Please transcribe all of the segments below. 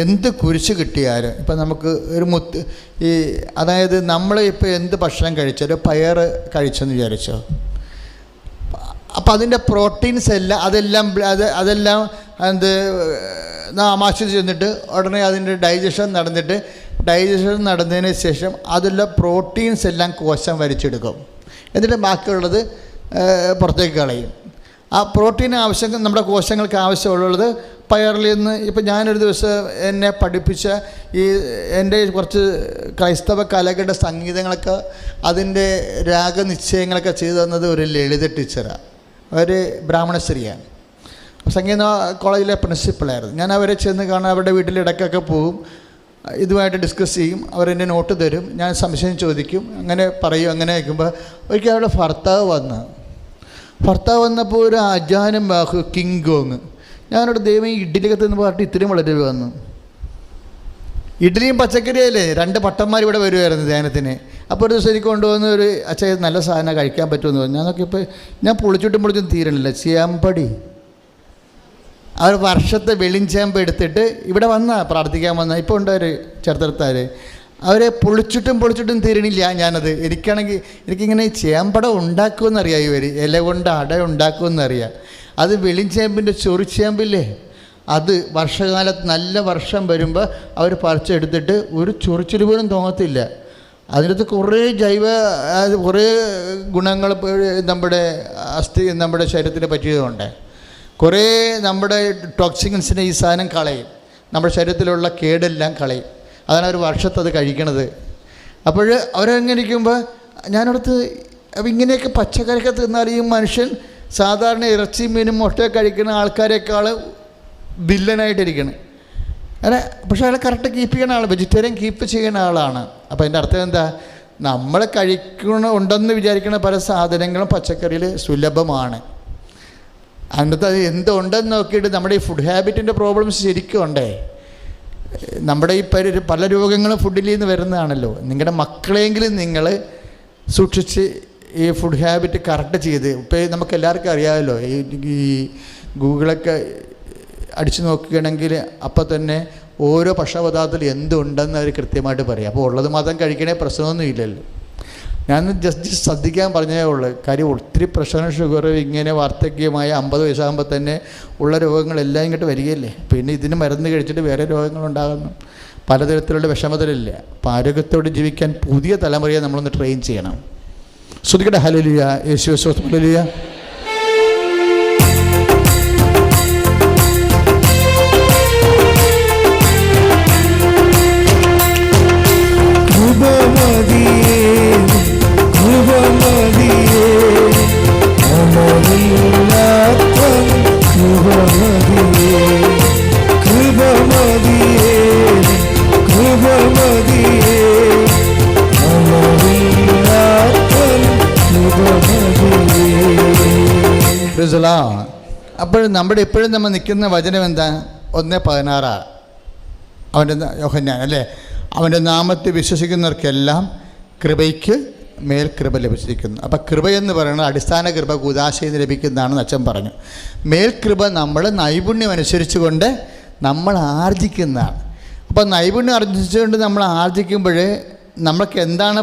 എന്ത് കുരിശ് കിട്ടിയാലും ഇപ്പം നമുക്ക് ഒരു അതായത് നമ്മൾ ഇപ്പോൾ എന്ത് ഭക്ഷണം കഴിച്ചാലും പയർ കഴിച്ചെന്ന് വിചാരിച്ചോ, അപ്പം അതിൻ്റെ പ്രോട്ടീൻസ് എല്ലാം അതെല്ലാം ആമാശയത്തിൽ ചെന്നിട്ട് ഉടനെ അതിൻ്റെ ഡൈജഷൻ നടന്നതിന് ശേഷം അതിലുള്ള പ്രോട്ടീൻസ് എല്ലാം കോശം വലിച്ചെടുക്കും. എന്നിട്ട് ബാക്കിയുള്ളത് പുറത്തേക്ക് കളയും. ആ പ്രോട്ടീൻ ആവശ്യം നമ്മുടെ കോശങ്ങൾക്ക് ആവശ്യമുള്ളത് പയറിൽ നിന്ന്. ഇപ്പം ഞാനൊരു ദിവസം എന്നെ പഠിപ്പിച്ച എൻ്റെ കുറച്ച് ക്രൈസ്തവ കലകളുടെ സംഗീതങ്ങളൊക്കെ അതിൻ്റെ രാഗനിശ്ചയങ്ങളൊക്കെ ചെയ്തു തന്നത് ഒരു ലളിത ടീച്ചറാണ്, ഒരു ബ്രാഹ്മണ സ്ത്രീയാണ്. സംഗീത കോളേജിലെ പ്രിൻസിപ്പളായിരുന്നു. ഞാൻ അവരെ ചെന്ന് കാണാൻ അവരുടെ വീട്ടിൽ ഇടയ്ക്കൊക്കെ പോകും, ഇതുമായിട്ട് ഡിസ്കസ് ചെയ്യും. അവരെൻ്റെ നോട്ട് തരും, ഞാൻ സംശയം ചോദിക്കും, അങ്ങനെ പറയും. അങ്ങനെ വയ്ക്കുമ്പോൾ ഒരിക്കൽ അവരുടെ ഭർത്താവ് വന്നപ്പോൾ ഒരു അജാനും ബാഹു കിങ് ഗോങ്. ഞാനവിടെ ദൈവം ഇഡ്ഡലിക്കത്ത് നിന്ന് പറഞ്ഞിട്ട് ഇത്രയും വളരെ വന്നു. ഇഡ്ഡലിയും പച്ചക്കറിയല്ലേ, 2 പട്ടന്മാർ ഇവിടെ വരുമായിരുന്നു ധ്യാനത്തിന്. അപ്പോൾ ഒരു ദിവസം എനിക്ക് കൊണ്ടുവന്ന് ഒരു അച്ഛൻ നല്ല സാധനം കഴിക്കാൻ പറ്റുമെന്ന് പറഞ്ഞു. ഞാനൊക്കെ ഞാൻ പൊളിച്ചിട്ടും തീരണില്ല. ചേമ്പടി അവർ വർഷത്തെ വെളിഞ്ചേമ്പ് എടുത്തിട്ട് ഇവിടെ പ്രാർത്ഥിക്കാൻ വന്ന ഇപ്പോൾ ഉണ്ട് അവർ ചെറുത്തടുത്താർ. അവരെ പൊളിച്ചിട്ടും തീരണില്ല. ഞാനത് എനിക്കിങ്ങനെ ചേമ്പട ഉണ്ടാക്കുമെന്നറിയാം. ഇവർ ഇല കൊണ്ട് അട ഉണ്ടാക്കുമെന്നറിയാം. അത് വെളിഞ്ചേമ്പിൻ്റെ ചൊറിച്ചേമ്പില്ലേ, അത് വർഷകാലത്ത് നല്ല വർഷം വരുമ്പോൾ അവർ പറിച്ചെടുത്തിട്ട് ഒരു ചൊറിച്ചിൽ പോലും തോന്നത്തില്ല. അതിനകത്ത് കുറേ ഗുണങ്ങൾ നമ്മുടെ ശരീരത്തിന് പറ്റിയതുകൊണ്ട് കുറേ നമ്മുടെ ടോക്സിൻസിനെ ഈ സാധനം കളയും, നമ്മുടെ ശരീരത്തിലുള്ള കേടെല്ലാം കളയും. അതാണ് ഒരു വർഷത്തത് കഴിക്കണത്. അപ്പോൾ അവരങ്ങനെ ഇരിക്കുമ്പോൾ ഞാനടുത്ത് ഇങ്ങനെയൊക്കെ പച്ചക്കറിയൊക്കെ തിന്നാൽ ഈ മനുഷ്യൻ സാധാരണ ഇറച്ചി മീനും മുട്ടയൊക്കെ കഴിക്കുന്ന ആൾക്കാരെക്കാൾ വില്ലനായിട്ടിരിക്കണം. അല്ല, പക്ഷേ അയാൾ കറക്റ്റ് കീപ്പ് ചെയ്യുന്ന ആൾ, വെജിറ്റേറിയൻ കീപ്പ് ചെയ്യുന്ന ആളാണ്. അപ്പോൾ അതിൻ്റെ അർത്ഥം എന്താ? നമ്മൾ ഉണ്ടെന്ന് വിചാരിക്കുന്ന പല സാധനങ്ങളും പച്ചക്കറിയിൽ സുലഭമാണ്. അതിനകത്ത് അത് എന്തുണ്ടെന്ന് നോക്കിയിട്ട് നമ്മുടെ ഈ ഫുഡ് ഹാബിറ്റിൻ്റെ പ്രോബ്ലംസ് ശരിക്കും ഉണ്ടേ. നമ്മുടെ ഈ പല രോഗങ്ങളും ഫുഡിൽ നിന്ന് വരുന്നതാണല്ലോ. നിങ്ങളുടെ മക്കളെങ്കിലും നിങ്ങൾ സൂക്ഷിച്ച് ഈ ഫുഡ് ഹാബിറ്റ് കറക്റ്റ് ചെയ്ത്. ഇപ്പോൾ നമുക്ക് എല്ലാവർക്കും അറിയാമല്ലോ, ഈ ഗൂഗിളൊക്കെ അടിച്ചു നോക്കുകയാണെങ്കിൽ അപ്പം തന്നെ ഓരോ ഭക്ഷണപദാർത്ഥത്തിൽ എന്തുണ്ടെന്ന് അവർ കൃത്യമായിട്ട് പറയും. അപ്പോൾ ഉള്ളത് മാത്രം കഴിക്കണേ പ്രശ്നമൊന്നും ഇല്ലല്ലോ. ഞാൻ ജസ്റ്റ് ശ്രദ്ധിക്കാൻ പറഞ്ഞതേ ഉള്ളൂ. കാര്യം ഒത്തിരി പ്രഷർ ഷുഗർ ഇങ്ങനെ വാർദ്ധക്യമായ 50 വയസ്സാകുമ്പോൾ തന്നെ ഉള്ള രോഗങ്ങളെല്ലാം ഇങ്ങോട്ട് വരികയല്ലേ. പിന്നെ ഇതിന് മരുന്ന് കഴിച്ചിട്ട് വേറെ രോഗങ്ങളുണ്ടാകുന്നു, പലതരത്തിലുള്ള വിഷമതലില്ല. അപ്പോൾ ആരോഗ്യത്തോടെ ജീവിക്കാൻ പുതിയ തലമുറയെ നമ്മളൊന്ന് ട്രെയിൻ ചെയ്യണം. ശ്രുതിക്കട്ടെ ഹല്ലേലൂയ, യേശുവേ സ്തോത്രം, ഹല്ലേലൂയ. അപ്പോഴും ഇപ്പോഴും നമ്മൾ നിൽക്കുന്ന വചനം എന്താ? 1:16 അവൻ്റെ യോഹന്നാൻ അല്ലേ. അവൻ്റെ നാമത്തിൽ വിശ്വസിക്കുന്നവർക്കെല്ലാം കൃപയ്ക്ക് മേൽ കൃപ ലഭിച്ചിരിക്കുന്നു. അപ്പം കൃപയെന്ന് പറയുന്നത് അടിസ്ഥാന കൃപ കൂദാശയിൽ നിന്ന് ലഭിക്കുന്നതാണെന്ന് അച്ഛൻ പറഞ്ഞു. മേൽകൃപ നമ്മൾ നൈപുണ്യം അനുസരിച്ചുകൊണ്ട് നമ്മൾ ആർജിക്കുന്നതാണ്. അപ്പം നൈപുണ്യം ആർജിച്ചുകൊണ്ട് നമ്മൾ ആർജിക്കുമ്പോൾ നമുക്ക് എന്താണ്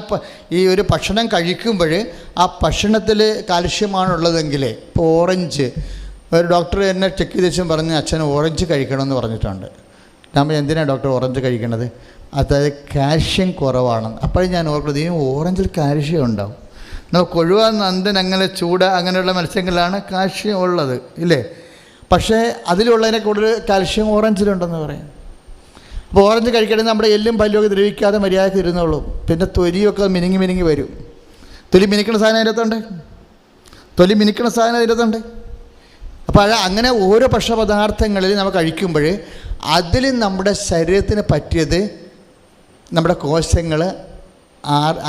ഈ ഒരു ഭക്ഷണം കഴിക്കുമ്പോൾ ആ ഭക്ഷണത്തിൽ കാൽഷ്യമാണുള്ളതെങ്കിൽ, ഇപ്പോൾ ഓറഞ്ച്, ഒരു ഡോക്ടർ എന്നെ ചെക്ക് ചെയ്ത് വെച്ചും പറഞ്ഞ് അച്ഛൻ ഓറഞ്ച് കഴിക്കണമെന്ന് പറഞ്ഞിട്ടുണ്ട്. നമ്മൾ എന്തിനാണ് ഡോക്ടർ ഓറഞ്ച് കഴിക്കണത്? അതായത് കാൽഷ്യം കുറവാണെന്ന്. അപ്പോഴും ഞാൻ ഓർക്കുന്നത് ഈ ഓറഞ്ചിൽ കാൽഷ്യം ഉണ്ടാവും. നമുക്ക് കൊഴുവ, നന്ദൻ, അങ്ങനെ ചൂട, അങ്ങനെയുള്ള മത്സ്യങ്ങളിലാണ് കാൽഷ്യം ഉള്ളത് ഇല്ലേ. പക്ഷേ അതിലുള്ളതിനെ കൂടുതൽ കാൽഷ്യം ഓറഞ്ചിലുണ്ടെന്ന് പറയും. അപ്പോൾ ഓറഞ്ച് കഴിക്കണമെങ്കിൽ നമ്മുടെ എല്ലും പല്ലുമൊക്കെ ദ്രവിക്കാതെ മര്യാദയ്ക്ക് ഇരുന്നുള്ളൂ. പിന്നെ തൊലിയൊക്കെ മിനുങ്ങി വരും. തൊലി മിനുക്കണ സാധനം അതിനകത്തുണ്ട്. അപ്പോൾ അങ്ങനെ ഓരോ ഭക്ഷണപദാർത്ഥങ്ങളിൽ നമ്മൾ കഴിക്കുമ്പോൾ അതിൽ നമ്മുടെ ശരീരത്തിന് പറ്റിയത് നമ്മുടെ കോശങ്ങൾ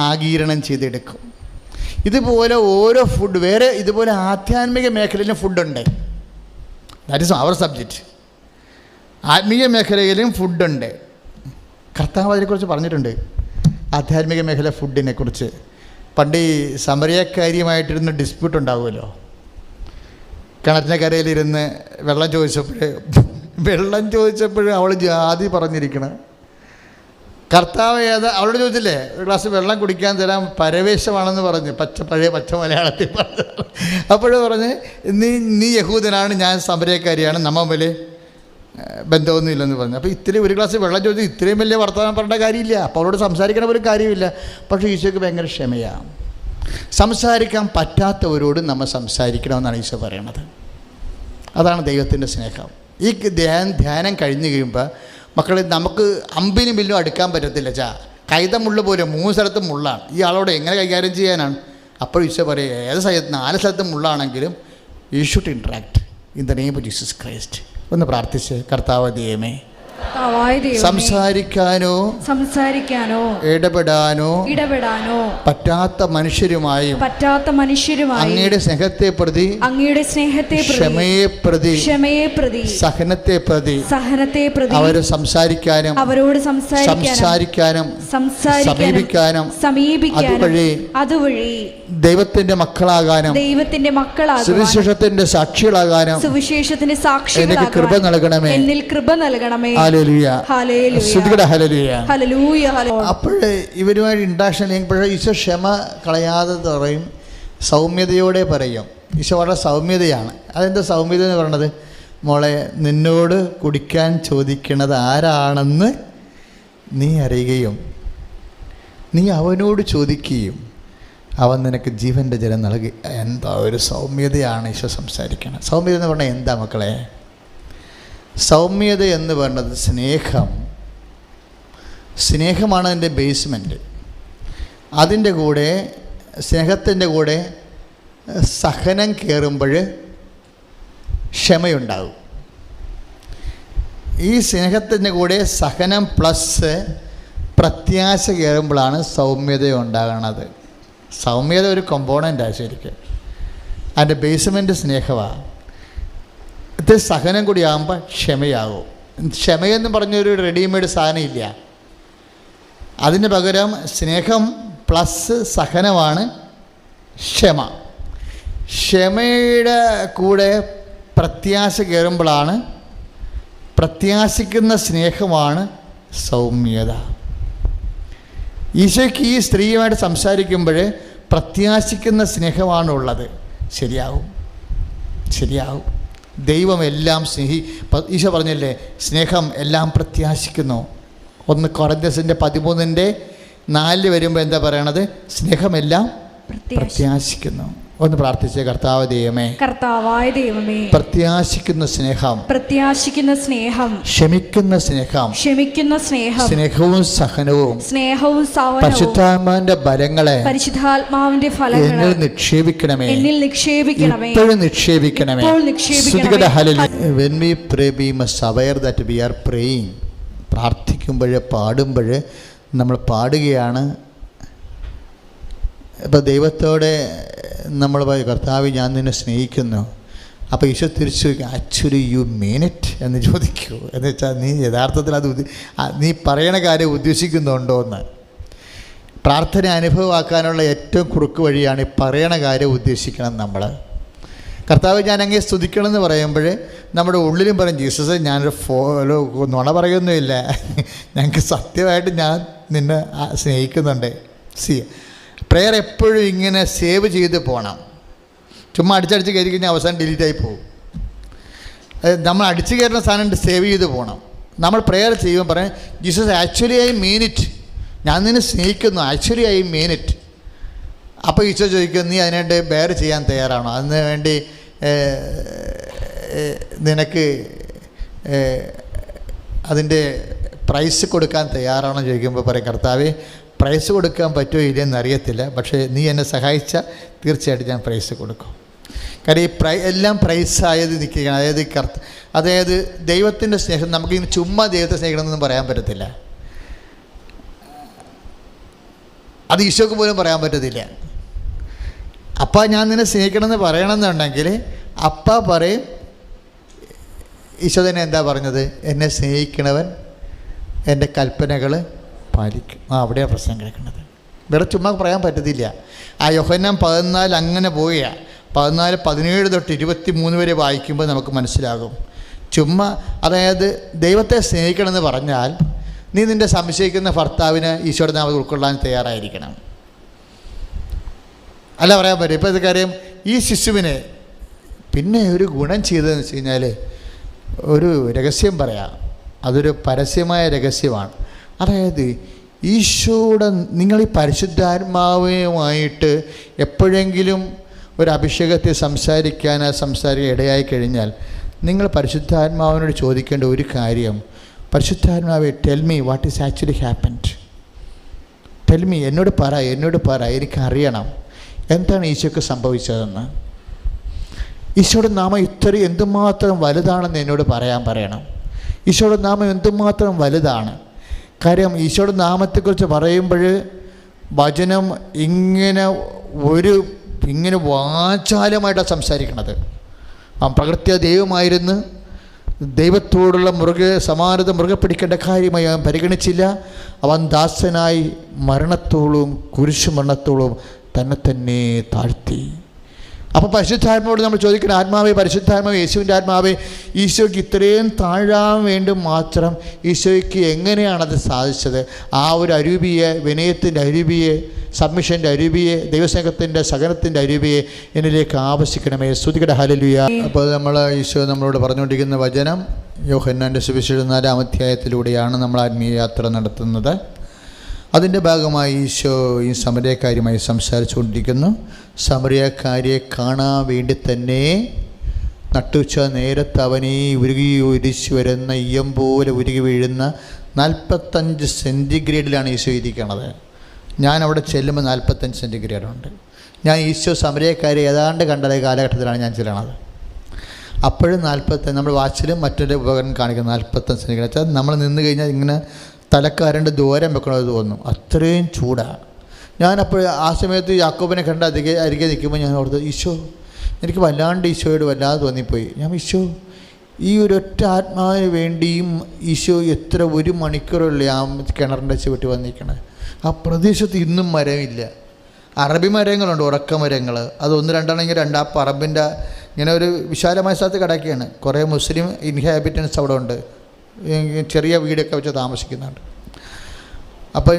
ആഗീരണം ചെയ്തെടുക്കും. ഇതുപോലെ ഓരോ ഫുഡ് വേറെ ഇതുപോലെ ആധ്യാത്മിക മേഖലയിലും ഫുഡുണ്ട്. That is our subject. ആത്മീയ മേഖലയിലും ഫുഡുണ്ട്. കർത്താവ് അതിനെക്കുറിച്ച് പറഞ്ഞിട്ടുണ്ട്, ആധ്യാത്മിക മേഖല ഫുഡിനെ കുറിച്ച്. പണ്ട് ഈ സമരക്കാരിയുമായിട്ടിരുന്ന് ഡിസ്പ്യൂട്ട് ഉണ്ടാകുമല്ലോ. കിണറ്റിൻ്റെ കരയിലിരുന്ന് വെള്ളം ചോദിച്ചപ്പോൾ വെള്ളം ചോദിച്ചപ്പോഴും അവൾ ജാതി പറഞ്ഞിരിക്കണം. കർത്താവ് അവളോട് ചോദിച്ചില്ലേ, ഒരു ഗ്ലാസ് വെള്ളം കുടിക്കാൻ തരാൻ പരവേശമാണെന്ന് പറഞ്ഞ് പഴയ മലയാളത്തിൽ പറഞ്ഞു. അപ്പോഴും പറഞ്ഞ് നീ യഹൂദനാണ്, ഞാൻ സമരക്കാരിയാണ്, നമ്മ തമ്മിൽ ബന്ധമൊന്നുമില്ലെന്ന് പറഞ്ഞു. അപ്പോൾ ഇത്രയും ഒരു ഗ്ലാസ് വെള്ളം ചോദിച്ചാൽ ഇത്രയും വലിയ വർത്തമാനം പറഞ്ഞ കാര്യമില്ല. അപ്പോൾ അവളോട് സംസാരിക്കണ ഒരു കാര്യമില്ല. പക്ഷേ ഈശോയ്ക്ക് ഭയങ്കര ക്ഷമയാണ്. സംസാരിക്കാൻ പറ്റാത്തവരോട് നമ്മൾ സംസാരിക്കണമെന്നാണ് ഈശോ പറയണത്. അതാണ് ദൈവത്തിൻ്റെ സ്നേഹം. ഈ ധ്യാനം കഴിഞ്ഞ് കഴിയുമ്പോൾ മക്കളെ, നമുക്ക് അമ്പിനും ബില്ലും അടുക്കാൻ പറ്റത്തില്ല. കൈതമുള്ള പോലെ 3 സ്ഥലത്തും മുള്ളാണ്. ഈ ആളോട് എങ്ങനെ കൈകാര്യം ചെയ്യാനാണ്? അപ്പോൾ ഈശോ പറയുക, ഏത് സ്ഥലത്ത് 4 സ്ഥലത്തും മുള്ളാണെങ്കിലും you should interact in the name of Jesus Christ. ഒന്ന് പ്രാർത്ഥിച്ച്, കർത്താവ് ദൈവമേ, സംസാരിക്കാനോ ഇടപെടാനോ പറ്റാത്ത മനുഷ്യരുമായും അങ്ങയുടെ സ്നേഹത്തെ പ്രതി ക്ഷമയെ പ്രതി സഹനത്തെ പ്രതി അവരോട് സംസാരിക്കാനും സമീപിക്കാനും അതുവഴി ദൈവത്തിന്റെ മക്കളാകാനും സുവിശേഷത്തിന്റെ സാക്ഷികളാകാനും എനിക്ക് കൃപ നൽകണമേ. അപ്പോഴേ ഇവരുമായിട്ട് ഇൻട്രാക്ഷൻ ചെയ്യുമ്പോഴേ ഈശോ ക്ഷമ കളയാതെ പറയും, സൗമ്യതയോടെ പറയും. ഈശോ വളരെ സൗമ്യതയാണ്. അതെന്താ സൗമ്യത എന്ന് പറയണത്? മോളെ, നിന്നോട് കുടിക്കാൻ ചോദിക്കണത് ആരാണെന്ന് നീ അറിയുകയും നീ അവനോട് ചോദിക്കുകയും അവൻ നിനക്ക് ജീവൻ്റെ ജലം നൽകി. എന്താ ഒരു സൗമ്യതയാണ് ഈശോ സംസാരിക്കുന്നത്. സൗമ്യത എന്ന് പറഞ്ഞാൽ എന്താ മക്കളെ? സൗമ്യത എന്ന് പറയുന്നത് സ്നേഹമാണ് അതിൻ്റെ ബേസ്മെൻറ്റ്. അതിൻ്റെ കൂടെ സ്നേഹത്തിൻ്റെ കൂടെ സഹനം കയറുമ്പോൾ ക്ഷമയുണ്ടാകും. ഈ സ്നേഹത്തിൻ്റെ കൂടെ സഹനം പ്ലസ് പ്രത്യാശ കയറുമ്പോഴാണ് സൗമ്യത ഉണ്ടാകുന്നത്. സൗമ്യത ഒരു കമ്പോണൻ്റാണ് ശരിക്കും. അതിൻ്റെ ബേസ്മെൻറ്റ് സ്നേഹമാണ്. ഇത് സഹനം കൂടി ആകുമ്പോൾ ക്ഷമയാകും. ക്ഷമയെന്ന് പറഞ്ഞൊരു റെഡിമെയ്ഡ് സാധനം ഇല്ല. അതിന് പകരം സ്നേഹം പ്ലസ് സഹനമാണ് ക്ഷമ. ക്ഷമയുടെ കൂടെ പ്രത്യാശ കയറുമ്പോഴാണ്, പ്രത്യാശിക്കുന്ന സ്നേഹമാണ് സൗമ്യത. ഈശോയ്ക്ക് ഈ സ്ത്രീയുമായിട്ട് സംസാരിക്കുമ്പോൾ പ്രത്യാശിക്കുന്ന സ്നേഹമാണുള്ളത്. ശരിയാവും. ദൈവം എല്ലാം ഈശോ പറഞ്ഞല്ലേ, സ്നേഹം എല്ലാം പ്രത്യാശിക്കുന്നു. 1 കൊരിന്ത്യസിൻ്റെ 13:4 വരുമ്പോൾ എന്താ പറയണത്? സ്നേഹമെല്ലാം പ്രത്യാശിക്കുന്നു. ഒന്ന് പ്രാർത്ഥിച്ചേ, കർത്താവായ ദൈവമേ, പ്രത്യാശിക്കുന്ന സ്നേഹം, ക്ഷമിക്കുന്ന സ്നേഹം, സ്നേഹവും സഹനവും പരിശുദ്ധാത്മാവിന്റെ ബലങ്ങളെ എന്നിൽ നിക്ഷേപിക്കണമേ, ഇപ്പോഴും നിക്ഷേപിക്കണമേ. When we pray, we must aware that we are praying. പ്രാർത്ഥിക്കുമ്പോൾ പാടുമ്പോൾ നമ്മൾ പാടുകയാണ്. ഇപ്പോൾ ദൈവത്തോടെ നമ്മൾ പറയും, കർത്താവ് ഞാൻ നിന്നെ സ്നേഹിക്കുന്നു. അപ്പോൾ ഈശോ തിരിച്ചു ചോദിക്കും, ആക്ച്വലി യു മീൻ ഇറ്റ് എന്ന് ചോദിക്കൂ. എന്ന് വെച്ചാൽ നീ യഥാർത്ഥത്തിൽ നീ പറയണ കാര്യം ഉദ്ദേശിക്കുന്നുണ്ടോ എന്ന്. പ്രാർത്ഥന അനുഭവമാക്കാനുള്ള ഏറ്റവും കുറുക്ക് വഴിയാണ് ഈ പറയണ കാര്യം ഉദ്ദേശിക്കണം നമ്മൾ. കർത്താവ് ഞാൻ അങ്ങേ സ്തുതിക്കണം എന്ന് പറയുമ്പോൾ നമ്മുടെ ഉള്ളിലും പറയും, ജീസസ് ഞാനൊരു നുണ പറയുന്നില്ല, ഞങ്ങൾക്ക് സത്യമായിട്ട് ഞാൻ നിന്നെ സ്നേഹിക്കുന്നുണ്ട്. പ്രെയർ എപ്പോഴും ഇങ്ങനെ സേവ് ചെയ്ത് പോകണം. ചുമ്മാ അടിച്ചടിച്ച് കയറി കഴിഞ്ഞാൽ അവസാനം ഡിലീറ്റായി പോകും. നമ്മൾ അടിച്ചു കയറുന്ന സാധനം സേവ് ചെയ്ത് പോകണം. നമ്മൾ പ്രെയർ ചെയ്യുമ്പോൾ പറയാം, Jesus actually I mean it, ഞാൻ നിന്നെ സ്നേഹിക്കുന്നു, ആക്ച്വലി ഐ മീൻ ഇറ്റ്. അപ്പോൾ ഈശോ ചോദിക്കും, നീ അതിനായിട്ട് ബെയർ ചെയ്യാൻ തയ്യാറാണോ? അതിന് വേണ്ടി നിനക്ക് അതിൻ്റെ പ്രൈസ് കൊടുക്കാൻ തയ്യാറാണോ ചോദിക്കുമ്പോൾ പറയും, കർത്താവേ പ്രൈസ് കൊടുക്കാൻ പറ്റുമോ ഇല്ലെന്ന് അറിയത്തില്ല, പക്ഷേ നീ എന്നെ സഹായിച്ചാൽ തീർച്ചയായിട്ടും ഞാൻ പ്രൈസ് കൊടുക്കും. കാര്യം ഈ എല്ലാം പ്രൈസായത് നിൽക്കുകയാണ്. അതായത് ദൈവത്തിൻ്റെ സ്നേഹം നമുക്കിങ്ങനെ ചുമ്മാ ദൈവത്തെ സ്നേഹിക്കണമെന്നൊന്നും പറയാൻ പറ്റത്തില്ല. അത് ഈശോക്ക് പോലും പറയാൻ പറ്റത്തില്ല. അപ്പ ഞാൻ നിന്നെ സ്നേഹിക്കണമെന്ന് പറയണമെന്നുണ്ടെങ്കിൽ അപ്പ പറയും, ഈശോ തന്നെ എന്താ പറഞ്ഞത്? എന്നെ സ്നേഹിക്കണവൻ എൻ്റെ കൽപ്പനകൾ പാലിക്കും. അവിടെയാണ് പ്രശ്നം കിടക്കുന്നത്. ഇവിടെ ചുമ്മാ പറയാൻ പറ്റത്തില്ല. ആ യോഹന്നാൻ 14 അങ്ങനെ പോവുകയാണ്. 14, 17 തൊട്ട് 23 വരെ വായിക്കുമ്പോൾ നമുക്ക് മനസ്സിലാകും. ചുമ്മാ, അതായത് ദൈവത്തെ സ്നേഹിക്കണമെന്ന് പറഞ്ഞാൽ നീ നിൻ്റെ സംശയിക്കുന്ന ഭർത്താവിന് ഈശോയുടെ നാമത്തിൽ ഉൾക്കൊള്ളാൻ തയ്യാറായിരിക്കണം. അല്ല പറയാൻ പറ്റും. ഇപ്പോൾ ഇത് കാര്യം ഈ ശിശുവിനെ പിന്നെ ഒരു ഗുണം ചെയ്തതെന്ന് വെച്ച് കഴിഞ്ഞാൽ ഒരു രഹസ്യം പറയാം. അതൊരു പരസ്യമായ രഹസ്യമാണ്. അതായത് ഈശോയുടെ നിങ്ങൾ ഈ പരിശുദ്ധാത്മാവുമായിട്ട് എപ്പോഴെങ്കിലും ഒരു അഭിഷേകത്തിൽ സംസാരിക്കാൻ ഇടയായി കഴിഞ്ഞാൽ നിങ്ങൾ പരിശുദ്ധാത്മാവിനോട് ചോദിക്കേണ്ട ഒരു കാര്യം, പരിശുദ്ധാത്മാവേ, tell me what is actually happened. Tell me, എന്നോട് പറ, എനിക്കറിയണം എന്താണ് ഈശോയ്ക്ക് സംഭവിച്ചതെന്ന്. ഈശോയുടെ നാമം എന്തുമാത്രം വലുതാണെന്ന് എന്നോട് പറയണം. ഈശോയുടെ നാമം എന്തുമാത്രം വലുതാണ്. കാര്യം ഈശോയുടെ നാമത്തെക്കുറിച്ച് പറയുമ്പോൾ വചനം ഇങ്ങനെ വാചാലമായിട്ടാണ് സംസാരിക്കണത്. അവൻ പ്രകൃത്യ ദൈവമായിരുന്നു. ദൈവത്തോടുള്ള സമാനത മുറുകെ പിടിക്കേണ്ട കാര്യമായി അവൻ പരിഗണിച്ചില്ല. അവൻ ദാസനായി മരണത്തോളം കുരിശുമരണത്തോളം തന്നെ താഴ്ത്തി. അപ്പോൾ പരിശുദ്ധാത്മാവോട് നമ്മൾ ചോദിക്കുന്ന, ആത്മാവേ, പരിശുദ്ധാത്മാവ്, യേശുവിൻ്റെ ആത്മാവേ, ഈശോയ്ക്ക് ഇത്രയും താഴാൻ വേണ്ടി മാത്രം ഈശോയ്ക്ക് എങ്ങനെയാണത് സാധിച്ചത്? ആ ഒരു അരൂപിയെ, വിനയത്തിൻ്റെ അരൂപിയെ, സബ്മിഷൻ്റെ അരൂപിയെ, ദൈവസ്നേഹത്തിൻ്റെ സഹനത്തിൻ്റെ അരൂപിയെ എന്നിലേക്ക് ആവശ്യിക്കണമേ. സ്തുതിക്കട്ടെ, ഹല്ലേലൂയ. അപ്പോൾ ഈശോ നമ്മളോട് പറഞ്ഞുകൊണ്ടിരിക്കുന്ന വചനം യോഹന്നാൻ്റെ സുവിശേഷം 4-ാം അധ്യായത്തിലൂടെയാണ് നമ്മൾ ആത്മീയ യാത്ര നടത്തുന്നത്. അതിൻ്റെ ഭാഗമായി ഈശോ ഈ സമരക്കാരുമായി സംസാരിച്ചുകൊണ്ടിരിക്കുന്നു. സമരക്കാരിയെ കാണാൻ വേണ്ടി തന്നെ നട്ടുച്ച നേരത്ത് അവനീ ഉരുകി വരുന്ന ഈയം പോലെ ഉരുകി വീഴുന്ന 45 സെൻറ്റിഗ്രേഡിലാണ് ഈശോ ഇരിക്കണത്. ഞാൻ അവിടെ ചെല്ലുമ്പോൾ 45 സെൻറ്റിഗ്രേഡുണ്ട്. ഞാൻ ഈശോ സമരക്കാരെ ഏതാണ്ട് കണ്ട കാലഘട്ടത്തിലാണ് ഞാൻ ചെല്ലണത്. അപ്പോഴും 45, നമ്മൾ വാച്ചിലും മറ്റൊരു ഉപകരണം കാണിക്കുന്ന 45 സെൻറ്റിഗ്രേഡ് വെച്ചാൽ നമ്മൾ നിന്ന് കഴിഞ്ഞാൽ ഇങ്ങനെ തലക്കാരൻ്റെ ദൂരം വെക്കണമെന്ന് തോന്നും, അത്രയും ചൂടാണ്. ഞാനപ്പോൾ ആ സമയത്ത് യാക്കോബിനെ കണ്ട് അരികെ നിൽക്കുമ്പോൾ ഞാൻ ഓർത്ത്, ഈശോ, എനിക്ക് വല്ലാണ്ട് ഈശോയോട് വല്ലാതെ തോന്നിപ്പോയി. ഞാൻ ഈശോ, ഈ ഒരൊറ്റ ആത്മാവിന് വേണ്ടിയും ഈശോ എത്ര 1 മണിക്കൂറുള്ള ആ കിണറിൻ്റെ ചുവട്ടി വന്നിരിക്കണേ. ആ പ്രദേശത്ത് ഇന്നും മരമില്ല. അറബി മരങ്ങളുണ്ട്, ഉറക്കമരങ്ങൾ. അത് 1-2 ആ പറമ്പിൻ്റെ ഇങ്ങനെ ഒരു വിശാലമായ സ്ഥലത്ത് കിടക്കുകയാണ്. കുറേ മുസ്ലിം ഇൻഹാബിറ്റൻസ് അവിടെ ഉണ്ട്, ചെറിയ വീടൊക്കെ വെച്ച് താമസിക്കുന്നുണ്ട്. അപ്പം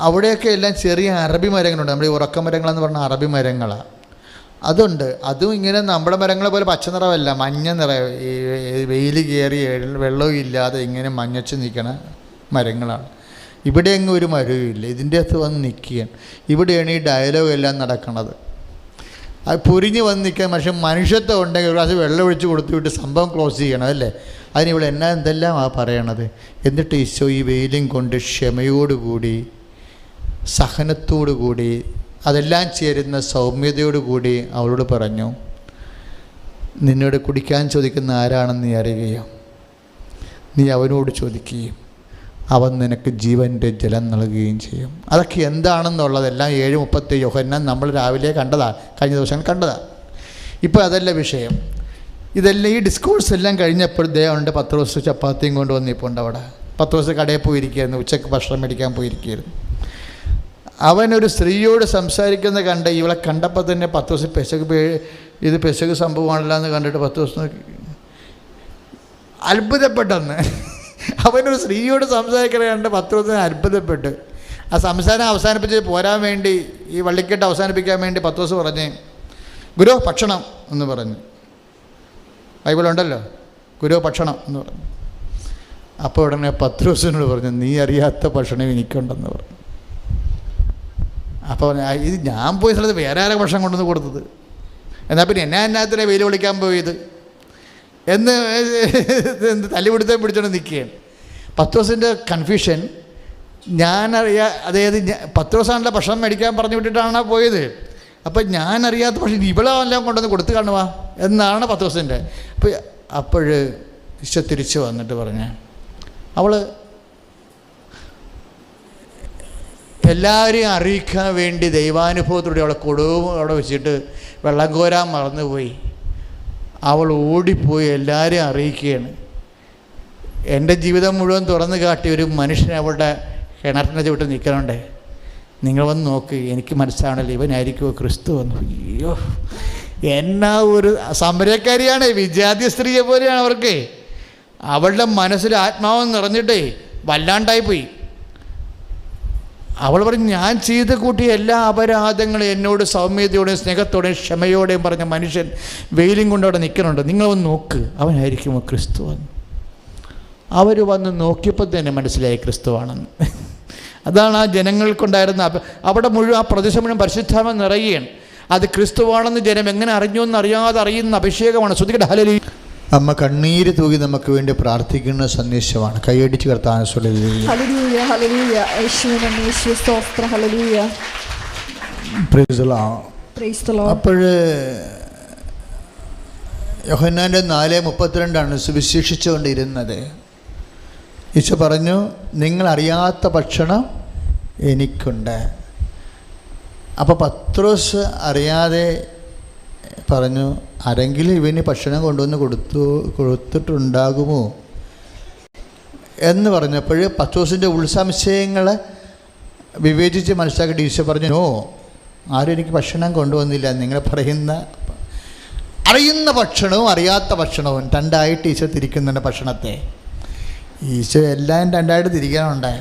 അവിടെയൊക്കെ എല്ലാം ചെറിയ അറബി മരങ്ങളുണ്ട്. നമ്മുടെ ഈ ഉറക്കമരങ്ങളെന്ന് പറഞ്ഞാൽ അറബി മരങ്ങളാണ്. അതുണ്ട്. അതും ഇങ്ങനെ നമ്മുടെ മരങ്ങളെ പോലെ പച്ച നിറമല്ല, മഞ്ഞ നിറം. ഈ വെയിൽ കയറി വെള്ളവും ഇല്ലാതെ ഇങ്ങനെ മഞ്ഞച്ച് നിൽക്കണ മരങ്ങളാണ്. ഇവിടെ എങ്ങും ഒരു മരവും ഇല്ല. ഇതിൻ്റെ അകത്ത് വന്ന് നിൽക്കുകയാണ്. ഇവിടെയാണ് ഈ ഡയലോഗ് എല്ലാം നടക്കുന്നത്. അത് പൊരിഞ്ഞ് വന്ന് നിൽക്കാൻ മനുഷ്യത്വം ഉണ്ടെങ്കിൽ ഒരു പ്രാവശ്യം വെള്ളം ഒഴിച്ച് കൊടുത്തുവിട്ട് സംഭവം ക്ലോസ് ചെയ്യണം, അല്ലേ? അതിനിവിടെ എന്തെല്ലാം പറയണത്. എന്നിട്ട് ഈശോ ഈ വെയിലും കൊണ്ട് ക്ഷമയോടുകൂടി, സഹനത്തോടുകൂടി, അതെല്ലാം ചേരുന്ന സൗമ്യതയോടുകൂടി അവളോട് പറഞ്ഞു, നിന്നോട് കുടിക്കാൻ ചോദിക്കുന്ന ആരാണെന്ന് നീ അറിയുകയോ? നീ അവനോട് ചോദിക്കുകയും അവൻ നിനക്ക് ജീവൻ്റെ ജലം നൽകുകയും ചെയ്യും. അതൊക്കെ എന്താണെന്നുള്ളതെല്ലാം 7:30 യോഹന്നാൻ നമ്മൾ രാവിലെ കണ്ടതാണ്, കഴിഞ്ഞ ദിവസം കണ്ടതാണ്. ഇപ്പോൾ അതല്ല വിഷയം. ഇതെല്ലാം ഈ ഡിസ്കോഴ്സ് എല്ലാം കഴിഞ്ഞപ്പോൾ ദേവനുണ്ട് പത്രോസ് ചപ്പാത്തിയും കൊണ്ട് വന്നിപ്പോൾ അവിടെ. പത്രോസ് കടയിൽ പോയിരിക്കുകയായിരുന്നു, ഉച്ചയ്ക്ക് ഭക്ഷണം മേടിക്കാൻ പോയിരിക്കുകയായിരുന്നു. അവനൊരു സ്ത്രീയോട് സംസാരിക്കുന്ന കണ്ട് ഇവളെ കണ്ടപ്പോൾ തന്നെ പത്രോസ് ഇത് പെസക് സംഭവമാണല്ലോ എന്ന് കണ്ടിട്ട് പത്രോസ് അത്ഭുതപ്പെട്ടെന്ന്. അവനൊരു സ്ത്രീയോട് സംസാരിക്കണ കണ്ട് പത്രോസിനെ അത്ഭുതപ്പെട്ട് ആ സംസാരം അവസാനിപ്പിച്ച് പോരാൻ വേണ്ടി, ഈ വള്ളിക്കെട്ട് അവസാനിപ്പിക്കാൻ വേണ്ടി പത്രോസ് പറഞ്ഞ്, ഗുരു ഭക്ഷണം എന്ന് പറഞ്ഞു. ബൈബിളുണ്ടല്ലോ, ഗുരു ഭക്ഷണം എന്ന് പറഞ്ഞു. അപ്പോൾ ഉടനെ പത്രോസിനോട് പറഞ്ഞു, നീ അറിയാത്ത ഭക്ഷണം എനിക്കുണ്ടെന്ന് പറഞ്ഞു. അപ്പോൾ ഇത് ഞാൻ പോയ സ്ഥലത്ത് വേറെ ആരെ ഭക്ഷണം കൊണ്ടുവന്ന് കൊടുത്തത്, എന്നാൽ പിന്നെ എന്നാത്തിനെ വെയിൽ വിളിക്കാൻ പോയത് എന്ന് തല്ലിപിടുത്തം പിടിച്ചോണ്ട് നിൽക്കുകയാണ്. പത്രോസിൻ്റെ കൺഫ്യൂഷൻ അതായത് പത്രോസാണല്ലോ ഭക്ഷണം മേടിക്കാൻ പറഞ്ഞു വിട്ടിട്ടാണ് പോയത്. അപ്പം ഞാനറിയാത്ത പക്ഷേ ഇവളെല്ലാം കൊണ്ടുവന്ന് കൊടുത്തു കാണുക എന്നാണ് പത്രോസിൻ്റെ. അപ്പോൾ ഈശോ തിരിച്ചു വന്നിട്ട് പറഞ്ഞ്, അവൾ എല്ലാവരെയും അറിയിക്കാൻ വേണ്ടി ദൈവാനുഭവത്തോടെ അവളെ കൊടുവും അവിടെ വെച്ചിട്ട് വെള്ളം കോരാൻ മറന്നുപോയി. അവൾ ഓടിപ്പോയി എല്ലാവരെയും അറിയിക്കുകയാണ്. എൻ്റെ ജീവിതം മുഴുവൻ തുറന്നു കാട്ടി ഒരു മനുഷ്യൻ അവളുടെ കിണറിൻ്റെ ചുവട്ട് നിൽക്കണുണ്ടേ, നിങ്ങൾ വന്ന് നോക്ക്, എനിക്ക് മനസ്സിലാവണല്ലോ ഇവനായിരിക്കുമോ ക്രിസ്തു വന്നു. അയ്യോ, എന്നാ ഒരു സമരക്കാരിയാണ്, വിജാതി സ്ത്രീയെ പോലെയാണ് അവർക്ക്. അവളുടെ മനസ്സിൽ ആത്മാവ് നിറഞ്ഞിട്ടേ വല്ലാണ്ടായിപ്പോയി. അവൾ പറഞ്ഞു, ഞാൻ ചെയ്ത് കൂട്ടിയ എല്ലാ അപരാധങ്ങളും എന്നോട് സൗമ്യതയോടെയും സ്നേഹത്തോടെയും ക്ഷമയോടെയും പറഞ്ഞ മനുഷ്യൻ വെയിലും കൊണ്ട് അവിടെ നിൽക്കുന്നുണ്ട്, നിങ്ങളൊന്ന് നോക്ക്, അവനായിരിക്കുമോ ക്രിസ്തു എന്ന്. അവർ വന്ന് നോക്കിയപ്പോൾ തന്നെ മനസ്സിലായി ക്രിസ്തുവാണെന്ന്. അതാണ് ആ ജനങ്ങൾക്കുണ്ടായിരുന്ന അവിടെ മുഴുവൻ ആ പ്രദേശം മുഴുവൻ പരിശുദ്ധാത്മ നിറയുകയാണ്. അത് ക്രിസ്തുവാണെന്ന് ജനം എങ്ങനെ അറിഞ്ഞു എന്നറിയാതെ അറിയുന്ന അഭിഷേകമാണ്. ശ്രദ്ധിക്കട്ടെ. ഹല്ലേലൂയ. അമ്മ കണ്ണീര് തൂകി നമുക്ക് വേണ്ടി പ്രാർത്ഥിക്കുന്ന സന്ദേശമാണ്. കൈയടിച്ച് കർത്താവിനെ സ്തുതിക്കുന്നു. Hallelujah, hallelujah. യേശുവിനെ യേശുവേ സ്തോത്രം. Hallelujah. Praise the Lord. Praise the Lord. അപ്പോൾ യോഹന്നാൻ്റെ 4:32 സുവിശേഷിച്ചുകൊണ്ടിരുന്നത്. ഈശോ പറഞ്ഞു, നിങ്ങൾ അറിയാത്ത ഭക്ഷണം എനിക്കുണ്ട്. അപ്പോൾ പത്രോസ് അറിയാതെ പറഞ്ഞു, ആരെങ്കിലും ഇവന് ഭക്ഷണം കൊണ്ടുവന്ന് കൊടുത്തിട്ടുണ്ടാകുമോ എന്ന് പറഞ്ഞപ്പോൾ പത്രോസിൻ്റെ ഉൾസംശയങ്ങൾ വിവേചിച്ച് മനസ്സിലാക്കിയിട്ട് ഈശോ പറഞ്ഞു, നോ, ആരും എനിക്ക് ഭക്ഷണം കൊണ്ടുവന്നില്ല. നിങ്ങൾ അറിയുന്ന ഭക്ഷണവും അറിയാത്ത ഭക്ഷണവും രണ്ടായിട്ട് ഈശോ തിരിക്കുന്നുണ്ട് ഭക്ഷണത്തെ. ഈശോ എല്ലാം രണ്ടായിട്ട് തിരിക്കാനുണ്ട്.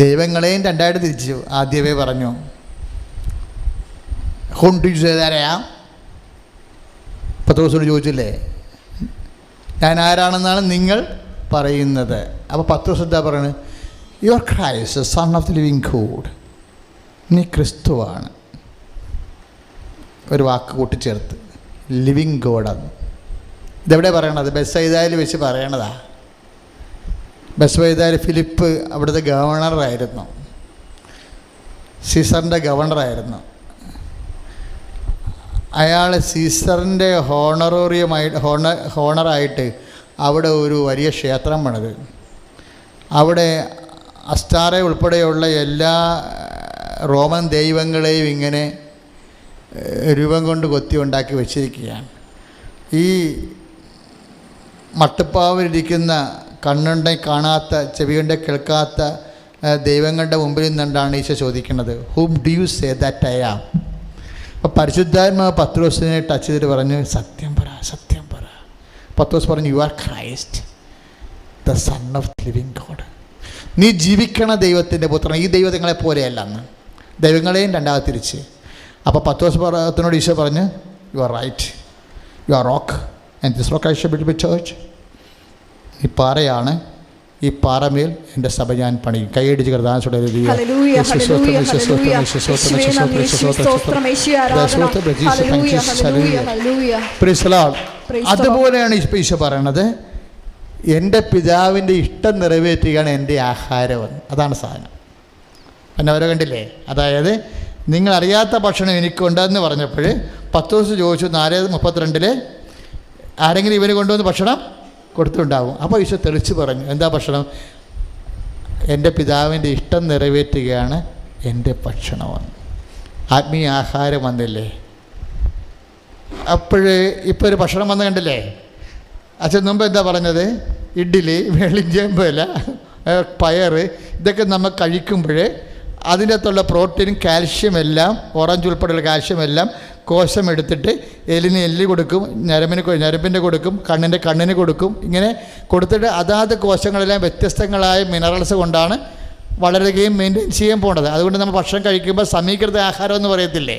ദൈവങ്ങളെയും രണ്ടായിട്ട് തിരിച്ചു. ആദ്യമേ പറഞ്ഞു, കൊണ്ടുചേരാ പത്രോസിനോട് ചോദിച്ചില്ലേ, ഞാൻ ആരാണെന്നാണ് നിങ്ങൾ പറയുന്നത്. അപ്പോൾ പത്രോസ് എന്താ പറയുന്നത്? You are Christ, son of the living God. നീ ക്രിസ്തുവാണ്. ഒരു വാക്ക് കൂട്ടിച്ചേർത്ത്, ലിവിങ് ഗോഡാണ്. ഇതെവിടെ പറയണത്? ബെത്സയിദയിൽ വെച്ച് പറയണതാ. ബെത്സയിദയിൽ ഫിലിപ്പ് അവിടുത്തെ ഗവർണറായിരുന്നു, സീസറിൻ്റെ ഗവർണറായിരുന്നു. അയാൾ സീസറിൻ്റെ ഹോണറായിട്ട് അവിടെ ഒരു വലിയ ക്ഷേത്രം പണിത്. അവിടെ അസ്റ്റാറെ ഉൾപ്പെടെയുള്ള എല്ലാ റോമൻ ദൈവങ്ങളെയും ഇങ്ങനെ രൂപം കൊണ്ട് കൊത്തി ഉണ്ടാക്കി വെച്ചിരിക്കുകയാണ്. ഈ മട്ടുപ്പാവിലിരിക്കുന്ന കണ്ണുണ്ടെ കാണാത്ത ചെവിയുണ്ടെ കേൾക്കാത്ത ദൈവങ്ങളുടെ മുമ്പിൽ നിന്നുകൊണ്ടാണ് ഈശോ ചോദിക്കുന്നത്, whom do you say that I am? അപ്പോൾ പരിശുദ്ധാത്മാവ് പത്രോസിനെ ടച്ച് ചെയ്തിട്ട് പറഞ്ഞു, സത്യം പറ, സത്യം പറ. പത്രോസ് പറഞ്ഞു, you R Christ, the son of living God. നീ ജീവിക്കണ ദൈവത്തിൻ്റെ പുത്രൻ. ഈ ദൈവങ്ങളെ പോലെയല്ല അന്ന്, ദൈവങ്ങളെയും രണ്ടാമത് തിരിച്ച്. അപ്പോൾ പത്രോസിനോട് ഈശോ പറഞ്ഞു, you are right, you are rock and this rock I shall build my church. ഈ പാറയാണ്, ഈ പാറമേൽ എൻ്റെ സഭ ഞാൻ പണിയും. കൈയടിച്ച് കർത്താവിനെ അതുപോലെയാണ് ഈശോ പറയണത്, എൻ്റെ പിതാവിൻ്റെ ഇഷ്ടം നിറവേറ്റുകയാണ് എൻ്റെ ആഹാരമെന്ന്. അതാണ് സാധനം. പിന്നെ അവരെ കണ്ടില്ലേ? അതായത് നിങ്ങൾ അറിയാത്ത ഭക്ഷണം എനിക്കുണ്ടെന്ന് പറഞ്ഞപ്പോൾ പത്രോസ് ചോദിച്ചു, 4:32 ആരെങ്കിലും ഇവന് കൊണ്ടുവന്ന് ഭക്ഷണം കൊടുത്തുണ്ടാവും. അപ്പോൾ ഈശോ തെളിച്ച് പറഞ്ഞു, എന്താ ഭക്ഷണം? എൻ്റെ പിതാവിൻ്റെ ഇഷ്ടം നിറവേറ്റുകയാണ് എൻ്റെ ഭക്ഷണമെന്ന്. ആത്മീയ ആഹാരം വന്നില്ലേ? ഇപ്പോൾ ഒരു ഭക്ഷണം വന്ന് കണ്ടില്ലേ? അച്ഛൻ മുമ്പ് എന്താ പറഞ്ഞത്? ഇഡ്ഡലി, വെളിഞ്ചേമ്പല, പയർ, ഇതൊക്കെ നമ്മൾ കഴിക്കുമ്പോൾ അതിൻ്റെ അകത്തുള്ള പ്രോട്ടീനും കാൽഷ്യം എല്ലാം, ഓറഞ്ച് ഉൾപ്പെടെയുള്ള കാൽഷ്യം എല്ലാം കോശം എടുത്തിട്ട് എല്ലിന് എല്ല് കൊടുക്കും, ഞരമ്പിൻ്റെ കൊടുക്കും, കണ്ണിന് കൊടുക്കും. ഇങ്ങനെ കൊടുത്തിട്ട് അതാത് കോശങ്ങളെല്ലാം വ്യത്യസ്തങ്ങളായ മിനറൽസ് കൊണ്ടാണ് വളരുകയും മെയിൻറ്റെയിൻ ചെയ്യാൻ പോകേണ്ടത്. അതുകൊണ്ട് നമ്മൾ ഭക്ഷണം കഴിക്കുമ്പോൾ സമീകൃത ആഹാരം എന്ന് പറയത്തില്ലേ?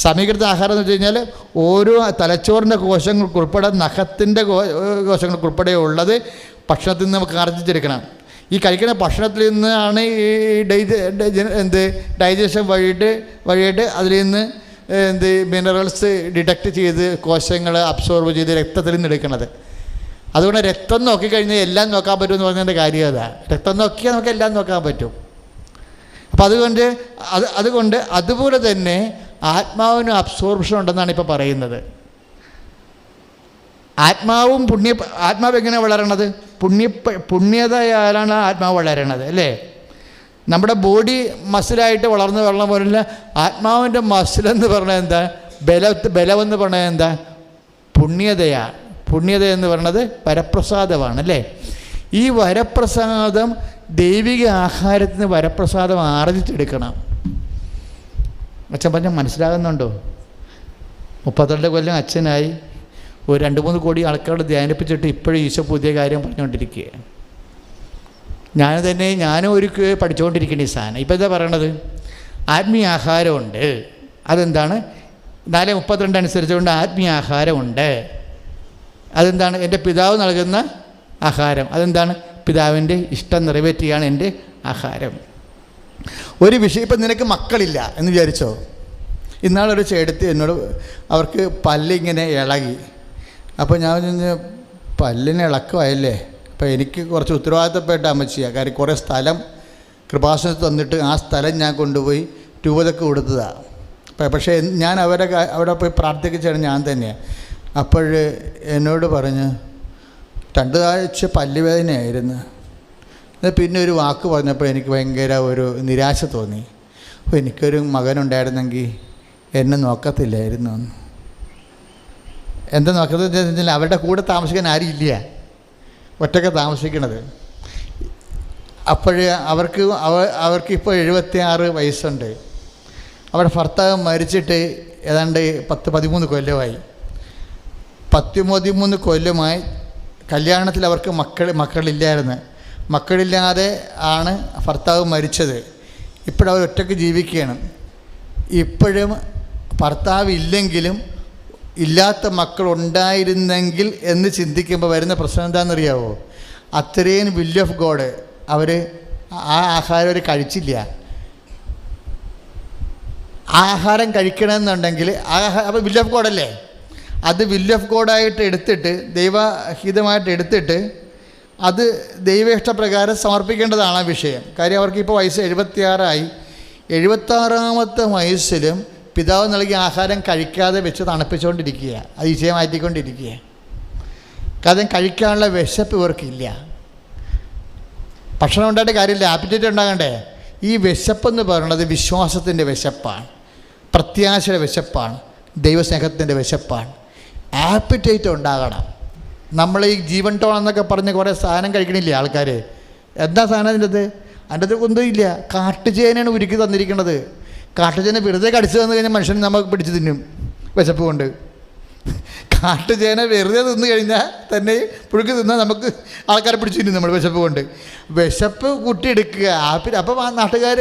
സമീകൃത ആഹാരം എന്ന് വെച്ച് കഴിഞ്ഞാൽ ഓരോ തലച്ചോറിൻ്റെ കോശങ്ങൾക്കുൾപ്പെടെ, നഖത്തിൻ്റെ കോശങ്ങൾക്കുൾപ്പെടെ ഉള്ളത് ഭക്ഷണത്തിൽ നിന്ന് നമുക്ക് ആർജിച്ചെടുക്കണം. ഈ കഴിക്കുന്ന ഭക്ഷണത്തിൽ നിന്നാണ് ഈ ഡൈജഷൻ വഴിയിട്ട് അതിൽ നിന്ന് മിനറൽസ് ഡിറ്റക്റ്റ് ചെയ്ത് കോശങ്ങൾ അബ്സോർബ് ചെയ്ത് രക്തത്തിൽ നിന്ന് എടുക്കുന്നത്. അതുകൊണ്ട് രക്തം നോക്കിക്കഴിഞ്ഞാൽ എല്ലാം നോക്കാൻ പറ്റുമെന്ന് പറഞ്ഞതിൻ്റെ കാര്യം അതാ. രക്തം നോക്കിയാൽ നമുക്ക് എല്ലാം നോക്കാൻ പറ്റും. അപ്പം അതുകൊണ്ട് അതുപോലെ തന്നെ ആത്മാവിന് അബ്സോർപ്ഷൻ ഉണ്ടെന്നാണ് ഇപ്പോൾ പറയുന്നത്. ആത്മാവ് എങ്ങനെ വളരണത്? പുണ്യതയാലാണ് ആത്മാവ് വളരണത്, അല്ലേ? നമ്മുടെ ബോഡി മസിലായിട്ട് വളർന്നു വരണം പോലുള്ള ആത്മാവിൻ്റെ മസിലെന്ന് പറഞ്ഞാൽ എന്താ? ബലമെന്ന് പറഞ്ഞാൽ എന്താ? പുണ്യതയാണ്. പുണ്യത എന്ന് പറയുന്നത് വരപ്രസാദമാണ്, അല്ലേ? ഈ വരപ്രസാദം ദൈവിക ആഹാരത്തിന് വരപ്രസാദം ആർജിച്ചെടുക്കണം. അച്ഛൻ പറഞ്ഞാൽ മനസ്സിലാകുന്നുണ്ടോ? 32 കൊല്ലം അച്ഛനായി, ഒരു 2-3 കോടി ആൾക്കാരോട് ധ്യാനിപ്പിച്ചിട്ട് ഇപ്പോഴും ഈശോ പുതിയ കാര്യം പറഞ്ഞുകൊണ്ടിരിക്കുക. ഞാനും ഒരു പഠിച്ചുകൊണ്ടിരിക്കുന്ന ഈ സാധനം. ഇപ്പോൾ എന്താ പറയണത്? ആത്മീയ ആഹാരമുണ്ട്. അതെന്താണ്? 4:32 അനുസരിച്ചുകൊണ്ട് ആത്മീയ ആഹാരമുണ്ട്. അതെന്താണ്? എൻ്റെ പിതാവ് നൽകുന്ന ആഹാരം. അതെന്താണ്? പിതാവിൻ്റെ ഇഷ്ടം നിറവേറ്റുകയാണ് എൻ്റെ ആഹാരം. ഒരു വിഷയം, ഇപ്പം നിനക്ക് മക്കളില്ല എന്ന് വിചാരിച്ചോ. ഇന്നാളൊരു ചേട്ടത്തി എന്നോട്, അവർക്ക് പല്ലിങ്ങനെ ഇളകി. അപ്പോൾ ഞാൻ പല്ലിന് ഇളക്കമായല്ലേ, അപ്പോൾ എനിക്ക് കുറച്ച് ഉത്തരവാദിത്തപ്പെട്ട അമ്മച്ചിയാണ്. കാര്യം കുറേ സ്ഥലം കൃപാസനത്ത് തന്നിട്ട് ആ സ്ഥലം ഞാൻ കൊണ്ടുപോയി രൂപതൊക്കെ കൊടുത്തതാണ്. പക്ഷേ ഞാൻ അവിടെ പോയി പ്രാർത്ഥിച്ചാണ് ഞാൻ തന്നെയാണ്. അപ്പോൾ എന്നോട് പറഞ്ഞ് 2 ആഴ്ച പല്ലുവേദനയായിരുന്നു. പിന്നെ ഒരു വാക്ക് പറഞ്ഞപ്പോൾ എനിക്ക് ഭയങ്കര ഒരു നിരാശ തോന്നി. അപ്പോൾ എനിക്കൊരു മകനുണ്ടായിരുന്നെങ്കിൽ എന്നെ നോക്കത്തില്ലായിരുന്നു എന്ന്. എന്താ നോക്കത്തില്ല? അവരുടെ കൂടെ താമസിക്കാൻ ആരും ഇല്ല, ഒറ്റയ്ക്ക് താമസിക്കണത്. അപ്പോൾ അവർക്കിപ്പോൾ 76 വയസ്സുണ്ട്. അവരുടെ ഭർത്താവ് മരിച്ചിട്ട് ഏതാണ്ട് 10-13 കൊല്ലമായി. 13 കൊല്ലമായി കല്യാണത്തിൽ അവർക്ക് മക്കളില്ലായിരുന്നു. മക്കളില്ലാതെ ആണ് ഭർത്താവ് മരിച്ചത്. ഇപ്പോഴവർ ഒറ്റയ്ക്ക് ജീവിക്കുകയാണ്. ഇപ്പോഴും ഭർത്താവ് ഇല്ലെങ്കിലും ഇല്ലാത്ത മക്കളുണ്ടായിരുന്നെങ്കിൽ എന്ന് ചിന്തിക്കുമ്പോൾ വരുന്ന പ്രശ്നം എന്താണെന്നറിയാവോ? അത്രയും വില്ല് ഓഫ് ഗോഡ് അവർ ആ ആഹാരം അവർ കഴിച്ചില്ല. ആഹാരം കഴിക്കണമെന്നുണ്ടെങ്കിൽ അപ്പോൾ വില്ല് ഓഫ് ഗോഡല്ലേ, അത് വില്ല് ഓഫ് ഗോഡായിട്ട് എടുത്തിട്ട്, ദൈവഹിതമായിട്ട് എടുത്തിട്ട് അത് ദൈവ ഇഷ്ടപ്രകാരം സമർപ്പിക്കേണ്ടതാണ് ആ വിഷയം. കാര്യം അവർക്കിപ്പോൾ വയസ്സ് 76 ആയി. 76-ാമത്തെ വയസ്സിലും പിതാവ് നൽകിയ ആഹാരം കഴിക്കാതെ വെച്ച് തണുപ്പിച്ചുകൊണ്ടിരിക്കുക. അത് ഈശോയെ മാറ്റിക്കൊണ്ടിരിക്കുക. കാരണം കഴിക്കാനുള്ള വിശപ്പ് ഇവർക്കില്ല. ഭക്ഷണം ഉണ്ടായിട്ട് കാര്യമില്ല, ആപ്പിറ്റൈറ്റ് ഉണ്ടാകണ്ടേ. ഈ വിശപ്പെന്ന് പറയുന്നത് വിശ്വാസത്തിൻ്റെ വിശപ്പാണ്, പ്രത്യാശയുടെ വിശപ്പാണ്, ദൈവസ്നേഹത്തിൻ്റെ വിശപ്പാണ്. ആപ്പിറ്റൈറ്റ് ഉണ്ടാകണം. നമ്മൾ ഈ ജീവൻ ടോൺ എന്നൊക്കെ പറഞ്ഞ് കുറേ സാധനം കഴിക്കണില്ലേ ആൾക്കാർ? എന്താ സാധനം അതിൻ്റെ അത് ഒന്നുമില്ല. കാട്ടുചേനയാണ് ഉരുക്കി തന്നിരിക്കുന്നത്. കാട്ടുചേന വെറുതെ കടിച്ചു തന്നു കഴിഞ്ഞാൽ മനുഷ്യൻ നമുക്ക് പിടിച്ച് തിന്നും വിശപ്പ് കൊണ്ട്. കാട്ടുചേന വെറുതെ തിന്നു കഴിഞ്ഞാൽ തന്നെ പുഴുക്ക് തിന്നാൽ നമുക്ക് ആൾക്കാരെ പിടിച്ചു തിന്നും നമ്മൾ വിശപ്പ് കൊണ്ട്. വിശപ്പ് കൂട്ടിയെടുക്കുക. അപ്പം ആ നാട്ടുകാർ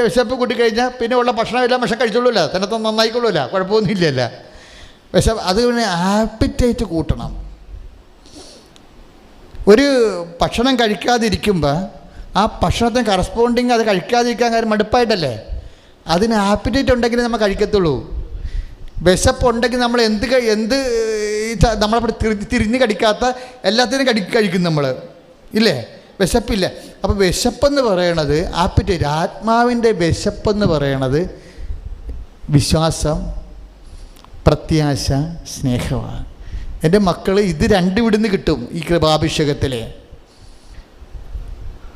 വിശപ്പ് കൂട്ടിക്കഴിഞ്ഞാൽ പിന്നെ ഉള്ള ഭക്ഷണമെല്ലാം ഭക്ഷണം കഴിച്ചോളൂല്ല, തന്നെ നന്നായിക്കൊള്ളൂല്ല, കുഴപ്പമൊന്നുമില്ലല്ല. വിശപ്പ് അതുകൊണ്ട് ആപ്പിറ്റൈറ്റ് കൂട്ടണം. ഒരു ഭക്ഷണം കഴിക്കാതിരിക്കുമ്പോൾ ആ ഭക്ഷണത്തിന് കറസ്പോണ്ടിങ് അത് കഴിക്കാതിരിക്കാൻ കാര്യം മടുപ്പായിട്ടല്ലേ. അതിന് ആപ്പിറ്റൈറ്റ് ഉണ്ടെങ്കിൽ നമ്മൾ കഴിക്കത്തുള്ളൂ. വിശപ്പുണ്ടെങ്കിൽ നമ്മൾ എന്ത് നമ്മളെ തിരിഞ്ഞ് കടിക്കാത്ത എല്ലാത്തിനും കഴിക്കും നമ്മൾ, ഇല്ലേ? വിശപ്പില്ല. അപ്പോൾ വിശപ്പെന്ന് പറയണത് ആപ്പിറ്റൈറ്റ്, ആത്മാവിൻ്റെ വിശപ്പെന്ന് പറയണത് വിശ്വാസം, പ്രത്യാശ, സ്നേഹമാണ്. എൻ്റെ മക്കൾ ഇത് രണ്ടും ഇവിടുന്ന് കിട്ടും ഈ കൃപാഭിഷേകത്തിൽ.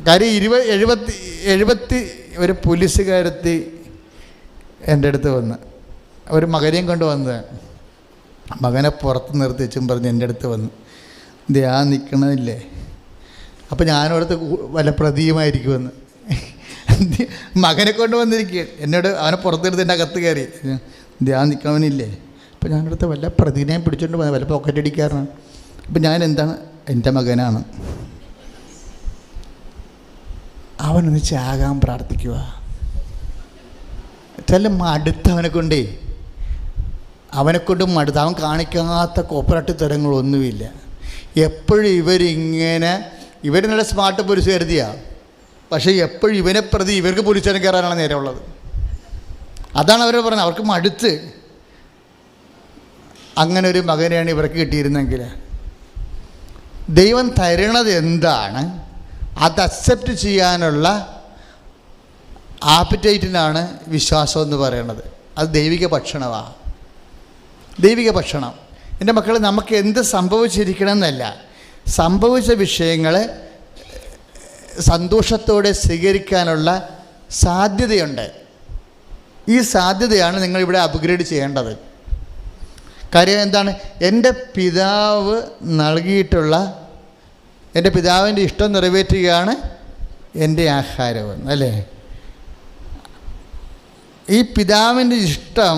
കാര്യം 70 ഒരു പോലീസുകാരത്തി എൻ്റെ അടുത്ത് വന്ന് ഒരു മകനെയും കൊണ്ട് വന്ന്, മകനെ പുറത്ത് നിർത്തിച്ചും പറഞ്ഞ് എൻ്റെ അടുത്ത് വന്ന് ധ്യാൻ നിൽക്കണമില്ലേ. അപ്പോൾ ഞാനോടത്ത് വല്ല പ്രതിയുമായിരിക്കുമെന്ന്. മകനെ കൊണ്ട് വന്നിരിക്കുക എന്നോട്, അവനെ പുറത്തെടുത്ത് എൻ്റെ അകത്ത് കയറി ധ്യാൻ നിൽക്കണവനില്ലേ. അപ്പോൾ ഞാനടുത്ത് വല്ല പ്രതിനെയും പിടിച്ചോണ്ട് വല്ല പോക്കറ്റ് അടിക്കാറാണ്. അപ്പം ഞാൻ എന്താണ്, എൻ്റെ മകനാണ്, അവനൊന്ന് ചാകാൻ പ്രാർത്ഥിക്കുക. ചില മടുത്തവനെ കൊണ്ടേ, അവനെക്കൊണ്ട് മടുത്ത്, അവൻ കാണിക്കാത്ത കോപ്പറേറ്റ് തരങ്ങളൊന്നുമില്ല. എപ്പോഴും ഇവർ നല്ല സ്മാർട്ട് പോലീസ് കരുതിയാണ്, പക്ഷേ എപ്പോഴും ഇവനെ പ്രതി ഇവർക്ക് പോലീസുകാരൻ കയറാനാണ് നേരമുള്ളത്. അതാണ് അവർ പറഞ്ഞത്, അവർക്ക് മടുത്ത്. അങ്ങനെ ഒരു മകനെയാണ് ഇവർക്ക് കിട്ടിയിരുന്നെങ്കിൽ, ദൈവം തരണത് എന്താണ് അത് അക്സെപ്റ്റ് ചെയ്യാനുള്ള ആപ്പിറ്റൈറ്റിനാണ് വിശ്വാസം എന്ന് പറയുന്നത്. അത് ദൈവിക ഭക്ഷണമാണ്, ദൈവിക ഭക്ഷണം. എൻ്റെ മക്കൾ, നമുക്ക് എന്ത് സംഭവിച്ചിരിക്കണം എന്നല്ല, സംഭവിച്ച വിഷയങ്ങൾ സന്തോഷത്തോടെ സ്വീകരിക്കാനുള്ള സാധ്യതയുണ്ട്. ഈ സാധ്യതയാണ് നിങ്ങളിവിടെ അപ്ഗ്രേഡ് ചെയ്യേണ്ടത്. കാര്യം എന്താണ്? എൻ്റെ പിതാവ് നൽകിയിട്ടുള്ള, എൻ്റെ പിതാവിൻ്റെ ഇഷ്ടം നിറവേറ്റുകയാണ് എൻ്റെ ആഹാരം, അല്ലേ? ഈ പിതാവിൻ്റെ ഇഷ്ടം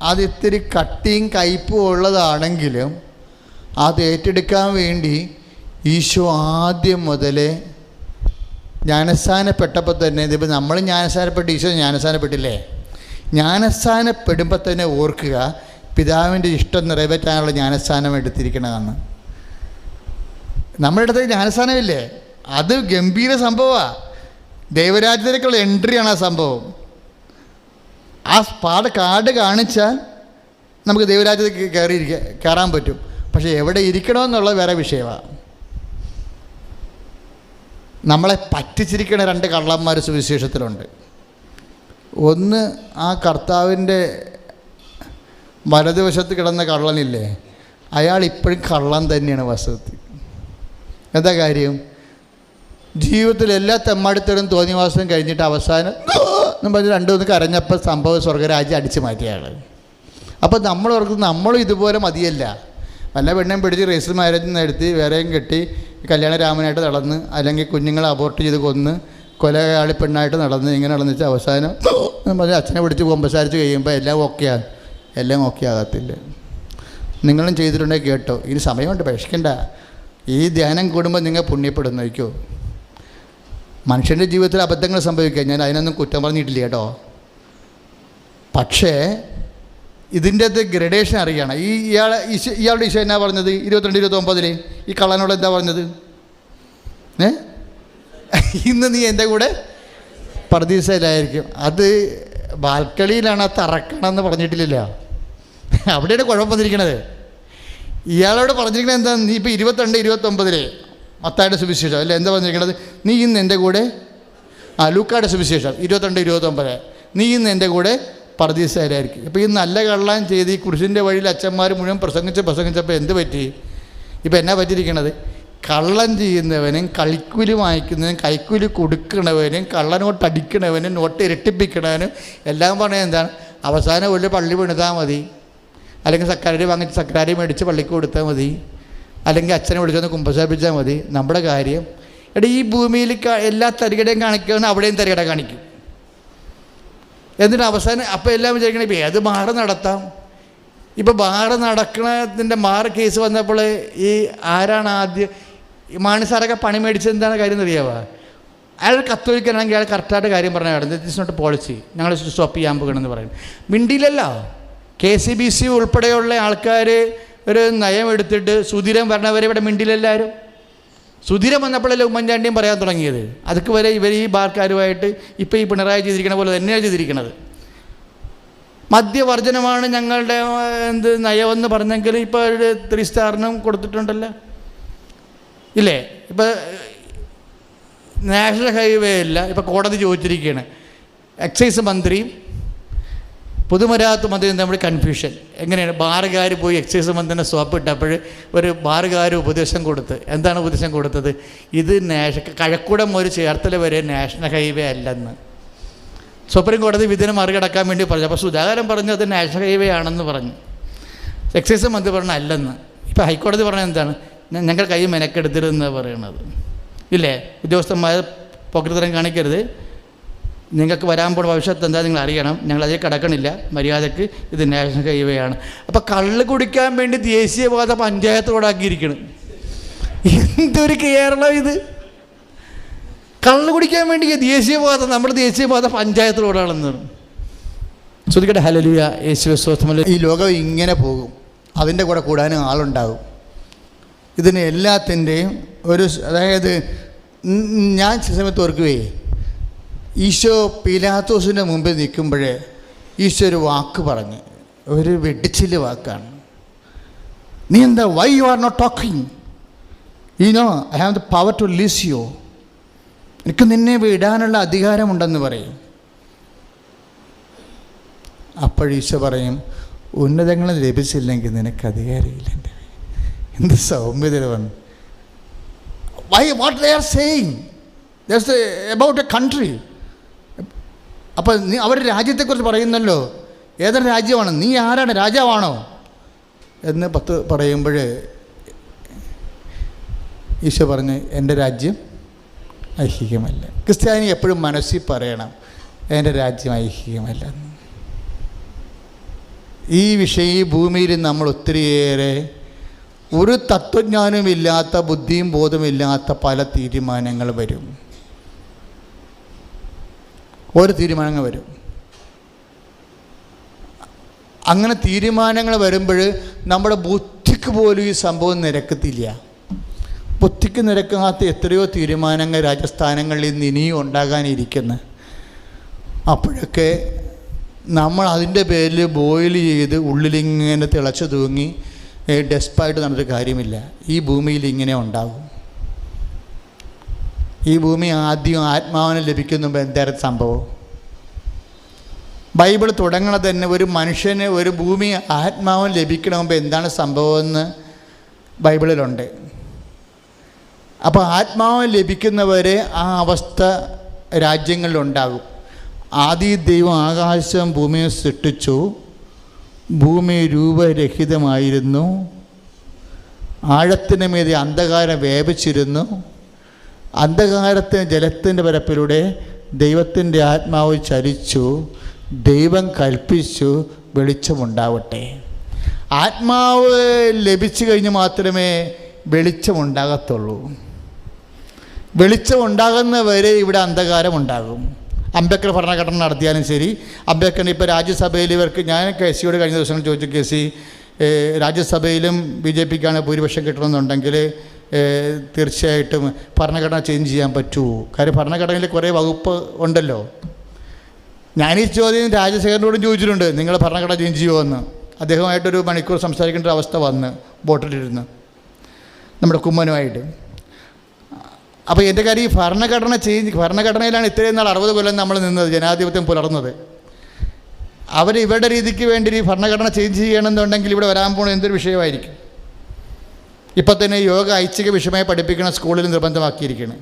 അത് ഇത്തിരി കട്ടിയും കയ്പും ഉള്ളതാണെങ്കിലും അത് ഏറ്റെടുക്കാൻ വേണ്ടി ഈശോ ആദ്യം മുതലേ ജ്ഞാനസ്ഥാനപ്പെട്ടപ്പോൾ തന്നെ, ഇതിപ്പോൾ നമ്മൾ ജ്ഞാനസ്ഥാനപ്പെട്ട് ഈശോ ജ്ഞാനസ്ഥാനപ്പെട്ടില്ലേ, ജ്ഞാനസ്ഥാനപ്പെടുമ്പോൾ തന്നെ ഓർക്കുക പിതാവിൻ്റെ ഇഷ്ടം നിറവേറ്റാനുള്ള ജ്ഞാനസ്ഥാനം എടുത്തിരിക്കണമെന്ന്. നമ്മുടെ അടുത്ത് ജ്ഞാനസ്ഥാനമില്ലേ, അത് ഗംഭീര സംഭവമാണ്. ദൈവരാജ്യത്തിലേക്കുള്ള എൻട്രിയാണ് ആ സംഭവം. ആ കാർഡ് കാണിച്ചാൽ നമുക്ക് ദൈവരാജ്യത്തിൽ കയറാൻ പറ്റും. പക്ഷേ എവിടെ ഇരിക്കണമെന്നുള്ളത് വേറെ വിഷയമാണ്. നമ്മളെ പറ്റിച്ചിരിക്കുന്ന 2 കള്ളന്മാർ സുവിശേഷത്തിലുണ്ട്. ഒന്ന്, ആ കർത്താവിൻ്റെ വലതുവശത്ത് കിടന്ന കള്ളനില്ലേ, അയാൾ ഇപ്പോഴും കള്ളൻ തന്നെയാണ് വാസ്തവത്തിൽ. എന്താ കാര്യം? ജീവിതത്തിൽ എല്ലാ തെമ്മാടിത്തരും തോന്നിവാസവും കഴിഞ്ഞിട്ട് അവസാനം എന്ന് പറഞ്ഞ് 2-3 കരഞ്ഞപ്പോൾ സംഭവം സ്വർഗരാജ്യം അടിച്ചു മാറ്റിയ ആൾ. അപ്പോൾ നമ്മൾ ഓർക്കുന്നത് നമ്മളും ഇതുപോലെ മതിയല്ല. വല്ല പെണ്ണും പിടിച്ച് രജിസ്റ്റർ മാരേജ് നടത്തി വേറെയും കെട്ടി കല്യാണരാമനായിട്ട് നടന്ന്, അല്ലെങ്കിൽ കുഞ്ഞുങ്ങളെ അബോർട്ട് ചെയ്ത് കൊന്ന് കൊലയാളി പെണ്ണായിട്ട് നടന്ന്, ഇങ്ങനെ നടന്ന് വെച്ചാൽ അവസാനം എന്ന് പറഞ്ഞാൽ അച്ഛനെ പിടിച്ച് കൊമ്പസാരിച്ച് കഴിയുമ്പോൾ എല്ലാം ഓക്കെയാണ്. എല്ലാം ഓക്കെ ആകത്തില്ല. നിങ്ങളും ചെയ്തിട്ടുണ്ടെങ്കിൽ കേട്ടോ, ഇനി സമയമുണ്ട്, പേക്ഷിക്കണ്ട. ഈ ധ്യാനം കൂടുമ്പോൾ നിങ്ങൾ പുണ്യപ്പെടുന്നു വയ്ക്കോ. മനുഷ്യൻ്റെ ജീവിതത്തിൽ അബദ്ധങ്ങൾ സംഭവിക്കുക, ഞാൻ അതിനൊന്നും കുറ്റം പറഞ്ഞിട്ടില്ല കേട്ടോ. പക്ഷേ ഇതിൻ്റെ അത് ഗ്രഡേഷൻ അറിയണം. ഇയാളുടെ ഈശോ എന്നാ പറഞ്ഞത്? 22-29 ഈ കള്ളനോട് എന്താ പറഞ്ഞത്? ഇന്ന് നീ എൻ്റെ കൂടെ പർദീസയിലായിരിക്കും. അത് ബാൽക്കണിയിലാണ് തറക്കണമെന്ന് പറഞ്ഞിട്ടില്ലല്ലോ. അവിടെയാണ് കുഴപ്പം വന്നിരിക്കണത്. ഇയാളോട് പറഞ്ഞിരിക്കണത് എന്താ? നീ ഇപ്പോൾ 22-29 മത്തായിയുടെ സുവിശേഷം അല്ലേ എന്താ പറഞ്ഞിരിക്കണത്? നീ ഇന്ന് എൻ്റെ കൂടെ, ലൂക്കായുടെ സുവിശേഷം 22-29, നീ ഇന്ന് എൻ്റെ കൂടെ പർദീസയിലായിരിക്കും. അപ്പോൾ ഈ നല്ല കള്ളൻ ചെയ്ത് ഈ കുരിശിൻ്റെ വഴിയിൽ അച്ഛന്മാർ മുഴുവൻ പ്രസംഗിച്ചപ്പോൾ എന്ത് പറ്റി? ഇപ്പം എന്നാ പറ്റിയിരിക്കണത്? കള്ളൻ ചെയ്യുന്നവനും കളിക്കൂലി വാങ്ങിക്കുന്നവനും കൈക്കൂലി കൊടുക്കണവനും കള്ളനോട്ട് അടിക്കണവനും നോട്ട് ഇരട്ടിപ്പിക്കണവനും എല്ലാം പറഞ്ഞാൽ എന്താണ്? അവസാനം ഒരു പള്ളി പണിതാൽ മതി, അല്ലെങ്കിൽ സക്കാരി വാങ്ങിച്ച് സക്കാരി മേടിച്ച് പള്ളിക്ക് കൊടുത്താൽ മതി, അല്ലെങ്കിൽ അച്ഛനെ വിളിച്ചൊന്ന് കുമ്പസാരിപ്പിച്ചാൽ മതി. നമ്മുടെ കാര്യം എടാ, ഈ ഭൂമിയിൽ എല്ലാ തരികടയും കാണിക്കുകയാണ്, അവിടെയും തരികട കാണിക്കും. എന്നിട്ട് അവസാനം അപ്പോൾ എല്ലാം വിചാരിക്കണം ഇപ്പം ഏത് ബാറ് നടത്താം. ഇപ്പോൾ ബാറ് നടക്കുന്നതിൻ്റെ കേസ് വന്നപ്പോൾ ഈ ആരാണ് ആദ്യം മാണിസാറൊക്കെ പണി മേടിച്ചത്? എന്താണ് കാര്യം എന്നറിയാവാ? അയാൾ കത്തോലിക്കനാണെങ്കിൽ അയാൾ കറക്റ്റായിട്ട് കാര്യം പറഞ്ഞാൽ ദിസ് ഇസ് നോട്ട് പോളിസി, ഞങ്ങൾ സ്റ്റോപ്പ് ചെയ്യാൻ പോകണമെന്ന് പറയുന്നത് മിണ്ടിയില്ലല്ലോ. KCBC ഉൾപ്പെടെയുള്ള ആൾക്കാർ ഒരു നയം എടുത്തിട്ട് സുധീരം വരണവരെ ഇവിടെ മിണ്ടിയില്ലെല്ലാവരും. സുധീരം വന്നപ്പോഴല്ലേ ഉമ്മൻചാണ്ടിയും പറയാൻ തുടങ്ങിയത്. അതൊക്കെ വരെ ഇവർ ഈ ബാർക്കാരുമായിട്ട് ഇപ്പോൾ ഈ പിണറായി ചെയ്തിരിക്കണ പോലെ തന്നെയാണ് ചെയ്തിരിക്കുന്നത്. മദ്യവർജനമാണ് ഞങ്ങളുടെ നയമെന്ന് പറഞ്ഞെങ്കിൽ ഇപ്പോൾ ഒരു 3 സ്റ്റാറിനും കൊടുത്തിട്ടുണ്ടല്ലോ ഇല്ലേ? ഇപ്പോൾ നാഷണൽ ഹൈവേ അല്ല, ഇപ്പോൾ കോടതി ചോദിച്ചിരിക്കുകയാണ്. എക്സൈസ് മന്ത്രിയും പൊതുമരാമത്ത് മന്ത്രിയും തമ്മിൽ കൺഫ്യൂഷൻ. എങ്ങനെയാണ്? ബാറുകാർ പോയി എക്സൈസ് മന്ത്രിനെ സോപ്പ് ഇട്ടപ്പോൾ ഒരു ബാറുകാർ ഉപദേശം കൊടുത്ത്, എന്താണ് ഉപദേശം കൊടുത്തത്? ഇത് കഴക്കൂടം ഒരു ചേർത്തല വരെ നാഷണൽ ഹൈവേ അല്ലെന്ന് സുപ്രീം കോടതി വിധിനെ മറികടക്കാൻ വേണ്ടി പറഞ്ഞു. അപ്പോൾ സുധാകരൻ പറഞ്ഞു അത് നാഷണൽ ഹൈവേ ആണെന്ന് പറഞ്ഞു. എക്സൈസ് മന്ത്രി പറഞ്ഞ അല്ലെന്ന്. ഇപ്പോൾ ഹൈക്കോടതി പറഞ്ഞത് എന്താണ്? ഞങ്ങൾ കൈ മെനക്കെടുത്തിരുന്ന് പറയണത് ഇല്ലേ? ഉദ്യോഗസ്ഥന്മാർ പോക്കൃതരം കാണിക്കരുത്, നിങ്ങൾക്ക് വരാൻ പോകുന്ന ഭവിഷ്യത്ത് എന്താ നിങ്ങൾ അറിയണം, ഞങ്ങളതിൽ കിടക്കണില്ല, മര്യാദക്ക് ഇത് നാഷണൽ ഹൈവേ ആണ്. അപ്പോൾ കള്ള് കുടിക്കാൻ വേണ്ടി ദേശീയപാത പഞ്ചായത്തോടാക്കിയിരിക്കണം. എന്തൊരു കേരളം ഇത്! കള്ള് കുടിക്കാൻ വേണ്ടി ദേശീയപാത, നമ്മുടെ ദേശീയപാത പഞ്ചായത്തോടാണെന്ന് പറഞ്ഞു. ശ്രദ്ധിക്കട്ടെ. ഹല്ലേലൂയ, യേശുവേ സ്തോത്രം. ഈ ലോകം ഇങ്ങനെ പോകും, അതിൻ്റെ കൂടെ കൂടാനും ആളുണ്ടാകും. ഇതിന് എല്ലാത്തിൻ്റെയും ഒരു, അതായത് ഞാൻ ചില സമയത്ത് ഓർക്കുകയെ, ഈശോ പീലാത്തോസിൻ്റെ മുമ്പിൽ നിൽക്കുമ്പോഴേ ഈശോ ഒരു വാക്ക് പറഞ്ഞ്, ഒരു വെടിച്ചില് വാക്കാണ്. നീ എന്താ, why you are not talking, you know I have the power to lease you, എനിക്ക് നിന്നെ വിടാനുള്ള അധികാരമുണ്ടെന്ന് പറയും. അപ്പോഴീശോ പറയും, ഉന്നതങ്ങൾ ലഭിച്ചില്ലെങ്കിൽ നിനക്ക് അധികാരമില്ല. എൻ്റെ എന്ത് സൗമ്യത വന്നു. Why what they are saying that's about A country. അപ്പോൾ നീ അവരുടെ രാജ്യത്തെക്കുറിച്ച് പറയുന്നല്ലോ, ഏതൊരു രാജ്യമാണ്, നീ ആരാണ്, രാജാവാണോ എന്ന് പറയുമ്പോൾ ഈശോ പറഞ്ഞ് എൻ്റെ രാജ്യം ഐഹികമല്ല. ക്രിസ്ത്യാനി എപ്പോഴും മനസ്സിൽ പറയണം എൻ്റെ രാജ്യം ഐഹികമല്ല. ഈ ഭൂമിയിൽ നമ്മൾ ഒത്തിരിയേറെ ഒരു തത്വജ്ഞാനമില്ലാത്ത, ബുദ്ധിയും ബോധമില്ലാത്ത പല തീരുമാനങ്ങൾ വരും. ഓരോ തീരുമാനങ്ങൾ വരും. അങ്ങനെ തീരുമാനങ്ങൾ വരുമ്പോൾ നമ്മുടെ ബുദ്ധിക്ക് പോലും ഈ സംഭവം നിരക്കത്തില്ല. ബുദ്ധിക്ക് നിരക്കാത്ത എത്രയോ തീരുമാനങ്ങൾ രാജസ്ഥാനങ്ങളിൽ നിന്ന് ഇനിയും ഉണ്ടാകാനിരിക്കുന്നു. അപ്പോഴൊക്കെ നമ്മൾ അതിൻ്റെ പേരിൽ ബോയിൽ ചെയ്ത് ഉള്ളിലിങ്ങനെ തിളച്ച് തൂങ്ങി ഡെസ്പായിട്ട് നടന്നിട്ട് കാര്യമില്ല. ഈ ഭൂമിയിൽ ഇങ്ങനെ ഉണ്ടാകും. ഈ ഭൂമി ആദ്യം ആത്മാവിനെ ലഭിക്കുമ്പോൾ എന്തായിരുന്നു സംഭവം? ബൈബിൾ തുടങ്ങണത് തന്നെ ഒരു മനുഷ്യന് ഒരു ഭൂമി ആത്മാവിന് ലഭിക്കണമെങ്കിൽ എന്താണ് സംഭവമെന്ന് ബൈബിളിലുണ്ട്. അപ്പോൾ ആത്മാവിന് ലഭിക്കുന്നവരെ ആ അവസ്ഥ രാജ്യങ്ങളിലുണ്ടാകും. ആദ്യ ദൈവം ആകാശം ഭൂമിയെ സൃഷ്ടിച്ചു. ഭൂമി രൂപരഹിതമായിരുന്നു. ആഴത്തിന് മീതെ അന്ധകാരം വ്യാപിച്ചിരുന്നു. അന്ധകാരത്തിന് ജലത്തിൻ്റെ പരപ്പിലൂടെ ദൈവത്തിൻ്റെ ആത്മാവ് ചലിച്ചു. ദൈവം കൽപ്പിച്ചു, വെളിച്ചമുണ്ടാവട്ടെ. ആത്മാവ് ലഭിച്ചു കഴിഞ്ഞ് മാത്രമേ വെളിച്ചമുണ്ടാകത്തുള്ളൂ. വെളിച്ചമുണ്ടാകുന്നവരെ ഇവിടെ അന്ധകാരം ഉണ്ടാകും. അംബേദ്കർ ഭരണഘടന നടത്തിയാലും ശരി, അംബേദ്കറിന് ഇപ്പോൾ രാജ്യസഭയിൽ ഇവർക്ക്, ഞാൻ KCയോട് കഴിഞ്ഞ ദിവസങ്ങൾ ചോദിച്ചു, KC രാജ്യസഭയിലും BJPക്കാണ് ഭൂരിപക്ഷം കിട്ടണമെന്നുണ്ടെങ്കിൽ തീർച്ചയായിട്ടും ഭരണഘടന ചേഞ്ച് ചെയ്യാൻ പറ്റുമോ? കാര്യം ഭരണഘടനയിൽ കുറേ വകുപ്പ് ഉണ്ടല്ലോ. ഞാനീ ചോദ്യം രാജശേഖരനോടും ചോദിച്ചിട്ടുണ്ട്, നിങ്ങൾ ഭരണഘടന ചേഞ്ച് ചെയ്യുമോ? അദ്ദേഹമായിട്ടൊരു മണിക്കൂർ സംസാരിക്കേണ്ട ഒരു അവസ്ഥ വന്ന് ബോട്ടിലിരുന്ന് നമ്മുടെ കുമ്മനുമായിട്ട്. അപ്പോൾ എൻ്റെ കാര്യം ഈ ഭരണഘടനയിലാണ് ഇത്രയും നാൾ 60 കൊല്ലം നമ്മൾ നിന്നത്, ജനാധിപത്യം പുലർന്നത്. ഇവരുടെ രീതിക്ക് വേണ്ടി ഈ ഭരണഘടന ചേഞ്ച് ചെയ്യണമെന്നുണ്ടെങ്കിൽ ഇവിടെ വരാൻ പോകുന്ന എന്തൊരു വിഷയമായിരിക്കും. ഇപ്പം തന്നെ യോഗ ഐച്ഛിക വിഷയമായി പഠിപ്പിക്കുന്ന സ്കൂളിൽ നിർബന്ധമാക്കിയിരിക്കുകയാണ്.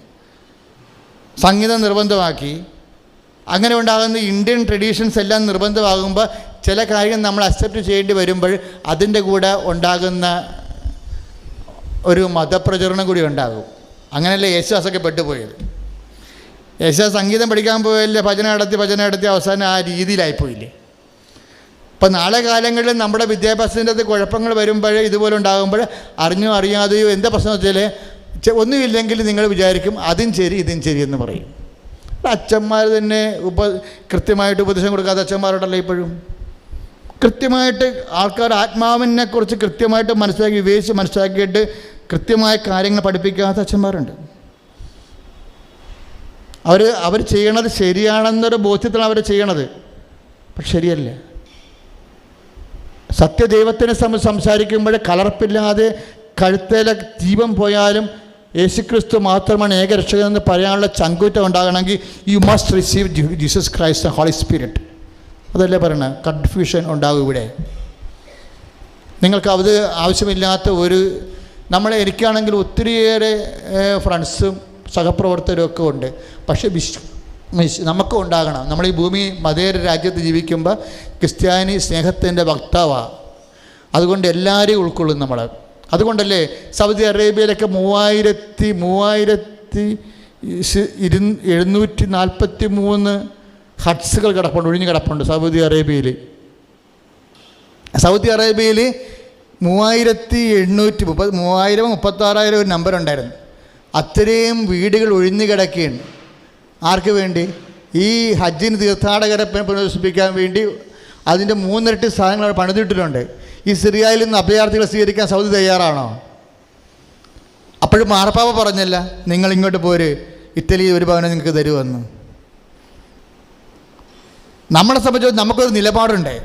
സംഗീതം നിർബന്ധമാക്കി. അങ്ങനെ ഉണ്ടാകുന്ന ഇന്ത്യൻ ട്രഡീഷൻസ് എല്ലാം നിർബന്ധമാകുമ്പോൾ ചില കാര്യങ്ങൾ നമ്മൾ അക്സെപ്റ്റ് ചെയ്യേണ്ടി വരുമ്പോൾ അതിൻ്റെ കൂടെ ഉണ്ടാകുന്ന ഒരു മതപ്രചരണം കൂടി ഉണ്ടാകും. അങ്ങനെയല്ലേ യേശുദാസൊക്കെ പെട്ടുപോയത്. യേശുദാസ് സംഗീതം പഠിക്കാൻ പോയല്ലേ, ഭജന നടത്തി അവസാനം ആ രീതിയിലായിപ്പോയില്ലേ. ഇപ്പം നാളെ കാലങ്ങളിൽ നമ്മുടെ വിദ്യാഭ്യാസത്തിൻ്റെ കുഴപ്പങ്ങൾ വരുമ്പോൾ ഇതുപോലെ ഉണ്ടാകുമ്പോൾ അറിഞ്ഞോ അറിയാതെയോ എന്താ പ്രശ്നം വെച്ചാൽ ഒന്നുമില്ലെങ്കിൽ നിങ്ങൾ വിചാരിക്കും അതും ശരി ഇതും ശരി എന്ന് പറയും. അച്ഛന്മാർ തന്നെ കൃത്യമായിട്ട് ഉപദേശം കൊടുക്കാത്ത അച്ഛന്മാരോടല്ല ഇപ്പോഴും. കൃത്യമായിട്ട് ആൾക്കാർ ആത്മാവിനെക്കുറിച്ച് കൃത്യമായിട്ട് മനസ്സിലാക്കി വിവേചിച്ച് മനസ്സിലാക്കിയിട്ട് കൃത്യമായ കാര്യങ്ങൾ പഠിപ്പിക്കാത്ത അച്ഛന്മാരുണ്ട്. അവർ ചെയ്യണത് ശരിയാണെന്നൊരു ബോധ്യത്തിലാണ് അവർ ചെയ്യണത്. പക്ഷെ ശരിയല്ല. സത്യദൈവത്തിനെ സംസാരിക്കുമ്പോൾ കലർപ്പില്ലാതെ കഴുത്തേലെ ജീവൻ പോയാലും യേശുക്രിസ്തു മാത്രമാണ് ഏകരക്ഷകനെന്ന് പറയാനുള്ള ചങ്കൂറ്റം ഉണ്ടാകണമെങ്കിൽ you must receive Jesus Christ Holy Spirit. അതല്ലേ പറയണത്. കൺഫ്യൂഷൻ ഉണ്ടാകും ഇവിടെ. നിങ്ങൾക്ക് അത് ആവശ്യമില്ലാത്ത ഒരു എനിക്കാണെങ്കിൽ ഒത്തിരിയേറെ ഫ്രണ്ട്സും സഹപ്രവർത്തകരും ഒക്കെ ഉണ്ട്. പക്ഷേ നമുക്കും ഉണ്ടാകണം. നമ്മൾ ഈ ഭൂമി മതേതര രാജ്യത്ത് ജീവിക്കുമ്പോൾ ക്രിസ്ത്യാനി സ്നേഹത്തിൻ്റെ വക്താവാണ്. അതുകൊണ്ട് എല്ലാവരെയും ഉൾക്കൊള്ളും നമ്മൾ. അതുകൊണ്ടല്ലേ സൗദി അറേബ്യയിലൊക്കെ 3743 ഹട്ട്സുകൾ ഒഴിഞ്ഞു കിടപ്പുണ്ട് സൗദി അറേബ്യയിൽ. 3836 ഒരു നമ്പർ ഉണ്ടായിരുന്നു. അത്രയും വീടുകൾ ഒഴിഞ്ഞു കിടക്കുകയാണ്. ആർക്ക് വേണ്ടി? ഈ ഹജ്ജിന് തീർത്ഥാടകരെ പുനരുദ്ധരിപ്പിക്കാൻ വേണ്ടി അതിൻ്റെ 3 ഇരട്ടി സാധനങ്ങൾ പണിതിട്ടിട്ടുണ്ട്. ഈ സിറിയയിൽ നിന്ന് അഭയാർത്ഥികളെ സ്വീകരിക്കാൻ സൗദി തയ്യാറാണോ? അപ്പോഴും മാർപ്പാപ്പ പറഞ്ഞല്ല നിങ്ങൾ ഇങ്ങോട്ട് പോര്, ഇറ്റലി ഒരു ഭവനം നിങ്ങൾക്ക് തരുമെന്ന്. നമ്മളെ സംബന്ധിച്ച് നമുക്കൊരു നിലപാടുണ്ട്.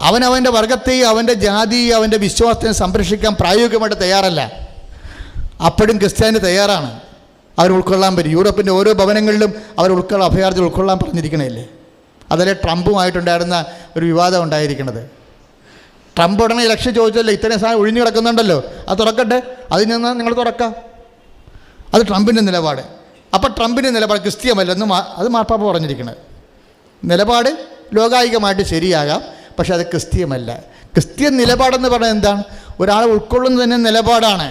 അവനവൻ്റെ വർഗത്തെയും അവൻ്റെ ജാതിയും അവൻ്റെ വിശ്വാസത്തെയും സംരക്ഷിക്കാൻ പ്രായോഗികമായിട്ട് തയ്യാറല്ല. അപ്പോഴും ക്രിസ്ത്യാനി തയ്യാറാണ്. അവർ ഉൾക്കൊള്ളാൻ പറ്റും. യൂറോപ്പിൻ്റെ ഓരോ ഭവനങ്ങളിലും അവർ അഭയാർത്ഥികൾ ഉൾക്കൊള്ളാൻ പറഞ്ഞിരിക്കണേല്ലേ. അതല്ലേ ട്രംപുമായിട്ടുണ്ടായിരുന്ന ഒരു വിവാദം ഉണ്ടായിരിക്കുന്നത്. ട്രംപ് ഉടനെ ഇലക്ഷൻ ചോദിച്ചല്ലോ, ഇത്രയും സാധനം ഒഴിഞ്ഞു കിടക്കുന്നുണ്ടല്ലോ, അത് തുറക്കട്ടെ, അതിൽ നിന്ന് നിങ്ങൾ തുറക്കാം. അത് ട്രംപിൻ്റെ നിലപാട്. അപ്പോൾ ട്രംപിൻ്റെ നിലപാട് ക്രിസ്ത്യമല്ലെന്ന് അത് മാർപ്പാപ്പ പറഞ്ഞിരിക്കുന്നത്. നിലപാട് ലോകായികമായിട്ട് ശരിയാകാം, പക്ഷെ അത് ക്രിസ്ത്യമല്ല. ക്രിസ്ത്യൻ നിലപാടെന്ന് പറഞ്ഞാൽ എന്താണ്? ഒരാളെ ഉൾക്കൊള്ളുന്നത് തന്നെ നിലപാടാണ്.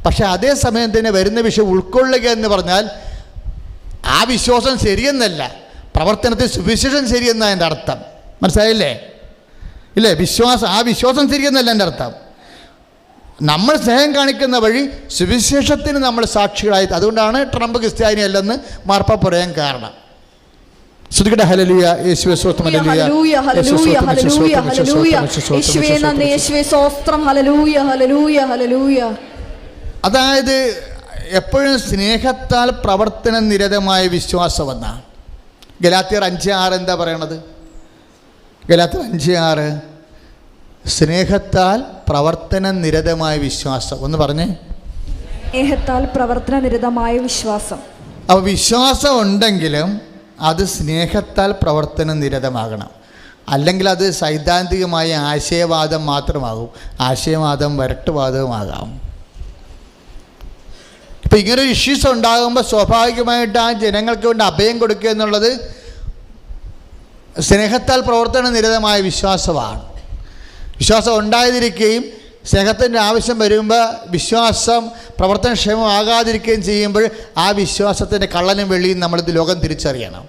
പക്ഷേ അതേസമയം തന്നെ വരുന്ന വിഷയം ഉൾക്കൊള്ളുക എന്ന് പറഞ്ഞാൽ ആ വിശ്വാസം ശരിയെന്നല്ല, പ്രവർത്തനത്തിൽ സുവിശേഷം ശരിയെന്നാണ് എൻ്റെ അർത്ഥം. മനസ്സിലായില്ലേ? ഇല്ലേ? ആ വിശ്വാസം ശരിയെന്നല്ല എൻ്റെ അർത്ഥം. നമ്മൾ സ്നേഹം കാണിക്കുന്ന വഴി സുവിശേഷത്തിന് നമ്മൾ സാക്ഷികളായി. അതുകൊണ്ടാണ് ട്രംപ് ക്രിസ്ത്യാനി അല്ലെന്ന് മാർപ്പാപ്പ പറയാൻ കാരണം. ശ്രുതികട ഹല്ലേലൂയ, യേശുവേ സ്തോത്രം, ഹല്ലേലൂയ, ഹല്ലേലൂയ, ഹല്ലേലൂയ, ഹല്ലേലൂയ, യേശുവേ നന്ദി, യേശുവേ സ്തോത്രം, ഹല്ലേലൂയ, ഹല്ലേലൂയ, ഹല്ലേലൂയ. അതായത് എപ്പോഴും സ്നേഹത്താൽ പ്രവർത്തന നിരതമായ വിശ്വാസം എന്നാണ്. ഗലാത്യർ 5:6 എന്താ പറയണത്? ഗലാത്യർ 5:6 സ്നേഹത്താൽ പ്രവർത്തന നിരതമായ വിശ്വാസം. ഒന്ന് പറഞ്ഞേ. സ്നേഹത്താൽ പ്രവർത്തന നിരതമായ വിശ്വാസം. അപ്പോൾ വിശ്വാസം ഉണ്ടെങ്കിലും അത് സ്നേഹത്താൽ പ്രവർത്തന നിരതമാകണം. അല്ലെങ്കിൽ അത് സൈദ്ധാന്തികമായ ആശയവാദം മാത്രമാകും. ആശയവാദം വരട്ടുവാദവുമാകാം. ഇപ്പം ഇങ്ങനൊരു ഇഷ്യൂസ് ഉണ്ടാകുമ്പോൾ സ്വാഭാവികമായിട്ട് ആ ജനങ്ങൾക്ക് വേണ്ടി അഭയം കൊടുക്കുക എന്നുള്ളത് സ്നേഹത്താൽ പ്രവർത്തന നിരതമായ വിശ്വാസമാണ്. വിശ്വാസം ഉണ്ടായതിരിക്കുകയും സ്നേഹത്തിൻ്റെ ആവശ്യം വരുമ്പോൾ വിശ്വാസം പ്രവർത്തനക്ഷമമാകാതിരിക്കുകയും ചെയ്യുമ്പോൾ ആ വിശ്വാസത്തിൻ്റെ കള്ളനും വെള്ളിയും നമ്മളിത് ലോകം തിരിച്ചറിയണം.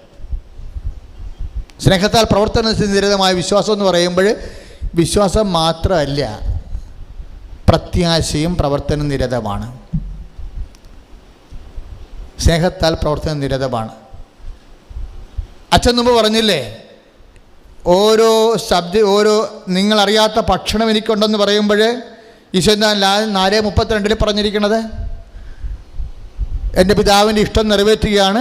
സ്നേഹത്താൽ പ്രവർത്തനത്തിന് നിരതമായ വിശ്വാസം എന്ന് പറയുമ്പോൾ വിശ്വാസം മാത്രമല്ല, പ്രത്യാശയും പ്രവർത്തന നിരതമാണ്. സ്നേഹത്താൽ പ്രവർത്തന നിരതമാണ്. അച്ഛൻ മുമ്പ് പറഞ്ഞില്ലേ, ഓരോ നിങ്ങളറിയാത്ത ഭക്ഷണം എനിക്കുണ്ടെന്ന് പറയുമ്പോൾ ഈശോ 4:32 പറഞ്ഞിരിക്കുന്നത് എൻ്റെ പിതാവിൻ്റെ ഇഷ്ടം നിറവേറ്റുകയാണ്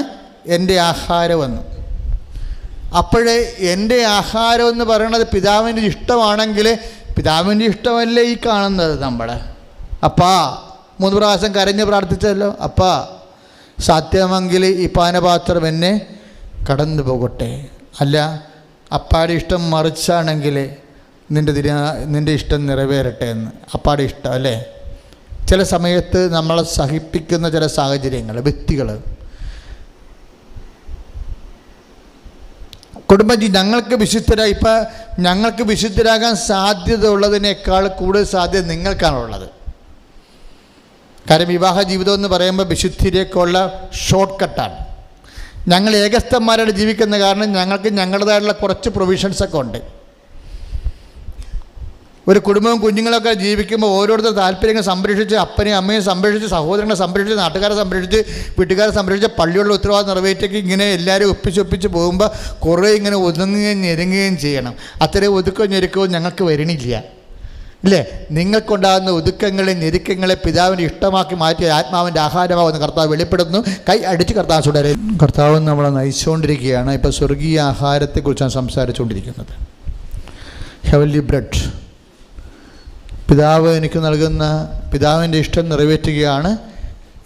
എൻ്റെ ആഹാരമെന്ന്. അപ്പോഴേ എൻ്റെ ആഹാരം എന്ന് പറയുന്നത് പിതാവിൻ്റെ ഇഷ്ടമാണെങ്കിൽ പിതാവിൻ്റെ ഇഷ്ടമല്ലേ ഈ കാണുന്നത്. നമ്മുടെ അപ്പാ 3 പ്രാവശ്യം കരഞ്ഞ് പ്രാർത്ഥിച്ചല്ലോ, അപ്പാ സാധ്യമെങ്കിൽ ഈ പാനപാത്രം എന്നെ കടന്നു പോകട്ടെ. അല്ല, അപ്പാടെ ഇഷ്ടം മറിച്ചാണെങ്കിൽ നിൻ്റെ ഇഷ്ടം നിറവേറട്ടെ എന്ന്. അപ്പാടെ ഇഷ്ടം അല്ലേ. ചില സമയത്ത് നമ്മളെ സഹിപ്പിക്കുന്ന ചില സാഹചര്യങ്ങൾ, വ്യക്തികൾ, കുടുംബം, ഞങ്ങൾക്ക് വിശുദ്ധരാകാൻ സാധ്യത ഉള്ളതിനേക്കാൾ കൂടുതൽ സാധ്യത നിങ്ങൾക്കാണുള്ളത്. കാരണം വിവാഹ ജീവിതം എന്ന് പറയുമ്പോൾ വിശുദ്ധിയിലേക്കുള്ള ഷോർട്ട് കട്ടാണ്. ഞങ്ങൾ ഏകസ്ഥന്മാരായിട്ട് ജീവിക്കുന്ന കാരണം ഞങ്ങൾക്ക് ഞങ്ങളുടേതായിട്ടുള്ള കുറച്ച് പ്രൊവിഷൻസൊക്കെ ഉണ്ട്. ഒരു കുടുംബവും കുഞ്ഞുങ്ങളൊക്കെ ജീവിക്കുമ്പോൾ ഓരോരുത്തർ താല്പര്യങ്ങൾ സംരക്ഷിച്ച്, അപ്പനെയും അമ്മയും സംരക്ഷിച്ച്, സഹോദരങ്ങളെ സംരക്ഷിച്ച്, നാട്ടുകാരെ സംരക്ഷിച്ച്, വീട്ടുകാരെ സംരക്ഷിച്ച്, പള്ളിയുള്ള ഉത്തരവാദിത്വം നിറവേറ്റേക്ക് ഇങ്ങനെ എല്ലാവരും ഒപ്പിച്ചൊപ്പിച്ച് പോകുമ്പോൾ കുറേ ഇങ്ങനെ ഒതുങ്ങുകയും ഞെരുങ്ങുകയും ചെയ്യണം. അത്രയും ഒതുക്കവും ഞെരുക്കവും ഞങ്ങൾക്ക് വരണില്ല, ഇല്ലേ? നിങ്ങൾക്കുണ്ടാകുന്ന ഒതുക്കങ്ങളെ ഞെരുക്കങ്ങളെ പിതാവിൻ്റെ ഇഷ്ടമാക്കി മാറ്റി ആത്മാവിൻ്റെ ആഹാരമാകുന്ന കർത്താവ് വെളിപ്പെടുത്തുന്നു. കൈ അടിച്ച് കർത്താവ് ചുടരെ. കർത്താവ് നമ്മളെ നയിച്ചുകൊണ്ടിരിക്കുകയാണ്. ഇപ്പോൾ സ്വർഗീയ ആഹാരത്തെക്കുറിച്ചാണ് സംസാരിച്ചുകൊണ്ടിരിക്കുന്നത്. Heavenly bread. പിതാവ് എനിക്ക് നൽകുന്ന പിതാവിൻ്റെ ഇഷ്ടം നിറവേറ്റുകയാണ്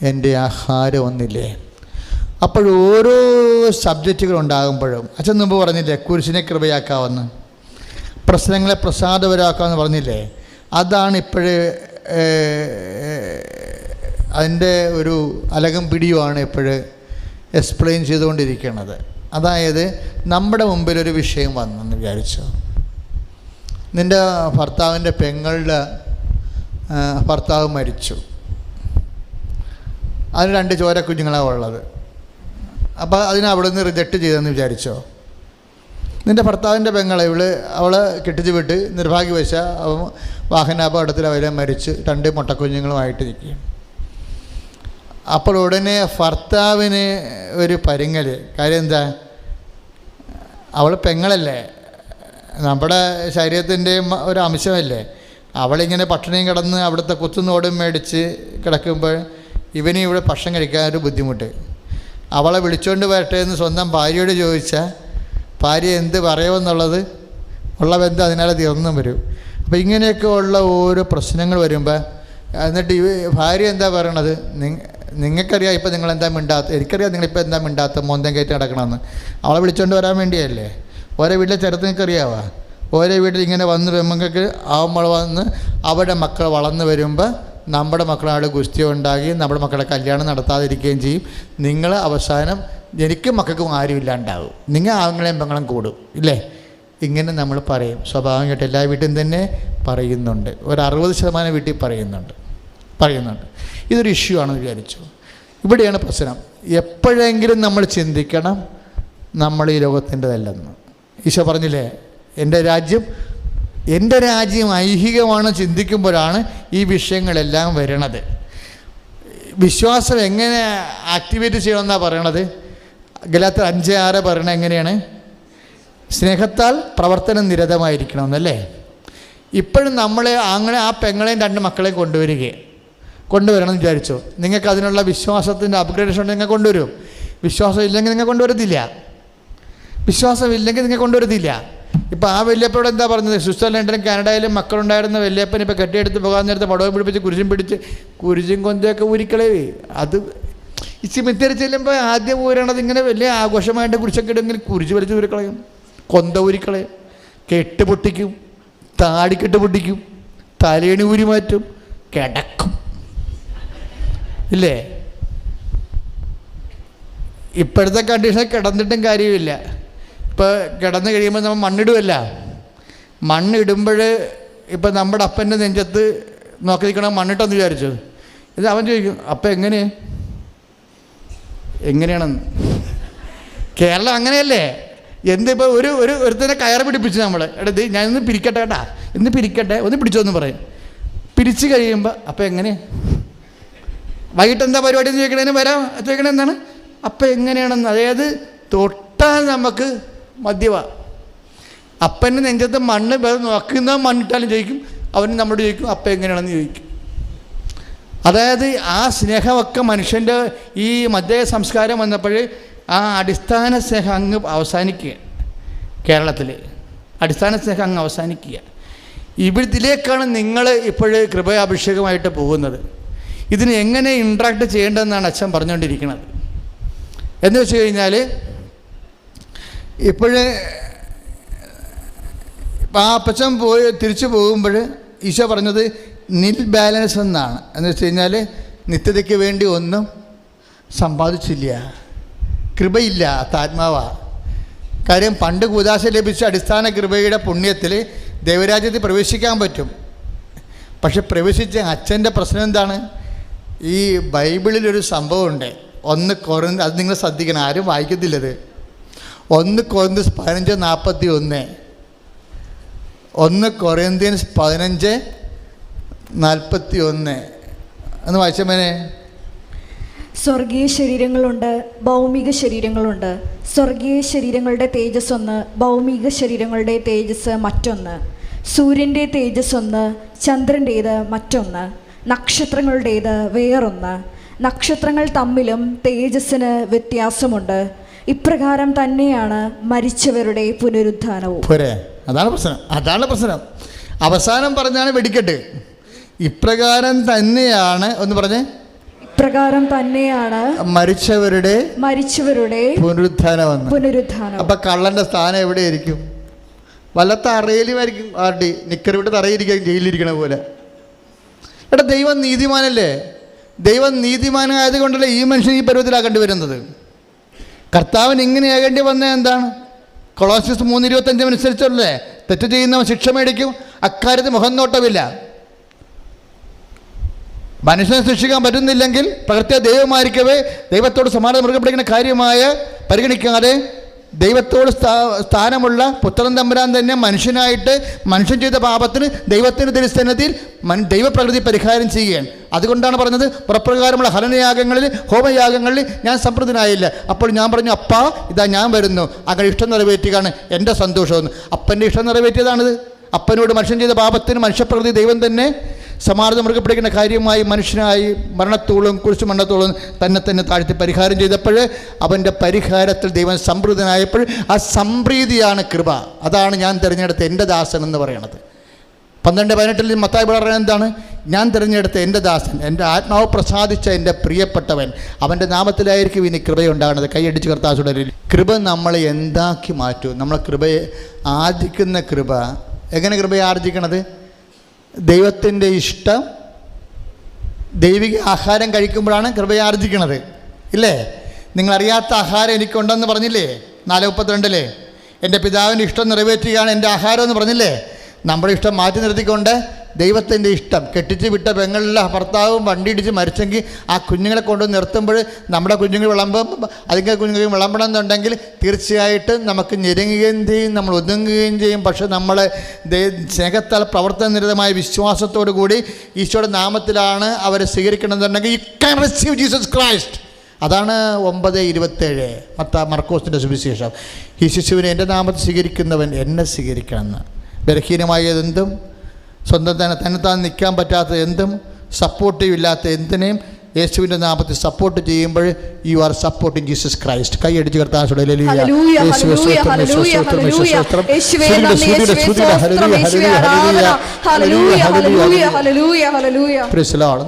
എൻ്റെ ആഹാരം ഒന്നില്ലേ. അപ്പോൾ ഓരോ സബ്ജക്റ്റുകൾ ഉണ്ടാകുമ്പോഴും അച്ഛൻ മുമ്പ് പറഞ്ഞില്ലേ, കുരിശിനെ കൃപയാക്കാമെന്ന്, പ്രശ്നങ്ങളെ പ്രസാദപരമാക്കാമെന്ന് പറഞ്ഞില്ലേ. അതാണ് ഇപ്പോഴേ അതിൻ്റെ ഒരു അലകം പിടിയുമാണ് ഇപ്പോഴ് എക്സ്പ്ലെയിൻ ചെയ്തുകൊണ്ടിരിക്കുന്നത്. അതായത് നമ്മുടെ മുമ്പിലൊരു വിഷയം വന്നെന്ന് വിചാരിച്ചോ, നിൻ്റെ ഭർത്താവിൻ്റെ പെങ്ങളുടെ ഭർത്താവ് മരിച്ചു, അതിന് 2 ചോര കുഞ്ഞുങ്ങളാണ് ഉള്ളത്. അപ്പോൾ അതിനെ അവിടെ നിന്ന് റിജക്റ്റ് ചെയ്തെന്ന് വിചാരിച്ചോ. നിൻ്റെ ഭർത്താവിൻ്റെ പെങ്ങളെ അവളെ കെട്ടിച്ച് വിട്ട് നിർഭാഗ്യവശ വാഹനാപകടത്തിൽ അവരെ മരിച്ച് 2 മുട്ടക്കുഞ്ഞുങ്ങളുമായിട്ട് നിൽക്കുകയാണ്. അപ്പോൾ ഉടനെ ഭർത്താവിന് ഒരു പരുങ്ങൽ. കാര്യം എന്താ? അവൾ പെങ്ങളല്ലേ, നമ്മുടെ ശരീരത്തിൻ്റെ ഒരു അംശമല്ലേ. അവളിങ്ങനെ പട്ടിണിയും കിടന്ന് അവിടുത്തെ കുത്തുനോടും മേടിച്ച് കിടക്കുമ്പോൾ ഇവന് ഇവിടെ ഭക്ഷണം കഴിക്കാൻ ഒരു ബുദ്ധിമുട്ട്. അവളെ വിളിച്ചുകൊണ്ട് വരട്ടെ എന്ന് സ്വന്തം ഭാര്യയോട് ചോദിച്ചാൽ ഭാര്യ എന്ത് പറയുമെന്നുള്ളത് ഉള്ള ബന്ധം അതിനാലെ തീർന്നും വരും. അപ്പോൾ ഇങ്ങനെയൊക്കെ ഉള്ള ഓരോ പ്രശ്നങ്ങൾ വരുമ്പോൾ എന്നിട്ട് ഭാര്യ എന്താ പറയണത്, നിങ്ങൾക്കറിയാം ഇപ്പോൾ നിങ്ങളെന്താ മിണ്ടാത്ത, എനിക്കറിയാം നിങ്ങളിപ്പോൾ എന്താ മിണ്ടാത്ത, മോന്തം കയറ്റി നടക്കണമെന്ന്. അവളെ വിളിച്ചുകൊണ്ട് വരാൻ വേണ്ടിയല്ലേ. ഓരോ വീട്ടിലെ ചെറുത്ത് നിങ്ങൾക്കറിയാവാ, ഓരോ വീട്ടിൽ ഇങ്ങനെ വന്ന് പെമ്മങ്ങൾക്ക് ആവുമ്പോൾ വന്ന് അവരുടെ മക്കൾ വളർന്നു വരുമ്പോൾ നമ്മുടെ മക്കളാട് ഗുസ്തി ഉണ്ടാക്കി നമ്മുടെ മക്കളുടെ കല്യാണം നടത്താതിരിക്കുകയും ചെയ്യും. നിങ്ങൾ അവസാനം എനിക്കും മക്കൾക്കും ആരും ഇല്ലാണ്ടാവും, നിങ്ങൾ ആങ്ങളെയും പെങ്ങളും കൂടും, ഇല്ലേ? ഇങ്ങനെ നമ്മൾ പറയും. സ്വാഭാവികമായിട്ട് എല്ലാ വീട്ടിലും തന്നെ പറയുന്നുണ്ട്. ഒരു 60% വീട്ടിൽ പറയുന്നുണ്ട്. ഇതൊരു ഇഷ്യൂ ആണെന്ന് വിചാരിച്ചു. ഇവിടെയാണ് പ്രശ്നം. എപ്പോഴെങ്കിലും നമ്മൾ ചിന്തിക്കണം, നമ്മൾ ഈ ലോകത്തിൻ്റെതല്ലെന്ന്. ഈശോ പറഞ്ഞില്ലേ, എൻ്റെ രാജ്യം എൻ്റെ രാജ്യം ഐഹികമാണ് ചിന്തിക്കുമ്പോഴാണ് ഈ വിഷയങ്ങളെല്ലാം വരണത്. വിശ്വാസം എങ്ങനെ ആക്ടിവേറ്റ് ചെയ്യണമെന്നാണ് പറയണത്? ഗലാത്യർ 5:6 പറയണത് എങ്ങനെയാണ്? സ്നേഹത്താൽ പ്രവർത്തനം നിരതമായിരിക്കണമെന്നല്ലേ. ഇപ്പോഴും നമ്മൾ അങ്ങനെ ആ പെങ്ങളെയും 2 മക്കളെയും കൊണ്ടുവരണം എന്ന് വിചാരിച്ചോ. നിങ്ങൾക്ക് അതിനുള്ള വിശ്വാസത്തിൻ്റെ അപ്ഗ്രേഡേഷൻ ഉണ്ടെങ്കിൽ നിങ്ങൾ കൊണ്ടുവരും. വിശ്വാസം ഇല്ലെങ്കിൽ നിങ്ങൾ കൊണ്ടുവരത്തില്ല. വിശ്വാസമില്ലെങ്കിൽ നിങ്ങൾ കൊണ്ടുവരത്തില്ല. ഇപ്പോൾ ആ വല്യപ്പനോട് എന്താ പറഞ്ഞത്? സ്വിറ്റ്സർലൻഡിലും കാനഡയിലും മക്കളുണ്ടായിരുന്ന വല്യപ്പൻ ഇപ്പോൾ കെട്ടിയെടുത്ത് പോകാൻ നേരത്തെ പടവും പിടിപ്പിച്ച് കുരിശും കൊന്തയൊക്കെ ഊരിക്കളേ. അത് ഈ സിമിത്തേരി ചെല്ലുമ്പോൾ ആദ്യം ഊരണത് ഇങ്ങനെ വലിയ ആഘോഷമായിട്ട് കുരിശൊക്കെ ഇടുമെങ്കിൽ കുരിശ് വലിച്ച് ഊരിക്കളയും, കൊന്ത ഊരിക്കളയും, കെട്ട് പൊട്ടിക്കും, താടിക്കെട്ട് പൊട്ടിക്കും, തലേണി ഊരി മാറ്റും, കിടക്കും ഇല്ലേ? ഇപ്പോഴത്തെ കണ്ടീഷൻ കിടന്നിട്ടും കാര്യമില്ല. ഇപ്പോൾ കിടന്ന് കഴിയുമ്പോൾ നമ്മൾ മണ്ണിടുമല്ല. മണ്ണിടുമ്പോൾ ഇപ്പം നമ്മുടെ അപ്പൻ്റെ നെഞ്ചത്ത് നോക്കി നിൽക്കണം മണ്ണിട്ടെന്ന് വിചാരിച്ചു. ഇത് അവൻ ചോദിക്കും, അപ്പം എങ്ങനെയാണെന്ന്. കേരളം അങ്ങനെയല്ലേ? എന്തിപ്പോൾ ഒരുത്തനെ കയറ് പിടിപ്പിച്ച് നമ്മൾ, എടാ ഞാൻ ഇന്ന് പിരിക്കട്ടെ കേട്ടാ, ഇന്ന് പിരിക്കട്ടെ, ഒന്ന് പിടിച്ചോന്ന് പറയും. പിരിച്ച് കഴിയുമ്പോൾ അപ്പം എങ്ങനെ, വൈകിട്ട് എന്താ പരിപാടി എന്ന് ചോദിക്കണേന് ചോദിക്കണേ എന്താണ് അപ്പം എങ്ങനെയാണെന്ന്. അതായത് തൊട്ടാൽ നമുക്ക് മദ്യവാ. അപ്പൻ്റെ നെഞ്ചത്ത് മണ്ണ് നോക്കുന്ന മണ്ണിട്ടാലും ചോദിക്കും, അവന് നമ്മളോട് ചോദിക്കും അപ്പം എങ്ങനെയാണെന്ന് ചോദിക്കും. അതായത് ആ സ്നേഹമൊക്കെ മനുഷ്യൻ്റെ ഈ മധ്യ സംസ്കാരം വന്നപ്പോൾ ആ അടിസ്ഥാന സ്നേഹം അങ്ങ് അവസാനിക്കുക. കേരളത്തിൽ അടിസ്ഥാന സ്നേഹം അങ്ങ് അവസാനിക്കുക. ഇതിലേക്കാണ് നിങ്ങൾ ഇപ്പോൾ കൃപയാഭിഷേകമായിട്ട് പോകുന്നത്. ഇതിന് എങ്ങനെ ഇൻട്രാക്ട് ചെയ്യേണ്ടതെന്നാണ് അച്ഛൻ പറഞ്ഞുകൊണ്ടിരിക്കുന്നത്. എന്ന് വെച്ച് കഴിഞ്ഞാൽ ഇപ്പോഴേ ആ അപ്പച്ചൻ തിരിച്ചു പോകുമ്പോൾ ഈശോ പറഞ്ഞത് നിൽ ബാലൻസ് എന്നാണ്. എന്ന് വെച്ച് കഴിഞ്ഞാൽ നിത്യതയ്ക്ക് വേണ്ടി ഒന്നും സമ്പാദിച്ചില്ല, കൃപയില്ല, ആത്മാവാ. കാര്യം പണ്ട് കൂദാശ ലഭിച്ച അടിസ്ഥാന കൃപയുടെ പുണ്യത്തിൽ ദൈവരാജ്യത്തിൽ പ്രവേശിക്കാൻ പറ്റും. പക്ഷെ പ്രവേശിച്ച അച്ഛൻ്റെ പ്രശ്നം എന്താണ്? ഈ ബൈബിളിലൊരു സംഭവമുണ്ട്, 1 കൊരിന്ത്യർ, അത് നിങ്ങൾ ശ്രദ്ധിക്കണം, ആരും വായിക്കത്തില്ലത്. 1 കൊരിന്ത്യർ 15:41. 1 കൊരിന്ത്യർ 15:41 എന്ന് വായിച്ചമ്മേനെ. സ്വർഗീയ ശരീരങ്ങളുണ്ട്, ഭൗമിക ശരീരങ്ങളുണ്ട്. സ്വർഗീയ ശരീരങ്ങളുടെ തേജസ് ഒന്ന്, ഭൗമിക ശരീരങ്ങളുടെ തേജസ് മറ്റൊന്ന്. സൂര്യൻ്റെ തേജസ് ഒന്ന്, ചന്ദ്രൻ്റേത് മറ്റൊന്ന്, നക്ഷത്രങ്ങളുടേത് വേറൊന്ന്. നക്ഷത്രങ്ങൾ തമ്മിലും തേജസ്സിന് വ്യത്യാസമുണ്ട്. ഇപ്രകാരം തന്നെയാണ് മരിച്ചവരുടെ പുനരുത്ഥാനവും. പോരെ, അതാണ് പ്രശ്നം. അവസാനം പറഞ്ഞാണ് വെടിക്കെട്ട്. ഇപ്രകാരം തന്നെയാണ് ഒന്ന് പറഞ്ഞേ. ഇപ്രകാരം തന്നെയാണ് മരിച്ചവരുടെ പുനരുത്ഥാനം. അപ്പൊ കള്ളന്റെ സ്ഥാനം എവിടെയായിരിക്കും? വല്ല തറയിലുമായിരിക്കും. ആർട്ടി നിക്കർ വിട്ട് തറയിരിക്കും, ജയിലിരിക്കണ പോലെ. എടാ, ദൈവം നീതിമാനല്ലേ? ദൈവം നീതിമാനായത് കൊണ്ടല്ലേ ഈ മനുഷ്യൻ ഈ പരുവത്തിലാകേണ്ടി വരുന്നത്. കർത്താവിന് ഇങ്ങനെയാകേണ്ടി വന്നത് എന്താണ്? കൊളോസ്യസ് 3:25 അനുസരിച്ചല്ലേ തെറ്റ് ചെയ്യുന്നവൻ ശിക്ഷ മേടിക്കും, അക്കാര്യത്തിൽ മുഖം നോട്ടമില്ല. മനുഷ്യനെ ശിക്ഷിക്കാൻ പറ്റുന്നില്ലെങ്കിൽ പ്രകൃത്യ ദൈവമായിരിക്കവേ ദൈവത്തോട് സമാധാനം മൃഗപ്പെടുന്ന കാര്യമായ പരിഗണിക്കാതെ ദൈവത്തോട് സ്ഥാനമുള്ള പുത്രൻ തമ്പുരാൻ തന്നെ മനുഷ്യനായിട്ട് മനുഷ്യൻ ചെയ്ത പാപത്തിന് ദൈവത്തിൻ്റെ തിരുസന്നിധിയിൽ ദൈവപ്രകൃതി പരിഹാരം ചെയ്യുകയാണ്. അതുകൊണ്ടാണ് പറഞ്ഞത്, പുറപ്രകാരമുള്ള ഹനനയാഗങ്ങളിൽ ഹോമയാഗങ്ങളിൽ ഞാൻ സംതൃപ്തനായില്ല. അപ്പോൾ ഞാൻ പറഞ്ഞു, അപ്പാ ഇതാ ഞാൻ വരുന്നു, അങ്ങനെ ഇഷ്ടം നിറവേറ്റുകയാണ് എൻ്റെ സന്തോഷമെന്ന്. അപ്പൻ്റെ ഇഷ്ടം നിറവേറ്റിയതാണിത്. അപ്പനോട് മനുഷ്യൻ ചെയ്ത പാപത്തിന് മനുഷ്യപ്രകൃതി ദൈവം തന്നെ സമാധാനം മൃഗപ്പെടുന്ന കാര്യമായി മനുഷ്യനായി മരണത്തോളം കുറിച്ച് മരണത്തോളം തന്നെ താഴ്ത്തി പരിഹാരം ചെയ്തപ്പോൾ അവൻ്റെ പരിഹാരത്തിൽ ദൈവം സംപ്രീതനായപ്പോൾ ആ സംപ്രീതിയാണ് കൃപ. അതാണ് ഞാൻ തിരഞ്ഞെടുത്ത എൻ്റെ ദാസൻ എന്ന് പറയണത്. 12:18 മത്തായി പറയുന്നത് എന്താണ്? ഞാൻ തിരഞ്ഞെടുത്ത എൻ്റെ ദാസൻ, എൻ്റെ ആത്മാവ് പ്രസാദിച്ച എൻ്റെ പ്രിയപ്പെട്ടവൻ, അവൻ്റെ നാമത്തിലായിരിക്കും ഇനി കൃപയുണ്ടാകുന്നത്. കൈയടിച്ച് കർത്താസുടരിൽ കൃപ നമ്മളെ എന്താക്കി മാറ്റും? നമ്മളെ കൃപയെ ആർജിക്കുന്ന കൃപ. എങ്ങനെ കൃപയെ ആർജിക്കണത്? ദൈവത്തിൻ്റെ ഇഷ്ടം, ദൈവിക ആഹാരം കഴിക്കുമ്പോഴാണ് കൃപയെ ആർജിക്കണത്, ഇല്ലേ? നിങ്ങളറിയാത്ത ആഹാരം എനിക്കുണ്ടെന്ന് പറഞ്ഞില്ലേ 4:32? എൻ്റെ പിതാവിൻ്റെ ഇഷ്ടം നിറവേറ്റുകയാണ് എൻ്റെ ആഹാരം എന്ന് പറഞ്ഞില്ലേ? നമ്മുടെ ഇഷ്ടം മാറ്റി നിർത്തിക്കൊണ്ട് ദൈവത്തിൻ്റെ ഇഷ്ടം. കെട്ടിച്ച് വിട്ട പെങ്ങളിലെ ഭർത്താവും വണ്ടിയിടിച്ച് മരിച്ചെങ്കിൽ ആ കുഞ്ഞുങ്ങളെ കൊണ്ട് നിർത്തുമ്പോൾ നമ്മുടെ കുഞ്ഞുങ്ങൾ വിളമ്പും, അതിൻ്റെ കുഞ്ഞുങ്ങൾ വിളമ്പണം എന്നുണ്ടെങ്കിൽ തീർച്ചയായിട്ടും നമുക്ക് ഞെരുങ്ങുകയും ചെയ്യും, നമ്മൾ ഒതുങ്ങുകയും ചെയ്യും. പക്ഷെ നമ്മൾ സ്നേഹത്താൽ പ്രവർത്തനനിരതമായ വിശ്വാസത്തോടു കൂടി ഈശോയുടെ നാമത്തിലാണ് അവരെ സ്വീകരിക്കണമെന്നുണ്ടെങ്കിൽ you can receive Jesus Christ. അതാണ് 9:27 മർക്കോസിൻ്റെ സുവിശേഷം. ഈ ശിശുവിനെ എൻ്റെ നാമത്തിൽ സ്വീകരിക്കുന്നവൻ എന്നെ സ്വീകരിക്കണമെന്ന്. ബലഹീനമായതെന്തും, സ്വന്തം തന്നെത്താൻ നിൽക്കാൻ പറ്റാത്ത എന്തും, സപ്പോർട്ടീവ് ഇല്ലാത്ത എന്തിനേയും യേശുവിൻ്റെ നാമത്തിൽ സപ്പോർട്ട് ചെയ്യുമ്പോൾ you are supporting Jesus Christ. കൈയടിച്ച് കർത്താൻ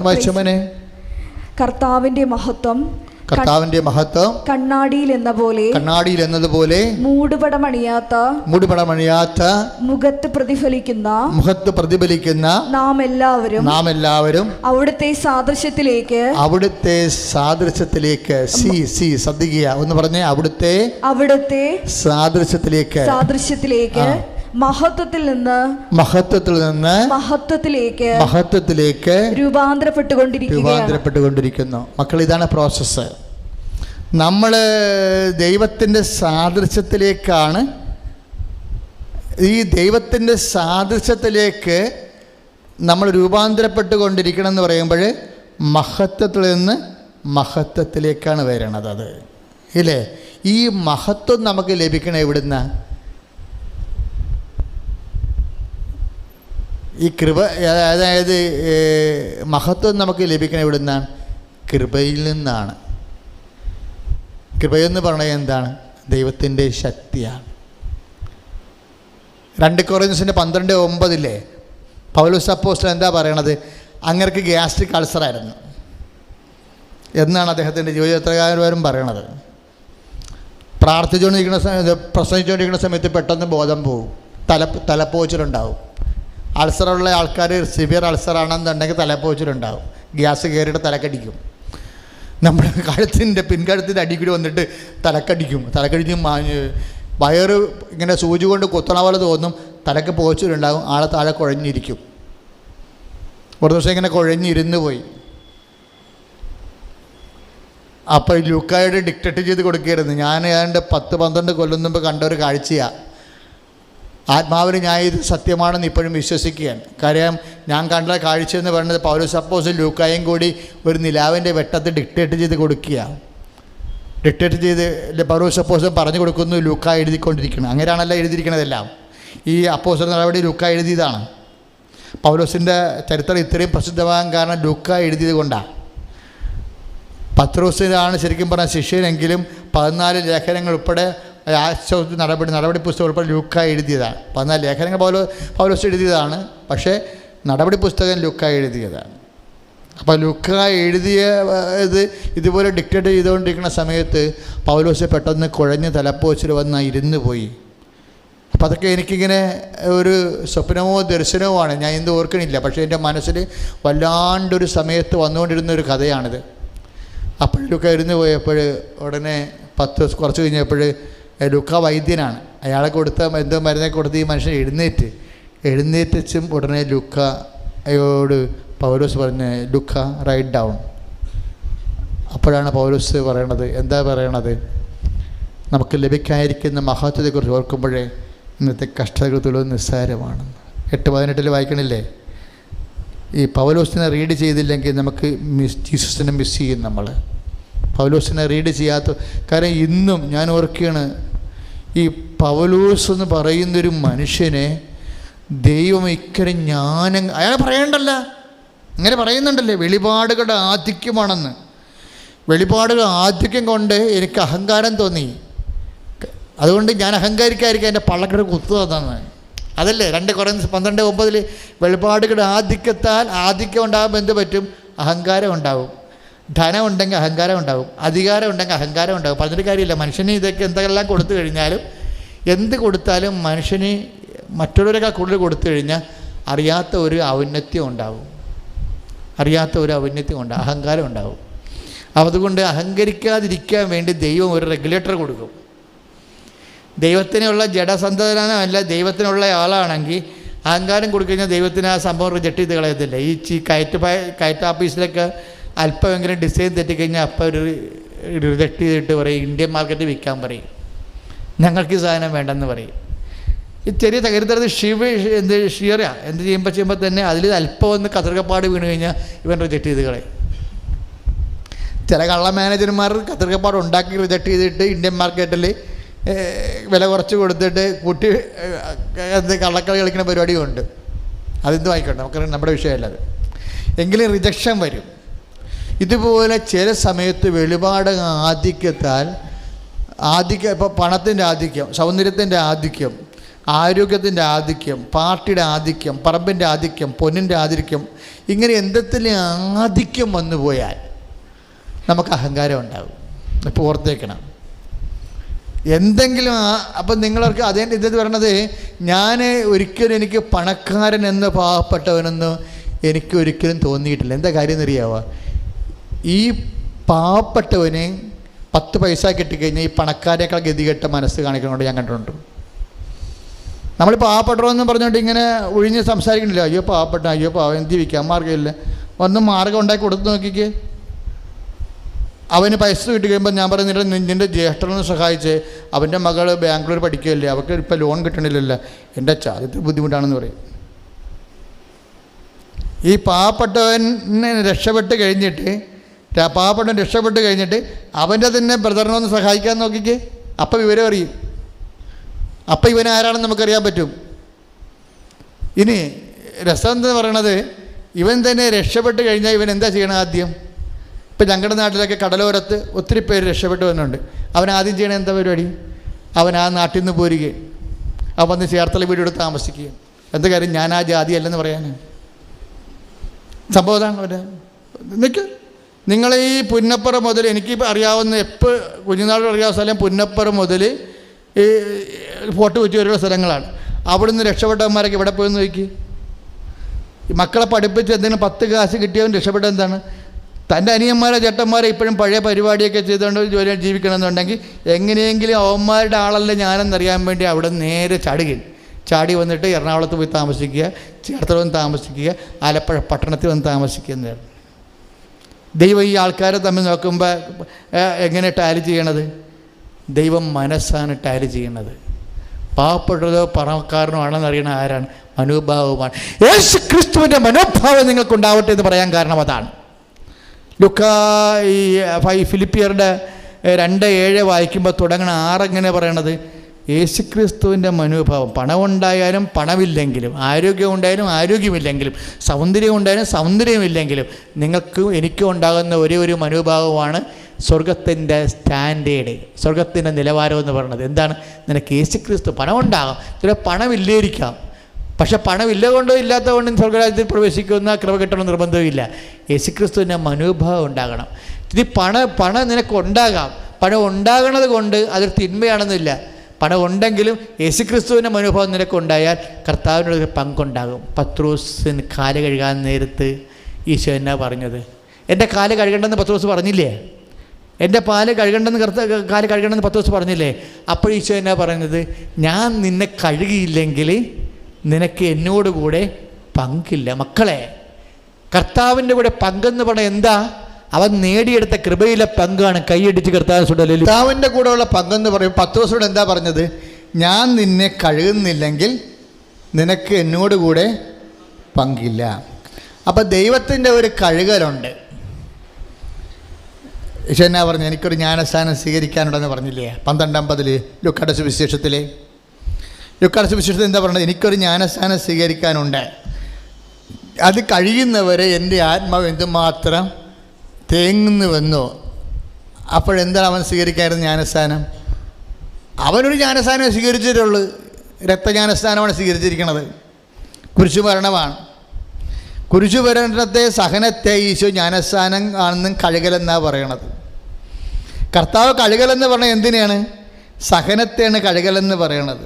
വായിച്ചമനെ. കർത്താവിന്റെ മഹത്വം കണ്ണാടിയിൽ എന്നതുപോലെ മൂടുപടമണിയാത്ത മുഖത്ത് പ്രതിഫലിക്കുന്ന നാം എല്ലാവരും അവിടുത്തെ സാദൃശ്യത്തിലേക്ക് ശ്രദ്ധിക്കുക. ഒന്ന് പറഞ്ഞേ, അവിടുത്തെ സാദൃശ്യത്തിലേക്ക് മഹത്വത്തിൽ നിന്ന് മഹത്വത്തിലേക്ക് രൂപാന്തരപ്പെട്ടുകൊണ്ടിരിക്കുന്നു. മക്കൾ, ഇതാണ് പ്രോസസ്സ്. നമ്മൾ ദൈവത്തിൻ്റെ സാദൃശ്യത്തിലേക്കാണ്. ഈ ദൈവത്തിൻ്റെ സാദൃശ്യത്തിലേക്ക് നമ്മൾ രൂപാന്തരപ്പെട്ടുകൊണ്ടിരിക്കണം എന്ന് പറയുമ്പോൾ മഹത്വത്തിൽ നിന്ന് മഹത്വത്തിലേക്കാണ് വരണത്. അത് ഇല്ലേ? ഈ മഹത്വം നമുക്ക് ലഭിക്കണം എവിടുന്ന? ഈ കൃപ, അതായത് മഹത്വം നമുക്ക് ലഭിക്കണം എവിടുന്നാണ്? കൃപയിൽ നിന്നാണ്. കൃപയെന്ന് പറഞ്ഞാൽ എന്താണ്? ദൈവത്തിൻ്റെ ശക്തിയാണ്. 2 കൊറിന്ത്യൻസിൻ്റെ 12:9 പൗലോസ് അപ്പോസ്തലൻ എന്താ പറയണത്? അങ്ങർക്ക് ഗ്യാസ്ട്രിക് അൾസറായിരുന്നു എന്നാണ് അദ്ദേഹത്തിൻ്റെ ജീവചരിത്രകാരന്മാരും പറയണത്. പ്രസംഗിച്ചുകൊണ്ടിരിക്കുന്ന സമയത്ത് പെട്ടെന്ന് ബോധം പോകും, തലപ്പോച്ചിലുണ്ടാവും. അൾസറുള്ള ആൾക്കാർ സിവിയർ അൾസറാണെന്നുണ്ടെങ്കിൽ തലപ്പോച്ചിലുണ്ടാവും, ഗ്യാസ് കയറിയിട്ട് തലക്കടിക്കും. നമ്മുടെ പിൻകഴുത്തിൻ്റെ അടിക്കൂടി വന്നിട്ട് തലക്കടിച്ച് വയറ് ഇങ്ങനെ സൂചി കൊണ്ട് കുത്തണ പോലെ തോന്നും, തലക്ക് പോച്ചിലുണ്ടാകും, ആളെ താഴെ കുഴഞ്ഞിരിക്കും. ഒരു ദിവസം ഇങ്ങനെ കുഴഞ്ഞിരുന്ന് പോയി. അപ്പോൾ ലൂക്കായോട് ഡിക്റ്റേറ്റ് ചെയ്ത് കൊടുക്കുകയായിരുന്നു. ഞാൻ ഏതാണ്ട് 10-12 കൊല്ലം മുമ്പ് കണ്ട ഒരു കാഴ്ചയാണ്. ആത്മാവിന് ഞാൻ ഇത് സത്യമാണെന്ന് ഇപ്പോഴും വിശ്വസിക്കുകയാണ്. കാര്യം ഞാൻ കണ്ട കാഴ്ച എന്ന് പറയുന്നത് പൗലോസ് അപ്പോസ്തലൻ ലൂക്കായും കൂടി ഒരു നിലാവിൻ്റെ വെട്ടത്തിൽ ഡിക്റ്റേറ്റ് ചെയ്ത് കൊടുക്കുക. ഡിക്റ്റേറ്റ് ചെയ്ത് പൗലോസ് അപ്പോസ്തലൻ പറഞ്ഞു കൊടുക്കുന്നു, ലൂക്ക എഴുതിക്കൊണ്ടിരിക്കണം. അങ്ങനെയാണല്ലോ എഴുതിയിരിക്കണതെല്ലാം. ഈ അപ്പോസ്തലൻ നടപടി ലൂക്ക എഴുതിയതാണ്. പൗലോസിൻ്റെ ചരിത്രം ഇത്രയും പ്രസിദ്ധമാകാൻ കാരണം ലൂക്ക എഴുതിയത് കൊണ്ടാണ്. പത്രോസിനാണ് ശരിക്കും പറഞ്ഞ ശിഷ്യനെങ്കിലും 14 ലേഖനങ്ങൾ ഉൾപ്പെടെ നടപടി പുസ്തകം ഉൾപ്പെടെ ലൂക്ക എഴുതിയതാണ്. 14 ലേഖനങ്ങൾ പൗലോസ് എഴുതിയതാണ്, പക്ഷേ നടപടി പുസ്തകം ലൂക്ക എഴുതിയതാണ്. അപ്പോൾ ലൂക്ക എഴുതിയ ഇതുപോലെ ഡിക്റ്റേറ്റ് ചെയ്തുകൊണ്ടിരിക്കുന്ന സമയത്ത് പൗലോസ് പെട്ടെന്ന് കുഴഞ്ഞ് തലപ്പോച്ചിൽ വന്ന് ഇരുന്ന് പോയി. അപ്പോൾ അതൊക്കെ എനിക്കിങ്ങനെ ഒരു സ്വപ്നമോ ദർശനമോ ആണ്, ഞാൻ എന്ത് ഓർക്കണില്ല. പക്ഷേ എൻ്റെ മനസ്സിൽ വല്ലാണ്ടൊരു സമയത്ത് വന്നുകൊണ്ടിരുന്ന ഒരു കഥയാണിത്. അപ്പോൾ ലൂക്ക ഇരുന്ന് പോയപ്പോൾ ഉടനെ കുറച്ച് കഴിഞ്ഞപ്പോൾ ലൂക്ക വൈദ്യനാണ്, അയാളെ കൊടുത്ത എന്തോ മരുന്നെ കൊടുത്ത് ഈ മനുഷ്യൻ എഴുന്നേറ്റും ഉടനെ ലൂക്കയോട് പൗലോസ് പറഞ്ഞ്, ലൂക്ക റൈറ്റ് ഡൗൺ. അപ്പോഴാണ് പൗലോസ് പറയണത്, എന്താ പറയണത്? നമുക്ക് ലഭിക്കാതിരിക്കുന്ന മഹത്വത്തെക്കുറിച്ച് ഓർക്കുമ്പോഴേ ഇന്നത്തെ കഷ്ടതകൾ തുലവും നിസ്സാരമാണെന്ന്. 8:18 വായിക്കണില്ലേ? ഈ പൗലോസിനെ റീഡ് ചെയ്തില്ലെങ്കിൽ നമുക്ക് ജീസസിനെ മിസ് ചെയ്യും. നമ്മൾ പൗലോസിനെ റീഡ് ചെയ്യാത്ത കാരണം ഇന്നും ഞാൻ ഓർക്കുകയാണ്, ഈ പൗലോസ് എന്ന് പറയുന്നൊരു മനുഷ്യനെ ദൈവം ഇക്കരെ അയാൾ പറയണ്ടല്ല, അങ്ങനെ പറയുന്നുണ്ടല്ലേ, വെളിപാടുകളുടെ ആധിക്യമാണെന്ന്. വെളിപാടുകൾ ആധിക്യം കൊണ്ട് എനിക്ക് അഹങ്കാരം തോന്നി, അതുകൊണ്ട് ഞാൻ അഹങ്കാരിക്കായിരിക്കും എൻ്റെ പള്ളക്കട കുത്തു തന്നാണ്. അതല്ലേ 2 കൊറിന്ത്യർ 12:9 വെളിപാടുകളുടെ ആധിക്യം ഉണ്ടാകുമ്പോൾ എന്ത് പറ്റും? അഹങ്കാരം ഉണ്ടാവും. ധനം ഉണ്ടെങ്കിൽ അഹങ്കാരം ഉണ്ടാവും, അധികാരം ഉണ്ടെങ്കിൽ അഹങ്കാരം ഉണ്ടാവും. പറഞ്ഞിട്ട് കാര്യമില്ല. മനുഷ്യന് ഇതൊക്കെ എന്തെല്ലാം കൊടുത്തു കഴിഞ്ഞാലും, എന്ത് കൊടുത്താലും മനുഷ്യന് മറ്റുള്ളവരൊക്കെ കൂടുതൽ കൊടുത്തു കഴിഞ്ഞാൽ അറിയാത്ത ഒരു ഔന്നത്യം ഉണ്ടാവും, അഹങ്കാരം ഉണ്ടാവും. അതുകൊണ്ട് അഹങ്കരിക്കാതിരിക്കാൻ വേണ്ടി ദൈവം ഒരു റെഗുലേറ്റർ കൊടുക്കും. ദൈവത്തിനുള്ള ജഡസന്തതനമല്ല, ദൈവത്തിനുള്ള ആളാണെങ്കിൽ അഹങ്കാരം കൊടുക്കഴിഞ്ഞാൽ ദൈവത്തിന് ആ സംഭവം റിജക്റ്റ് ചെയ്ത് കളയത്തില്ല. ഈ കയറ്റ് ഓഫീസിലൊക്കെ അല്പമെങ്കിലും ഡിസൈൻ തെറ്റിക്കഴിഞ്ഞാൽ അപ്പം ഒരു റിജക്റ്റ് ചെയ്തിട്ട് പറയും, ഇന്ത്യൻ മാർക്കറ്റ് വിൽക്കാൻ പറയും, ഞങ്ങൾക്ക് ഈ സാധനം വേണ്ടെന്ന് പറയും. ഈ ചെറിയ തകരുത്തരത് ഷിയറാ എന്ത് ചെയ്യുമ്പോൾ തന്നെ അതിൽ അല്പം ഒന്ന് കതർക്കപ്പാട് വീണ് കഴിഞ്ഞാൽ ഇവൻ റിജക്റ്റ് ചെയ്ത് കളയും. ചില കള്ള മാനേജർമാർ കതർക്കപ്പാട് ഉണ്ടാക്കി റിജക്റ്റ് ചെയ്തിട്ട് ഇന്ത്യൻ മാർക്കറ്റിൽ വില കുറച്ച് കൊടുത്തിട്ട് കൂട്ടി കള്ളക്കളി കളിക്കുന്ന പരിപാടിയുണ്ട്. അതെന്തും ആയിക്കോട്ടെ, നമുക്ക് നമ്മുടെ വിഷയമല്ല അത്. എങ്കിലും റിജക്ഷൻ വരും. ഇതുപോലെ ചില സമയത്ത് വെളിപാട് ആധിക്യത്താൽ ഇപ്പോൾ പണത്തിൻ്റെ ആധിക്യം, സൗന്ദര്യത്തിൻ്റെ ആധിക്യം, ആരോഗ്യത്തിൻ്റെ ആധിക്യം, പാർട്ടിയുടെ ആധിക്യം, പറമ്പിൻ്റെ ആധിക്യം, പൊന്നിൻ്റെ ആധിക്യം, ഇങ്ങനെ എന്തെങ്കിലും ആധിക്യം വന്നു പോയാൽ നമുക്ക് അഹങ്കാരം ഉണ്ടാകും. ഇപ്പോൾ ഓർത്തേക്കണം എന്തെങ്കിലും. അപ്പം നിങ്ങൾക്ക് അതേ ഇത് പറയണത്, ഞാൻ ഒരിക്കലും എനിക്ക് പണക്കാരൻ എന്ന് പാവപ്പെട്ടവനെന്ന് എനിക്ക് ഒരിക്കലും തോന്നിയിട്ടില്ല. എന്താ കാര്യം എന്നറിയാവോ? ഈ പാവപ്പെട്ടവന് 10 പൈസ കിട്ടിക്കഴിഞ്ഞാൽ ഈ പണക്കാരേക്കാൾ ഗതികെട്ട മനസ്സ് കാണിക്കുന്നതുകൊണ്ട് ഞാൻ കണ്ടിട്ടുണ്ട്. നമ്മൾ പാവപ്പെട്ടവരെന്ന് പറഞ്ഞുകൊണ്ട് ഇങ്ങനെ ഒഴിഞ്ഞ് സംസാരിക്കണില്ല. അയ്യോ പാവപ്പെട്ട, അയ്യോ പാവം ജീവിക്കാൻ മാർഗ്ഗമില്ല. ഒന്നും മാർഗ്ഗം ഉണ്ടാക്കി കൊടുത്ത് നോക്കിക്കേ. അവന് പൈസ കിട്ടി കഴിയുമ്പോൾ ഞാൻ പറയുന്നില്ല, നിൻ്റെ ജ്യേഷ്ഠനൊന്ന് സഹായിച്ച്, അവൻ്റെ മകൾ ബാംഗ്ലൂർ പഠിക്കുകയല്ലേ, അവർക്ക് ഇപ്പോൾ ലോൺ കിട്ടണില്ലല്ലോ, എൻ്റെ ചാദ്യത്തിൽ ബുദ്ധിമുട്ടാണെന്ന് പറയും. ഈ പാവപ്പെട്ടവനെ രക്ഷപ്പെട്ട് കഴിഞ്ഞിട്ട് അവൻ്റെ തന്നെ ബ്രദറിനൊന്ന് സഹായിക്കാൻ നോക്കിക്കേ. അപ്പം വിവരം അറിയും. അപ്പം ഇവൻ ആരാണെന്ന് നമുക്കറിയാൻ പറ്റും. ഇനി രസം എന്ന് പറയണത്, ഇവൻ തന്നെ രക്ഷപ്പെട്ട് കഴിഞ്ഞാൽ ഇവൻ എന്താ ചെയ്യണം? ആദ്യം ഇപ്പം ഞങ്ങളുടെ നാട്ടിലൊക്കെ കടലോരത്ത് ഒത്തിരി പേര് രക്ഷപ്പെട്ട് വന്നിട്ടുണ്ട്. അവൻ ആദ്യം ചെയ്യണത് എന്താ പരിപാടി? അവൻ ആ നാട്ടിൽ നിന്ന് പോരുകയും അവൻ വന്ന് ചേർത്തല വീടെടുത്ത് താമസിക്കുകയും. എന്താ കാര്യം? ഞാൻ ആ ജാതി അല്ലെന്ന് പറയാൻ സംഭവം അതാണ്. അവരെ നിൽക്കുക. നിങ്ങൾ ഈ പുന്നപ്പുറ മുതൽ, എനിക്കിപ്പോൾ അറിയാവുന്ന എപ്പോൾ കുഞ്ഞുനാളിൽ അറിയാവുന്ന സ്ഥലം പുന്നപ്പുറ മുതൽ ഈ ഫോർട്ട് കൊച്ചി വരെയുള്ള സ്ഥലങ്ങളാണ്. അവിടുന്ന് രക്ഷപ്പെട്ടവന്മാരൊക്കെ ഇവിടെ പോയെന്ന് നോക്കി. മക്കളെ പഠിപ്പിച്ച് എന്തെങ്കിലും 10 കാശ് കിട്ടിയവൻ രക്ഷപ്പെട്ട എന്താണ്? തൻ്റെ അനിയന്മാരെ ചേട്ടന്മാരെ ഇപ്പോഴും പഴയ പരിപാടിയൊക്കെ ചെയ്തുകൊണ്ട് ജോലി ജീവിക്കണമെന്നുണ്ടെങ്കിൽ എങ്ങനെയെങ്കിലും അവന്മാരുടെ ആളല്ലേ ഞാനെന്നറിയാൻ വേണ്ടി അവിടെ നേരെ ചാടി വന്നിട്ട് എറണാകുളത്ത് പോയി താമസിക്കുക, ചേർത്തല വന്ന് താമസിക്കുക, ആലപ്പുഴ പട്ടണത്തിൽ വന്ന് താമസിക്കുക എന്നായിരുന്നു. ദൈവം ഈ ആൾക്കാരെ തമ്മിൽ നോക്കുമ്പോൾ എങ്ങനെ ടാലി ചെയ്യണത്? ദൈവം മനസ്സാണ് ടാലി ചെയ്യണത്. പാവപ്പെട്ടതോ പണക്കാരനോ ആണെന്ന് അറിയണ ആരാണ്? മനോഭാവമാണ്. യേശു ക്രിസ്തുവിൻ്റെ മനോഭാവം നിങ്ങൾക്കുണ്ടാവട്ടെ എന്ന് പറയാൻ കാരണം അതാണ്. ഫിലിപ്പിയറുടെ 2:7 വായിക്കുമ്പോൾ തുടങ്ങണ 6 എങ്ങനെ പറയണത്? യേശുക്രിസ്തുവിൻ്റെ മനോഭാവം. പണമുണ്ടായാലും പണമില്ലെങ്കിലും, ആരോഗ്യം ഉണ്ടായാലും ആരോഗ്യമില്ലെങ്കിലും, സൗന്ദര്യം ഉണ്ടായാലും സൗന്ദര്യമില്ലെങ്കിലും നിങ്ങൾക്കും എനിക്കും ഉണ്ടാകുന്ന ഒരേ ഒരു മനോഭാവമാണ് സ്വർഗത്തിൻ്റെ സ്റ്റാൻഡേർഡ്, സ്വർഗത്തിൻ്റെ നിലവാരം എന്ന് പറയുന്നത്. എന്താണ്? നിനക്ക് യേശുക്രിസ്തു. പണമുണ്ടാകാം, ചില പണമില്ലേയിരിക്കാം, പക്ഷെ പണമില്ല കൊണ്ടോ ഇല്ലാത്ത കൊണ്ടും സ്വർഗരാജ്യത്തിൽ പ്രവേശിക്കുന്ന കൃപ കിട്ടണം നിർബന്ധമില്ല. യേശുക്രിസ്തുവിൻ്റെ മനോഭാവം ഉണ്ടാകണം. ഇനി പണം നിനക്കുണ്ടാകാം, പണം ഉണ്ടാകണത് കൊണ്ട് അതൊരു തിന്മയാണെന്നില്ല. പണം ഉണ്ടെങ്കിലും യേശുക്രിസ്തുവിൻ്റെ മനോഭാവം നിനക്കുണ്ടായാൽ കർത്താവിനൊരു പങ്കുണ്ടാകും. പത്രോസിന് കാല് കഴുകാൻ നേരത്ത് ഈശോ എന്നാ പറഞ്ഞത്? എൻ്റെ കാല് കഴുകണ്ടെന്ന് പത്രോസ് പറഞ്ഞില്ലേ? എൻ്റെ കാല് കഴുകണ്ടെന്ന് പത്രോസ് പറഞ്ഞില്ലേ? അപ്പോൾ ഈശോ എന്നാ പറഞ്ഞത്? ഞാൻ നിന്നെ കഴുകിയില്ലെങ്കിൽ നിനക്ക് എന്നോട് കൂടെ പങ്കില്ല. മക്കളെ, കർത്താവിൻ്റെ കൂടെ പങ്കെന്ന് പറഞ്ഞാൽ എന്താ? അവൻ നേടിയെടുത്ത കൃപയിലെ പങ്കാണ്. കൈയടിച്ച് കർത്താവിൻ്റെ കൂടെയുള്ള പങ്കെന്ന് പറയും. പത്രോസോട് എന്താ പറഞ്ഞത്? ഞാൻ നിന്നെ കഴുകുന്നില്ലെങ്കിൽ നിനക്ക് എന്നോട് കൂടെ പങ്കില്ല. അപ്പം ദൈവത്തിൻ്റെ ഒരു കഴുകലുണ്ട്. ഈശോ എന്നാ പറഞ്ഞു? എനിക്കൊരു ജ്ഞാനസ്ഥാനം സ്വീകരിക്കാനുണ്ടെന്ന് പറഞ്ഞില്ലേ 12:50 ലൂക്കായുടെ സുവിശേഷത്തിൽ എന്താ പറഞ്ഞത്? എനിക്കൊരു ജ്ഞാനസ്ഥാനം സ്വീകരിക്കാനുണ്ട്. അത് കഴിയുന്നവരെ എൻ്റെ ആത്മാവ് എന്തുമാത്രം തേങ്ങുന്നുവെന്നോ. അപ്പോഴെന്താണ് അവൻ സ്വീകരിക്കായിരുന്നു ജ്ഞാനസ്ഥാനം? അവനൊരു ജ്ഞാനസ്ഥാനം സ്വീകരിച്ചിട്ടുള്ളൂ. രക്തജ്ഞാനസ്ഥാനമാണ് സ്വീകരിച്ചിരിക്കുന്നത്. കുരിശുമരണമാണ്. കുരിശുമരണത്തെ, സഹനത്തെ ഈശോ ജ്ഞാനസ്ഥാനം ആണെന്നും കഴുകലെന്നാണ് പറയണത്. കർത്താവ് കഴുകലെന്ന് പറഞ്ഞാൽ എന്തിനാണ്? സഹനത്തെയാണ് കഴുകലെന്ന് പറയണത്.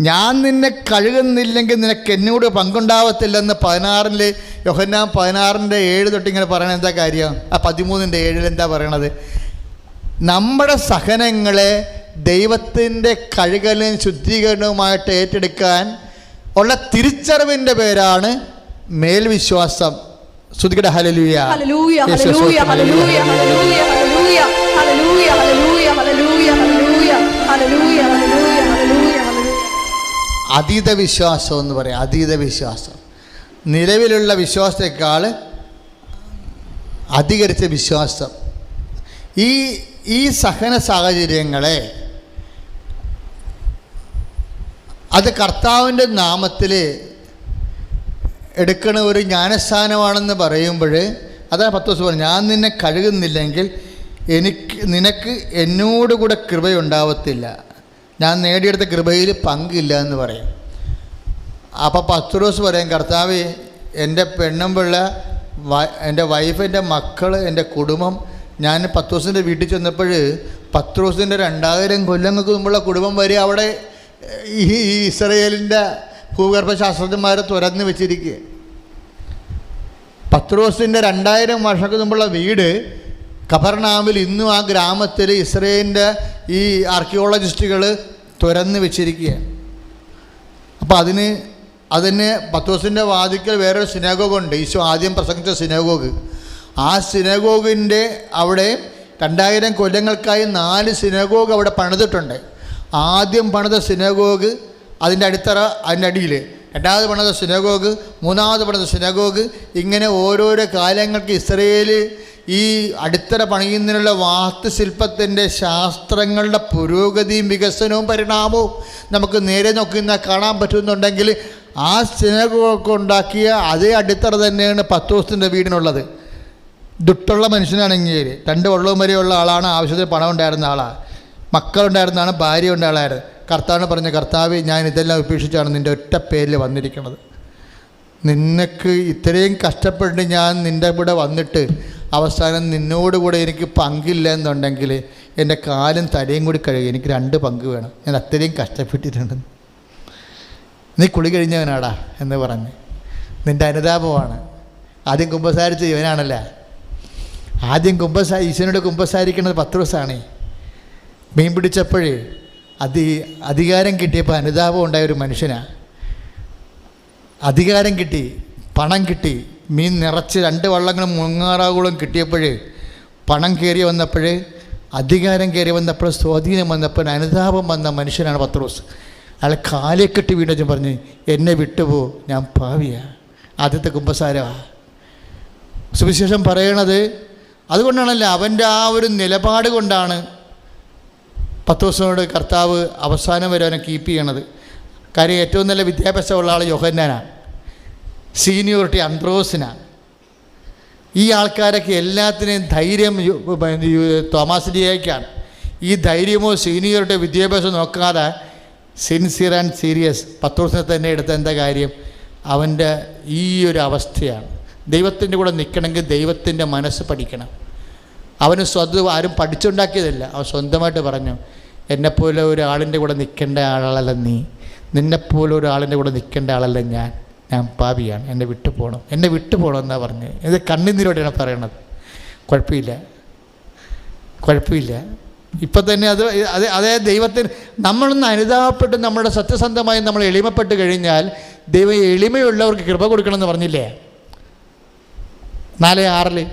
ഞാൻ നിന്നെ കഴുകുന്നില്ലെങ്കിൽ നിനക്ക് എന്നോട് പങ്കുണ്ടാവത്തില്ലെന്ന് 16 യോഹന്നാൻ 16:7 തൊട്ടിങ്ങനെ പറയണത് എന്താ കാര്യം? ആ 13:7 എന്താ പറയണത്? നമ്മുടെ സഹനങ്ങളെ ദൈവത്തിൻ്റെ കഴുകലും ശുദ്ധീകരണവുമായിട്ട് ഏറ്റെടുക്കാൻ ഉള്ള തിരിച്ചറിവിൻ്റെ പേരാണ് മേൽവിശ്വാസം. ശ്രുതികട hallelujah. Hallelujah hallelujah hallelujah hallelujah hallelujah hallelujah hallelujah hallelujah hallelujah hallelujah hallelujah hallelujah. അതീത വിശ്വാസം എന്ന് പറയാം. അതീത വിശ്വാസം നിലവിലുള്ള വിശ്വാസത്തെക്കാൾ അധികരിച്ച വിശ്വാസം. ഈ സഹന സാഹചര്യങ്ങളെ അത് കർത്താവിൻ്റെ നാമത്തിൽ എടുക്കണ ഒരു ജ്ഞാനസ്ഥാനമാണെന്ന് പറയുമ്പോൾ അതാണ് പത്രോസ് പറഞ്ഞു, ഞാൻ നിന്നെ കഴുകുന്നില്ലെങ്കിൽ നിനക്ക് എന്നോടുകൂടെ കൃപയുണ്ടാവത്തില്ല, ഞാൻ നേടിയെടുത്ത കൃപയിൽ പങ്കില്ല എന്ന് പറയും. അപ്പോൾ പത്രോസ് പറയും, കർത്താവേ, എൻ്റെ പെണ്ണും പിള്ള, എൻ്റെ വൈഫ്, എൻ്റെ മക്കൾ, എൻ്റെ കുടുംബം. ഞാൻ പത്രോസിൻ്റെ വീട്ടിൽ ചെന്നപ്പോൾ പത്രോസിൻ്റെ 2000 കൊല്ലങ്ങൾക്ക് മുമ്പുള്ള കുടുംബം വരെ അവിടെ ഈ ഇസ്രയേലിൻ്റെ ഭൂഗർഭശാസ്ത്രജ്ഞന്മാരെ തുറന്ന് വെച്ചിരിക്കുക. പത്രോസിൻ്റെ 2000 വർഷങ്ങൾക്ക് മുമ്പുള്ള വീട് കഫർനാമിൽ ഇന്നും ആ ഗ്രാമത്തിൽ ഇസ്രയേലിൻ്റെ ഈ ആർക്കിയോളജിസ്റ്റുകൾ തുറന്ന് വെച്ചിരിക്കുക. അപ്പോൾ അതിന് പത്രോസിൻ്റെ വാതിക്കൽ വേറൊരു സിനഗോഗുണ്ട്, ഈശോ ആദ്യം പ്രസംഗിച്ച സിനഗോഗ്. ആ സിനഗോഗിൻ്റെ അവിടെ 2000 കൊല്ലങ്ങൾക്കായി 4 സിനഗോഗ് അവിടെ പണിതിട്ടുണ്ട്. ആദ്യം പണിത സിനഗോഗ്, അതിൻ്റെ അടിത്തറ, അതിൻ്റെ അടിയിൽ രണ്ടാമത് പണിത സിനഗോഗ്, മൂന്നാമത് പണിത സിനഗോഗ്. ഇങ്ങനെ ഓരോരോ കാലങ്ങൾക്ക് ഇസ്രയേൽ ഈ അടിത്തറ പണിയുന്നതിനുള്ള വാസ്തുശില്പത്തിൻ്റെ ശാസ്ത്രങ്ങളുടെ പുരോഗതിയും വികസനവും പരിണാമവും നമുക്ക് നേരെ നോക്കുന്ന കാണാൻ പറ്റുന്നുണ്ടെങ്കിൽ ആ സിനഗോഗ് ഉണ്ടാക്കിയ അതേ അടിത്തറ തന്നെയാണ് പത്രോസിൻ്റെ വീടിനുള്ളത്. ദുട്ടുള്ള മനുഷ്യനാണെങ്കിൽ 2 വള്ളവും വരെയുള്ള ആളാണ്, ആവശ്യത്തിന് പണം ഉണ്ടായിരുന്ന ആളാണ്, മക്കളുണ്ടായിരുന്നതാണ്, ഭാര്യ ഉണ്ടായിരുന്നു. കർത്താവിന് പറഞ്ഞ, കർത്താവ്, ഞാൻ ഇതെല്ലാം ഉപേക്ഷിച്ചാണ് നിൻ്റെ ഒറ്റ പേരിൽ വന്നിരിക്കുന്നത്. നിനക്ക് ഇത്രയും കഷ്ടപ്പെട്ട് ഞാൻ നിൻ്റെ കൂടെ വന്നിട്ട് അവസാനം നിന്നോടുകൂടെ എനിക്ക് പങ്കില്ല എന്നുണ്ടെങ്കിൽ എൻ്റെ കാലും തലയും കൂടി കഴുകി, എനിക്ക് 2 പങ്ക് വേണം, ഞാൻ അത്രയും കഷ്ടപ്പെട്ടിട്ടുണ്ട്. നീ കുളി കഴിഞ്ഞവനാടാ എന്ന് പറഞ്ഞ് നിൻ്റെ അനുതാപമാണ്. ആദ്യം കുമ്പസാരിച്ച് ഇവനാണല്ലേ, ആദ്യം ഈശോനോട് കുമ്പസാരിക്കുന്നത് പത്രോസാണ്. മീൻ പിടിച്ചപ്പോഴേ അധികാരം കിട്ടിയപ്പോൾ അനുതാപം ഉണ്ടായ ഒരു മനുഷ്യനാണ്. അധികാരം കിട്ടി, പണം കിട്ടി, മീൻ നിറച്ച് 2 വള്ളങ്ങളും മുങ്ങാറാകുളം കിട്ടിയപ്പോഴേ, പണം കയറി വന്നപ്പോഴേ, അധികാരം കയറി വന്നപ്പോൾ, സ്വാധീനം വന്നപ്പോൾ അനുതാപം വന്ന മനുഷ്യനാണ് പത്രോസ്. അയാൾ കാലെ കെട്ടി വീണ്ടും പറഞ്ഞ്, എന്നെ വിട്ടുപോ, ഞാൻ പാവിയാണ്. ആദ്യത്തെ കുമ്പസാരമാണ് സുവിശേഷം പറയണത്. അതുകൊണ്ടാണല്ലോ അവൻ്റെ ആ ഒരു നിലപാട് കൊണ്ടാണ് പത്രോസിനോട് കർത്താവ് അവസാനം വരെ അവനെ കീപ്പ് ചെയ്യണത്. കാര്യം ഏറ്റവും നല്ല വിദ്യാഭ്യാസമുള്ള ആൾ യോഹന്നാനാണ്, സീനിയോറിറ്റി അന്ത്രോസിനാണ്. ഈ ആൾക്കാരൊക്കെ എല്ലാത്തിനെയും ധൈര്യം തോമസ് ലിയായ്ക്കാണ്. ഈ ധൈര്യമോ സീനിയോറിറ്റി വിദ്യാഭ്യാസം നോക്കാതെ സിൻസിയർ ആൻഡ് സീരിയസ് പത്രോസിനെ തന്നെ എടുത്ത എന്താ കാര്യം? അവൻ്റെ ഈ ഒരു അവസ്ഥയാണ്. ദൈവത്തിൻ്റെ കൂടെ നിൽക്കണമെങ്കിൽ ദൈവത്തിൻ്റെ മനസ്സ് പഠിക്കണം. അവന് ആരും പഠിച്ചുണ്ടാക്കിയതല്ല, അവൻ സ്വന്തമായിട്ട് പറഞ്ഞു, എന്നെപ്പോലെ ഒരാളിൻ്റെ കൂടെ നിൽക്കേണ്ട ആളല്ല നീ, നിന്നെപ്പോലെ ഒരാളിൻ്റെ കൂടെ നിൽക്കേണ്ട ആളല്ല ഞാൻ പാപിയാണ്, എന്നെ വിട്ടു പോകണം, എന്നെ വിട്ടു പോകണം എന്നാണ് പറഞ്ഞത്. ഇത് കണ്ണുനീരോടെയാണ് പറയണത്. കുഴപ്പമില്ല. ഇപ്പം തന്നെ അതേ ദൈവത്തിന് നമ്മളൊന്ന് അനുതാപപ്പെട്ട് നമ്മുടെ സത്യസന്ധമായി നമ്മൾ എളിമപ്പെട്ട് കഴിഞ്ഞാൽ ദൈവം എളിമയുള്ളവർക്ക് കൃപ കൊടുക്കണമെന്ന് പറഞ്ഞില്ലേ? 4:6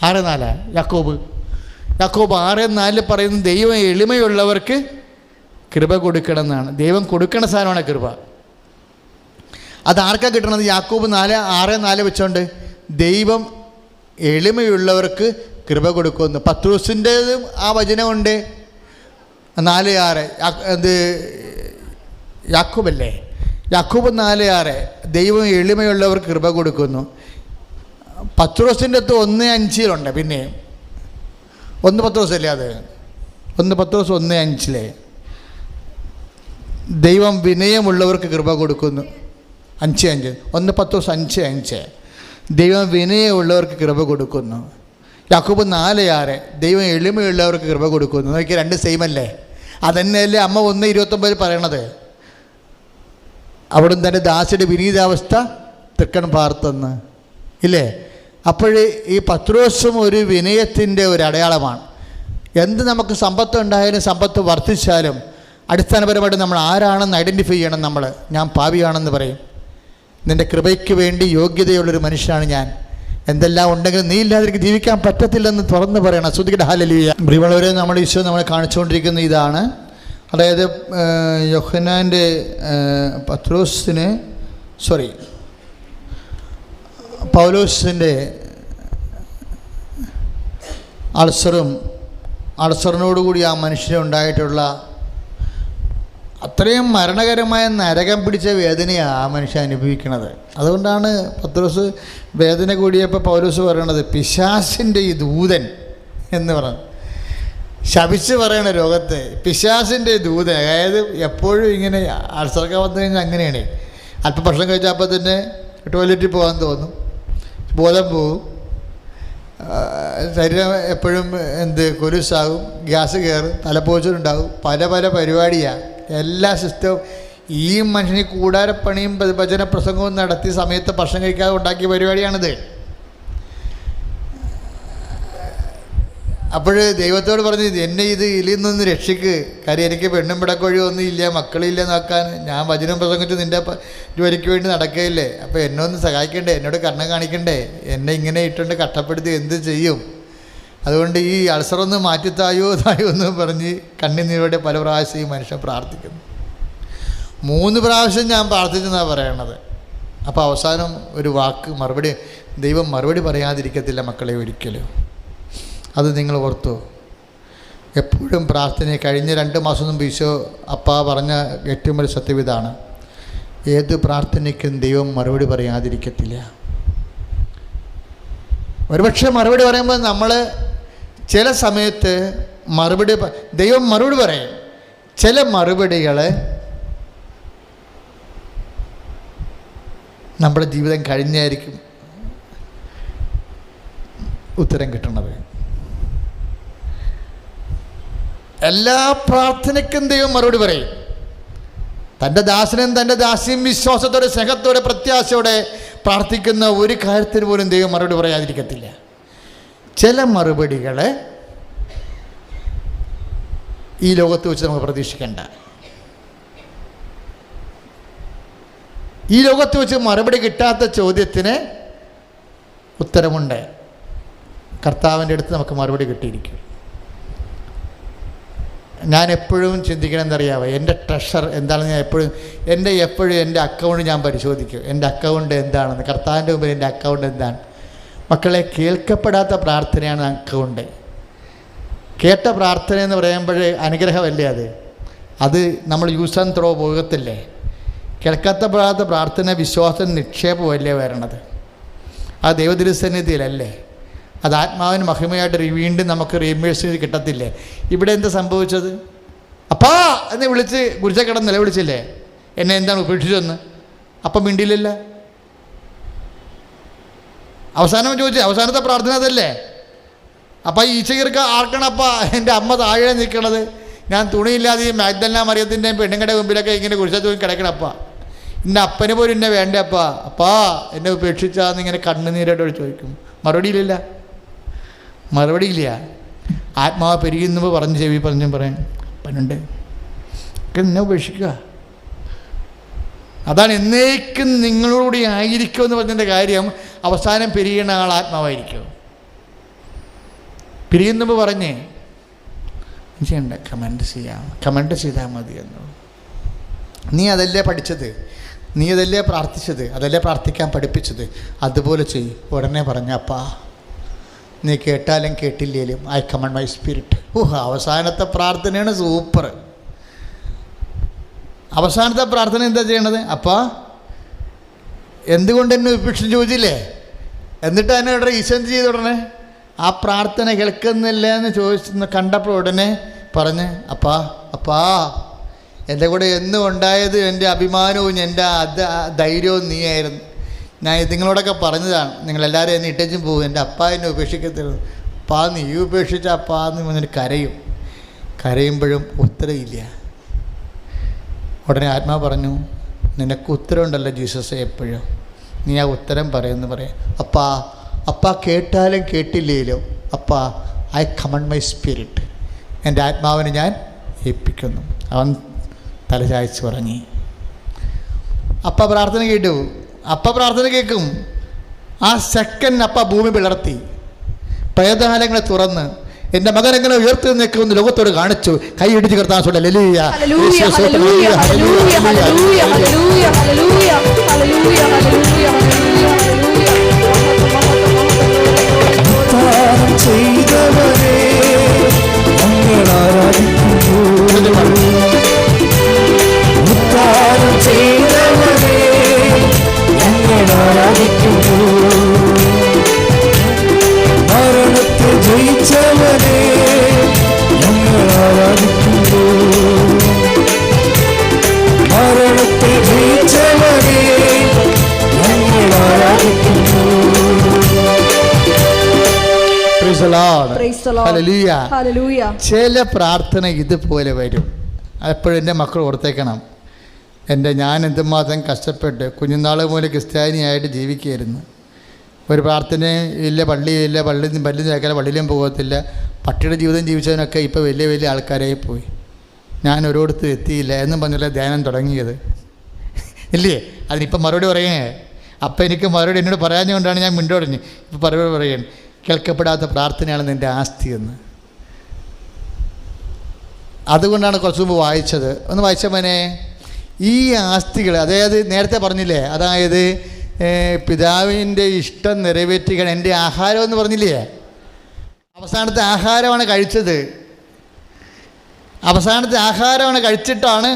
6:4 യാക്കോബ് 6:4 പറയുന്നത് ദൈവം എളിമയുള്ളവർക്ക് കൃപ കൊടുക്കണം എന്നാണ്. ദൈവം കൊടുക്കണ സാധനമാണ് കൃപ. അതാർക്കാണ് കിട്ടണത്? യാക്കോബ് 4:6 വെച്ചോണ്ട് ദൈവം എളിമയുള്ളവർക്ക് കൃപ കൊടുക്കുമെന്ന്. പത്രോസിൻ്റേതും ആ വചനമുണ്ട്. 4:6 ഇത് യാക്കോബല്ലേ? യാക്കോബ് 4:6 ദൈവം എളിമയുള്ളവർക്ക് കൃപ കൊടുക്കുന്നു. പത്രോസിൻ്റെ അടുത്ത് 1:5 പിന്നെ 1 പത്രോസ് അല്ലേ അത്? 1 പത്രോസ് 1:5 ദൈവം വിനയമുള്ളവർക്ക് കൃപ കൊടുക്കുന്നു. 5:5 1 പത്രോസ് 5:5 ദൈവം വിനയമുള്ളവർക്ക് കൃപ കൊടുക്കുന്നു. യാക്കോബ് 4:6 ദൈവം എളിമയുള്ളവർക്ക് കൃപ കൊടുക്കുന്നു. നോക്കി 2 സെയിം അല്ലേ? അതന്നെയല്ലേ അമ്മ 1:29 പറയണത്? അവിടുന്ന് തൻ്റെ ദാസിയുടെ വിനീതാവസ്ഥ തൃക്കൺ പാർത്തെന്ന് ഇല്ലേ? അപ്പോൾ ഈ പത്രോസും ഒരു വിനയത്തിൻ്റെ ഒരു അടയാളമാണ്. എന്ത് നമുക്ക് സമ്പത്ത് ഉണ്ടായാലും സമ്പത്ത് വർദ്ധിച്ചാലും അടിസ്ഥാനപരമായിട്ട് നമ്മൾ ആരാണെന്ന് ഐഡൻറ്റിഫൈ ചെയ്യണം. ഞാൻ പാപിയാണെന്ന് പറയും. നിൻ്റെ കൃപയ്ക്ക് വേണ്ടി യോഗ്യതയുള്ളൊരു മനുഷ്യനാണ് ഞാൻ. എന്തെല്ലാം ഉണ്ടെങ്കിലും നീ ഇല്ലാതെ എനിക്ക് ജീവിക്കാൻ പറ്റത്തില്ലെന്ന് തുറന്ന് പറയണം. ശ്രുതികട ഹല്ലേലൂയ. പ്രിയമുള്ളവരെ, നമ്മൾ ഈശോ നമ്മളെ കാണിച്ചുകൊണ്ടിരിക്കുന്ന ഇതാണ്. അതായത് യോഹന്നാൻ്റെ പൗലോസിൻ്റെ അൾസറിനോടുകൂടി ആ മനുഷ്യന് ഉണ്ടായിട്ടുള്ള അത്രയും മരണകരമായ നരകം പിടിച്ച വേദനയാണ് ആ മനുഷ്യൻ അനുഭവിക്കുന്നത്. അതുകൊണ്ടാണ് പത്രോസ് വേദന കൂടിയപ്പോൾ പൗലോസ് പറയണത് പിശാസിൻ്റെ ഈ ദൂതൻ എന്ന് പറഞ്ഞു. ശപിച്ച് പറയണ രോഗത്തെ പിശാസിൻ്റെ ദൂതൻ. അതായത് എപ്പോഴും ഇങ്ങനെ അൾസറൊക്കെ വന്നു കഴിഞ്ഞാൽ അങ്ങനെയാണ്. അല്പം ഭക്ഷണം കഴിച്ചാൽ അപ്പം തന്നെ ടോയ്ലറ്റിൽ പോകാൻ തോന്നും, ബോധം പോവും, ശരീരം എപ്പോഴും കൊലുസാകും, ഗ്യാസ് കയറും, തലപ്പോച്ചിലുണ്ടാകും, പല പരിപാടിയാണ്. എല്ലാ സിസ്റ്റവും ഈ മനുഷ്യന് കൂടാരപ്പണിയും ഭജന പ്രസംഗവും നടത്തി സമയത്ത് ഭക്ഷണം കഴിക്കാതെ ഉണ്ടാക്കിയ പരിപാടിയാണിത്. അപ്പോൾ ദൈവത്തോട് പറഞ്ഞു, എന്നെ ഇതിൽ നിന്നൊന്ന് രക്ഷിക്ക്. കാര്യം എനിക്ക് പെണ്ണും പിടക്കൊഴിയോ ഒന്നും ഇല്ല, മക്കളില്ല നോക്കാൻ. ഞാൻ ഭജനം പ്രസംഗിച്ച് നിൻ്റെ ജോലിക്ക് വേണ്ടി നടക്കുകയില്ലേ. അപ്പോൾ എന്നെ ഒന്ന് സഹായിക്കണ്ടേ, എന്നോട് കരുണ കാണിക്കണ്ടേ. എന്നെ ഇങ്ങനെ ഇട്ടുകൊണ്ട് കഷ്ടപ്പെടുത്തി എന്ത് ചെയ്യും? അതുകൊണ്ട് ഈ അൾസറൊന്ന് മാറ്റിത്തായോ എന്ന് പറഞ്ഞ് കണ്ണുനീരോടെ പല പ്രാവശ്യം ഈ മനുഷ്യൻ പ്രാർത്ഥിക്കുന്നു. 3 പ്രാവശ്യം ഞാൻ പ്രാർത്ഥിച്ചെന്നാണ് പറയണത്. അപ്പോൾ അവസാനം ഒരു വാക്ക് ദൈവം മറുപടി പറയാതിരിക്കത്തില്ല മക്കളെ ഒരിക്കലും. അത് നിങ്ങൾ ഓർത്തോ. എപ്പോഴും പ്രാർത്ഥന. കഴിഞ്ഞ 2 മാസം മുമ്പ് ഈശോ പറഞ്ഞ ഏറ്റവും വലിയ സത്യം ഇതാണ്: ഏത് പ്രാർത്ഥനയ്ക്കും ദൈവം മറുപടി പറയാതിരിക്കത്തില്ല. ഒരുപക്ഷെ മറുപടി പറയുമ്പോൾ നമ്മൾ ചില സമയത്ത് ദൈവം മറുപടി പറയും. ചില മറുപടികൾ നമ്മുടെ ജീവിതം കഴിഞ്ഞായിരിക്കും ഉത്തരം കിട്ടുന്നത്. എല്ലാ പ്രാർത്ഥനയ്ക്കും ദൈവം മറുപടി പറയും. തൻ്റെ ദാസനും തൻ്റെ ദാസിയും വിശ്വാസത്തോടെ, സ്നേഹത്തോടെ, പ്രത്യാശയോടെ പ്രാർത്ഥിക്കുന്ന ഒരു കാര്യത്തിന് പോലും ദൈവം മറുപടി പറയാതിരിക്കത്തില്ല. ചില മറുപടികൾ ഈ ലോകത്ത് വെച്ച് നമുക്ക് പ്രതീക്ഷിക്കേണ്ട. ഈ ലോകത്ത് വെച്ച് മറുപടി കിട്ടാത്ത ചോദ്യത്തിന് ഉത്തരമുണ്ട്. കർത്താവിൻ്റെ അടുത്ത് നമുക്ക് മറുപടി കിട്ടിയിരിക്കും. ഞാൻ എപ്പോഴും ചിന്തിക്കണം എന്നറിയാമോ, എൻ്റെ ട്രഷർ എന്താണെന്ന് ഞാൻ എപ്പോഴും എൻ്റെ അക്കൗണ്ട് ഞാൻ പരിശോധിക്കും. എൻ്റെ അക്കൗണ്ട് എന്താണെന്ന്, കർത്താവിൻ്റെ മുമ്പിൽ എൻ്റെ അക്കൗണ്ട് എന്താണ്. മക്കളെ, കേൾക്കപ്പെടാത്ത പ്രാർത്ഥനയാണ് അക്കൗണ്ട്. കേട്ട പ്രാർത്ഥന എന്ന് പറയുമ്പോൾ അനുഗ്രഹമല്ലേ അത് നമ്മൾ യൂസ് ആൻഡ് ത്രോ പോകത്തില്ലേ. കേൾക്കപ്പെടാത്ത പ്രാർത്ഥന വിശ്വാസം നിക്ഷേപമല്ലേ വരണത്. ആ ദൈവതിരുസന്നിധിയിലല്ലേ. അത് ആത്മാവിന് മഹിമയായിട്ട് വീണ്ടും നമുക്ക് റീഇംബേഴ്സ് കിട്ടത്തില്ലേ. ഇവിടെ എന്താ സംഭവിച്ചത്? അപ്പാ എന്ന് വിളിച്ച് കുരിശക്കിടന്ന് നിലവിളിച്ചില്ലേ, എന്നെ എന്താണ് ഉപേക്ഷിച്ചതെന്ന്. അപ്പം മിണ്ടിയില്ല. അവസാനം അവസാനത്തെ പ്രാർത്ഥന അതല്ലേ. അപ്പം ഈച്ചകർക്ക് ആർക്കണപ്പാ എൻ്റെ അമ്മ താഴെ നിൽക്കണത്, ഞാൻ തുണിയില്ലാതെ ഈ മാഗ്ദലന മറിയത്തിൻ്റെയും പെണ്ണുങ്ങളുടെ മുമ്പിലൊക്കെ ഇങ്ങനെ കുരിശത്ത് പോയി കിടക്കണപ്പാ, ഇന്ന അപ്പന് പോലും എന്നെ വേണ്ടപ്പാ, അപ്പാ എന്നെ ഉപേക്ഷിച്ചാന്നിങ്ങനെ കണ്ണുനീരായിട്ട് ചോദിക്കും. മറുപടിയില്ല. ആത്മാവ് പെരുകുന്നപ്പോൾ പറഞ്ഞും പറയും, അപ്പനുണ്ട്, നിന്നെ ഉപേക്ഷിക്കുക. അതാണ് എന്നേക്കും നിങ്ങളോട് ആയിരിക്കുമെന്ന് പറഞ്ഞതിൻ്റെ കാര്യം. അവസാനം പിരിയുന്ന ആൾ ആത്മാവായിരിക്കും. പിരിയുന്നപ്പോൾ പറഞ്ഞേ ചെയ്യണ്ട, കമൻറ്റ് ചെയ്താൽ മതി എന്ന്. നീ അതല്ലേ പഠിച്ചത്, നീ അതല്ലേ പ്രാർത്ഥിച്ചത്, അതല്ലേ പ്രാർത്ഥിക്കാൻ പഠിപ്പിച്ചത്, അതുപോലെ ചെയ്യും. ഉടനെ പറഞ്ഞ, അപ്പാ നീ കേട്ടാലും കേട്ടില്ലേലും ഐ കമൻഡ് മൈ സ്പിരിറ്റ്. അവസാനത്തെ പ്രാർത്ഥനയാണ് സൂപ്പർ. അവസാനത്തെ പ്രാർത്ഥന എന്താ ചെയ്യണത്? അപ്പാ എന്തുകൊണ്ട് എന്നെ ഉപേക്ഷിച്ച് ചോദിച്ചില്ലേ, എന്നിട്ട് തന്നെ ഇവിടെ ഈശോ ചെയ്ത ഉടനെ ആ പ്രാർത്ഥന കേൾക്കുന്നില്ല എന്ന് കണ്ടപ്പോൾ ഉടനെ പറഞ്ഞ്, അപ്പാ എൻ്റെ കൂടെ എന്നും ഉണ്ടായത് എൻ്റെ അഭിമാനവും എൻ്റെ ധൈര്യവും നീയായിരുന്നു. ഞാൻ നിങ്ങളോടൊക്കെ പറഞ്ഞതാണ്, നിങ്ങളെല്ലാവരും എന്നെ ഇട്ടേച്ചും പോകും, എൻ്റെ അപ്പാ എന്നെ ഉപേക്ഷിക്കത്തിരുന്നു. അപ്പാ നീ ഉപേക്ഷിച്ച അപ്പാ എന്ന് പറഞ്ഞിട്ട് കരയുമ്പോഴും ഉത്തരവില്ല. ഉടനെ ആത്മാവ് പറഞ്ഞു, നിനക്ക് ഉത്തരവുണ്ടല്ലോ ജീസസ്, എപ്പോഴും നീ ആ ഉത്തരം പറയാം. അപ്പാ കേട്ടാലും കേട്ടില്ലേലും അപ്പാ ഐ കമൻഡ് മൈ സ്പിരിറ്റ്, എൻ്റെ ആത്മാവിനെ ഞാൻ ഏൽപ്പിക്കുന്നു. അവൻ തലചായ്ച്ച് ഉറങ്ങി. അപ്പ പ്രാർത്ഥന കേട്ടു. അപ്പ പ്രാർത്ഥന കേൾക്കും. ആ സെക്കൻഡ് അപ്പ ഭൂമി പിളർത്തി, പ്രേതാലങ്ങളെ തുറന്ന് എൻ്റെ മകൻ എങ്ങനെ ഉയർത്തി നിൽക്കുമെന്ന് ലോകത്തോട് കാണിച്ചു. കൈ ഇടിച്ച് കർത്താൻ hallelujah hallelujah hallelujah hallelujah hallelujah hallelujah hallelujah hallelujah ചെയ്തവരെ ഞങ്ങൾ ആരാധിക്കുന്നു. ഉദ്ധാരം ചെയ്തവരെ ഞങ്ങൾ ആരാധിക്കുന്നു. മരണത്തെ ജയിച്ചവരെ ഞങ്ങൾ ആരാധിക്കുന്നു. മരണത്തെ ജയിച്ചവരെ ഞങ്ങൾ ആരാധിക്കുന്നു. ചില പ്രാർത്ഥന ഇതുപോലെ വരും. എപ്പോഴും എൻ്റെ മക്കൾ ഓർത്തേക്കണം. ഞാൻ എന്തുമാത്രം കഷ്ടപ്പെട്ട് കുഞ്ഞുനാൾ മുതൽ ക്രിസ്ത്യാനിയായിട്ട് ജീവിക്കുകയായിരുന്നു. ഒരു പ്രാർത്ഥനയും ഇല്ല, പള്ളിയില്ല, പള്ളി കേൾക്കാതെ പള്ളിയിലും പോകത്തില്ല. പട്ടിയുടെ ജീവിതം ജീവിച്ചവനൊക്കെ ഇപ്പോൾ വലിയ വലിയ ആൾക്കാരായി പോയി. ഞാൻ ഒരിടത്തും എത്തിയില്ല എന്നും പറഞ്ഞില്ല ധ്യാനം തുടങ്ങിയത്, ഇല്ലേ? അതിനിപ്പം മറുപടി പറയേ. അപ്പം എനിക്ക് മറുപടി എന്നോട് പറയാഞ്ഞുകൊണ്ടാണ് ഞാൻ മിണ്ടോടഞ്ഞ് ഇപ്പം മറുപടി പറയുകയാണ്. കേൾക്കപ്പെടാത്ത പ്രാർത്ഥനയാണ് നിൻ്റെ ആസ്തിയെന്ന്. അതുകൊണ്ടാണ് കുറച്ച് മുമ്പ് വായിച്ചത്. ഒന്ന് വായിച്ച മോനെ. ഈ ആസ്തികൾ, അതായത് നേരത്തെ പറഞ്ഞില്ലേ, അതായത് പിതാവിൻ്റെ ഇഷ്ടം നിറവേറ്റുകയാണ് എൻ്റെ ആഹാരം എന്ന് പറഞ്ഞില്ലേ. അവസാനത്തെ ആഹാരമാണ് കഴിച്ചത്. അവസാനത്തെ ആഹാരമാണ് കഴിച്ചിട്ടാണ്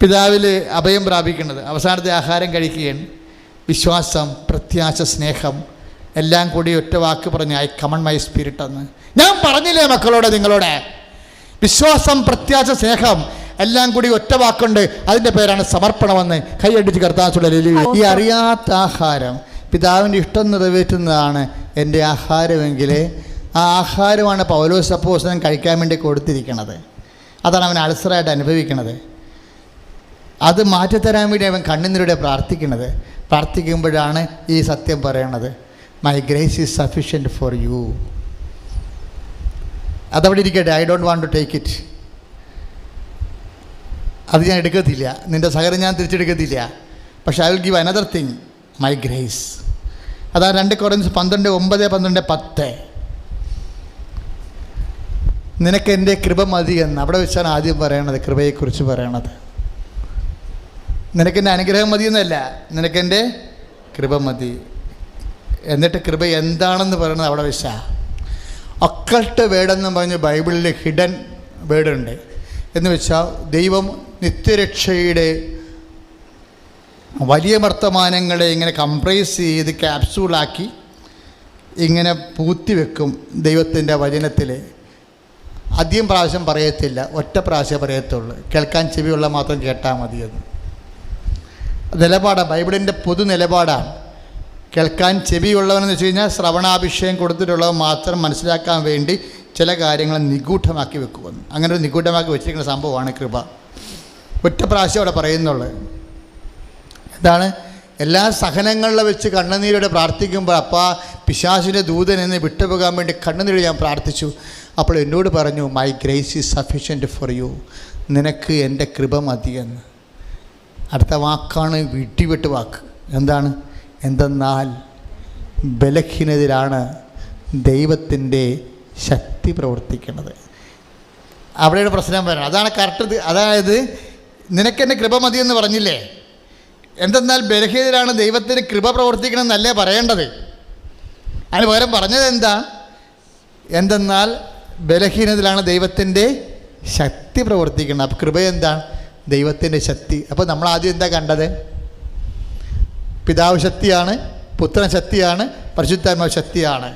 പിതാവിൽ അഭയം പ്രാപിക്കുന്നത്. അവസാനത്തെ ആഹാരം കഴിക്കുകയാണ്. വിശ്വാസം, പ്രത്യാശ, സ്നേഹം എല്ലാം കൂടി ഒറ്റ വാക്ക് പറഞ്ഞ് ഐ കമൺ മൈ സ്പിരിറ്റ് എന്ന് ഞാൻ പറഞ്ഞില്ലേ മക്കളോട്, നിങ്ങളോട്. വിശ്വാസം, പ്രത്യാശ, സ്നേഹം എല്ലാം കൂടി ഒറ്റ വാക്കുണ്ട്. അതിൻ്റെ പേരാണ് സമർപ്പണമെന്ന് കൈയടിച്ച് കർത്താൻ. ഈ അറിയാത്ത ആഹാരം പിതാവിൻ്റെ ഇഷ്ടം നിറവേറ്റുന്നതാണ് എൻ്റെ ആഹാരമെങ്കിൽ ആ ആഹാരമാണ് പൗലോസ് അപ്പോസ്തലൻ കഴിക്കാൻ വേണ്ടി കൊടുത്തിരിക്കുന്നത്. അതാണ് അവൻ അൾസറായിട്ട് അനുഭവിക്കുന്നത്. അത് മാറ്റിത്തരാൻ വേണ്ടി അവൻ കണ്ണുനീരോടെ പ്രാർത്ഥിക്കുന്നത്. പ്രാർത്ഥിക്കുമ്പോഴാണ് ഈ സത്യം പറയണത്, my grace is sufficient for you. അതവിടെ ഇരിക്കട്ടെ, I don't want to take it. അത് ഞാൻ എടുക്കത്തില്ല, നിൻ്റെ സഹകരണം ഞാൻ തിരിച്ചെടുക്കത്തില്ല. പക്ഷെ I will give another thing, my grace. അതാ 2 കൊരിന്ത്യർ 12:9-10. നിനക്ക് എൻ്റെ കൃപ മതി എന്ന് അവിടെ വെച്ചാണ് ആദ്യം പറയണത്, കൃപയെക്കുറിച്ച് പറയണത്. നിനക്കെൻ്റെ അനുഗ്രഹം മതി എന്നല്ല, നിനക്കെൻ്റെ കൃപ മതി. എന്നിട്ട് കൃപ എന്താണെന്ന് പറയുന്നത് അവിടെ വെച്ചാൽ ഒക്കൾട്ട് വേർഡെന്ന് പറഞ്ഞ് ബൈബിളിൽ ഹിഡൻ വേർഡുണ്ട്. എന്ന് വെച്ചാൽ ദൈവം നിത്യരക്ഷയുടെ വലിയ വർത്തമാനങ്ങളെ ഇങ്ങനെ കംപ്രൈസ് ചെയ്ത് ക്യാപ്സൂളാക്കി ഇങ്ങനെ പൂത്തിവെക്കും ദൈവത്തിൻ്റെ വചനത്തിൽ. അധികം പ്രാവശ്യം പറയത്തില്ല, ഒറ്റ പ്രാവശ്യം പറയത്തുള്ളൂ. കേൾക്കാൻ ചെവിയുള്ള മാത്രം കേട്ടാൽ മതിയെന്ന് നിലപാടാണ്, ബൈബിളിൻ്റെ പൊതു നിലപാടാണ്. കേൾക്കാൻ ചെവിയുള്ളവനെന്ന് വെച്ച് കഴിഞ്ഞാൽ ശ്രവണാഭിഷേകം കൊടുത്തിട്ടുള്ളവർ മാത്രം മനസ്സിലാക്കാൻ വേണ്ടി ചില കാര്യങ്ങൾ നിഗൂഢമാക്കി വെക്കുമെന്ന്. അങ്ങനെ ഒരു നിഗൂഢമാക്കി വെച്ചിരിക്കുന്ന സംഭവമാണ് കൃപ. ഒറ്റ പ്രാവശ്യം അവിടെ പറയുന്നുള്ളൂ. എന്താണ്? എല്ലാ സഹനങ്ങളിലെ വെച്ച് കണ്ണുനീരോടെ പ്രാർത്ഥിക്കുമ്പോൾ അപ്പാ പിശാചിൻ്റെ ദൂതൻ എന്ന് വിട്ടുപോകാൻ വേണ്ടി കണ്ണുനീര് ഞാൻ പ്രാർത്ഥിച്ചു. അപ്പോൾ എന്നോട് പറഞ്ഞു, my grace is sufficient for U. നിനക്ക് എൻ്റെ കൃപ മതിയെന്ന്. അടുത്ത വാക്കാണ് വിട്ടിവിട്ട് വാക്ക്. എന്താണ്? എന്തെന്നാൽ ബലഹീനതയിലാണ് ദൈവത്തിൻ്റെ ശക്തി പ്രവർത്തിക്കുന്നത്. അവിടെയാണ് പ്രശ്നം പറയുന്നത്. അതാണ് കറക്റ്റ്. അതായത് നിനക്കെൻ്റെ കൃപ മതിയെന്ന് പറഞ്ഞില്ലേ, എന്തെന്നാൽ ബലഹീനതയിലാണ് ദൈവത്തിന് കൃപ പ്രവർത്തിക്കണമെന്നല്ലേ പറയേണ്ടത്. അതിന് പകരം പറഞ്ഞത് എന്താ? എന്തെന്നാൽ ബലഹീനതയിലാണ് ദൈവത്തിൻ്റെ ശക്തി പ്രവർത്തിക്കുന്നത്. അപ്പോൾ കൃപ എന്താണ്? ദൈവത്തിൻ്റെ ശക്തി. അപ്പോൾ നമ്മൾ ആദ്യം എന്താ കണ്ടത്? പിതാവ് ശക്തിയാണ്, പുത്രൻ ശക്തിയാണ്, പരിശുദ്ധാത്മാവ് ശക്തിയാണ്.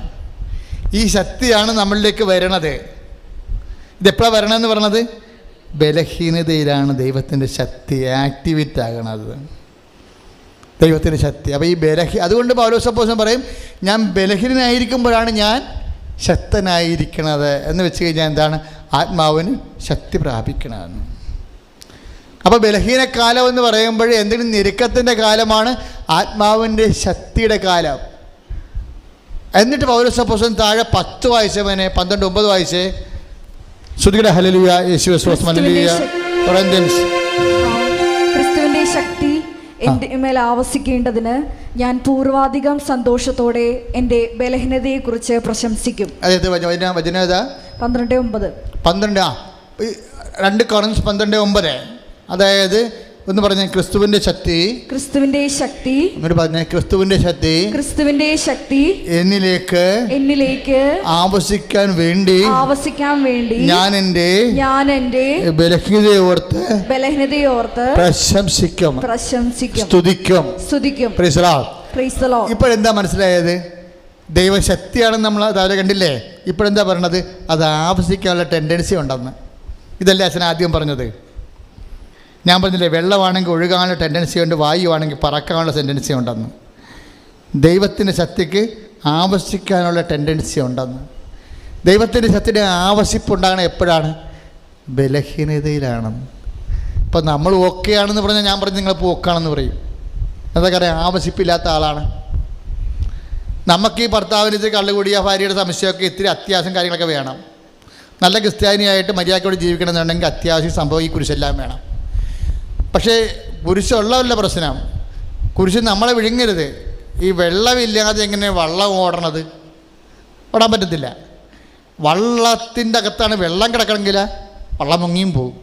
ഈ ശക്തിയാണ് നമ്മളിലേക്ക് വരണത്. ഇതെപ്പോഴാണ് വരണമെന്ന് പറഞ്ഞത്? ബലഹീനതയിലാണ് ദൈവത്തിൻ്റെ ശക്തി ആക്ടിവേറ്റ് ആകണത്, ദൈവത്തിൻ്റെ ശക്തി. അപ്പോൾ ഈ അതുകൊണ്ട് പൗലോസ് അപ്പോസ്തലൻ പറയും, ഞാൻ ബലഹീനനായിരിക്കുമ്പോഴാണ് ഞാൻ ശക്തനായിരിക്കണത് എന്ന് വെച്ച് കഴിഞ്ഞാൽ എന്താണ്? ആത്മാവിന് ശക്തി പ്രാപിക്കണമെന്ന്. അപ്പോൾ ബലഹീനകാലം എന്ന് പറയുമ്പോൾ എന്തെങ്കിലും ഞെരുക്കത്തിൻ്റെ കാലമാണ്, ആത്മാവിൻ്റെ ശക്തിയുടെ കാലം. എന്നിട്ട് പൗലോസ് അപ്പോസ്തലൻ താഴെ 10 വായിച്ചവനെ 12:9 വായിച്ചേ. ശ്രുതിയുടെ ഹല്ലേലൂയ, യേശുവേ സ്തോത്രം, ഹല്ലേലൂയ. കൊറിന്ത്യൻസ്. ക്രിസ്തുവിന്റെ ശക്തി എൻ്റെ മേൽ ആവസിക്കേണ്ടതിന് ഞാൻ പൂർവാധികം സന്തോഷത്തോടെ എൻ്റെ ബലഹീനതയെക്കുറിച്ച് പ്രശംസിക്കും. അതായത് വചനം ഏതാ? 12:9. 12 2 കൊറിന്ത്യൻസ് 12:9. അതായത് ഒന്ന് പറഞ്ഞ ക്രിസ്തുവിന്റെ ശക്തി, ക്രിസ്തുവിന്റെ ശക്തി, പറഞ്ഞ ക്രിസ്തുവിന്റെ ശക്തി, ക്രിസ്തുവിന്റെ ശക്തി എന്നിലേക്ക് ആവസിക്കാൻ വേണ്ടി ഞാൻ എൻ്റെ ബലഹീനതയോർത്ത് പ്രശംസിക്കും, സ്തുതിക്കും. ഇപ്പോഴെന്താ മനസ്സിലായത്? ദൈവശക്തിയാണെന്ന് നമ്മൾ രാവിലെ കണ്ടില്ലേ? ഇപ്പോഴെന്താ പറയണത്? അത് ആവസിക്കാനുള്ള ടെൻഡൻസി ഉണ്ടെന്ന്. ഇതല്ലേ അച്ഛൻ ആദ്യം പറഞ്ഞത്? ഞാൻ പറഞ്ഞില്ലേ, വെള്ളമാണെങ്കിൽ ഒഴുകാനുള്ള ടെൻഡൻസി ഉണ്ട്, വായുവാണെങ്കിൽ പറക്കാനുള്ള ടെൻഡൻസി ഉണ്ടെന്ന്. ദൈവത്തിൻ്റെ ശക്തിക്ക് ആവസിക്കാനുള്ള ടെൻഡൻസി ഉണ്ടെന്ന്. ദൈവത്തിൻ്റെ ശക്തിയുടെ ആവസിപ്പുണ്ടാകണം എപ്പോഴാണ്? ബലഹീനതയിലാണ്. ഇപ്പം നമ്മൾ ഓക്കെ ആണെന്ന് പറഞ്ഞാൽ ഞാൻ പറഞ്ഞു നിങ്ങളിപ്പോൾ ഓക്കാണെന്ന് പറയും. എന്താ കാര്യം? ആവസിപ്പില്ലാത്ത ആളാണ്. നമുക്ക് ഈ ഭർത്താവിന് ഇത്തിരി കള്ളുകൂടിയ ഭാര്യയുടെ സംശയമൊക്കെ ഇത്തിരി അത്യാവശ്യം കാര്യങ്ങളൊക്കെ വേണം. നല്ല ക്രിസ്ത്യാനിയായിട്ട് മര്യാദയോടെ ജീവിക്കണമെന്നുണ്ടെങ്കിൽ അത്യാവശ്യം സംഭവം ഈ കുരിശെല്ലാം വേണം. പക്ഷേ കുരിശുള്ളവല്ല പ്രശ്നം. കുരിശ് നമ്മളെ വിഴുങ്ങരുത്. ഈ വെള്ളമില്ലാതെ എങ്ങനെ വള്ളം ഓടണത്? ഓടാൻ പറ്റത്തില്ല. വള്ളത്തിൻ്റെ അകത്താണ് വെള്ളം കിടക്കണമെങ്കിൽ വള്ളം മുങ്ങിയും പോകും.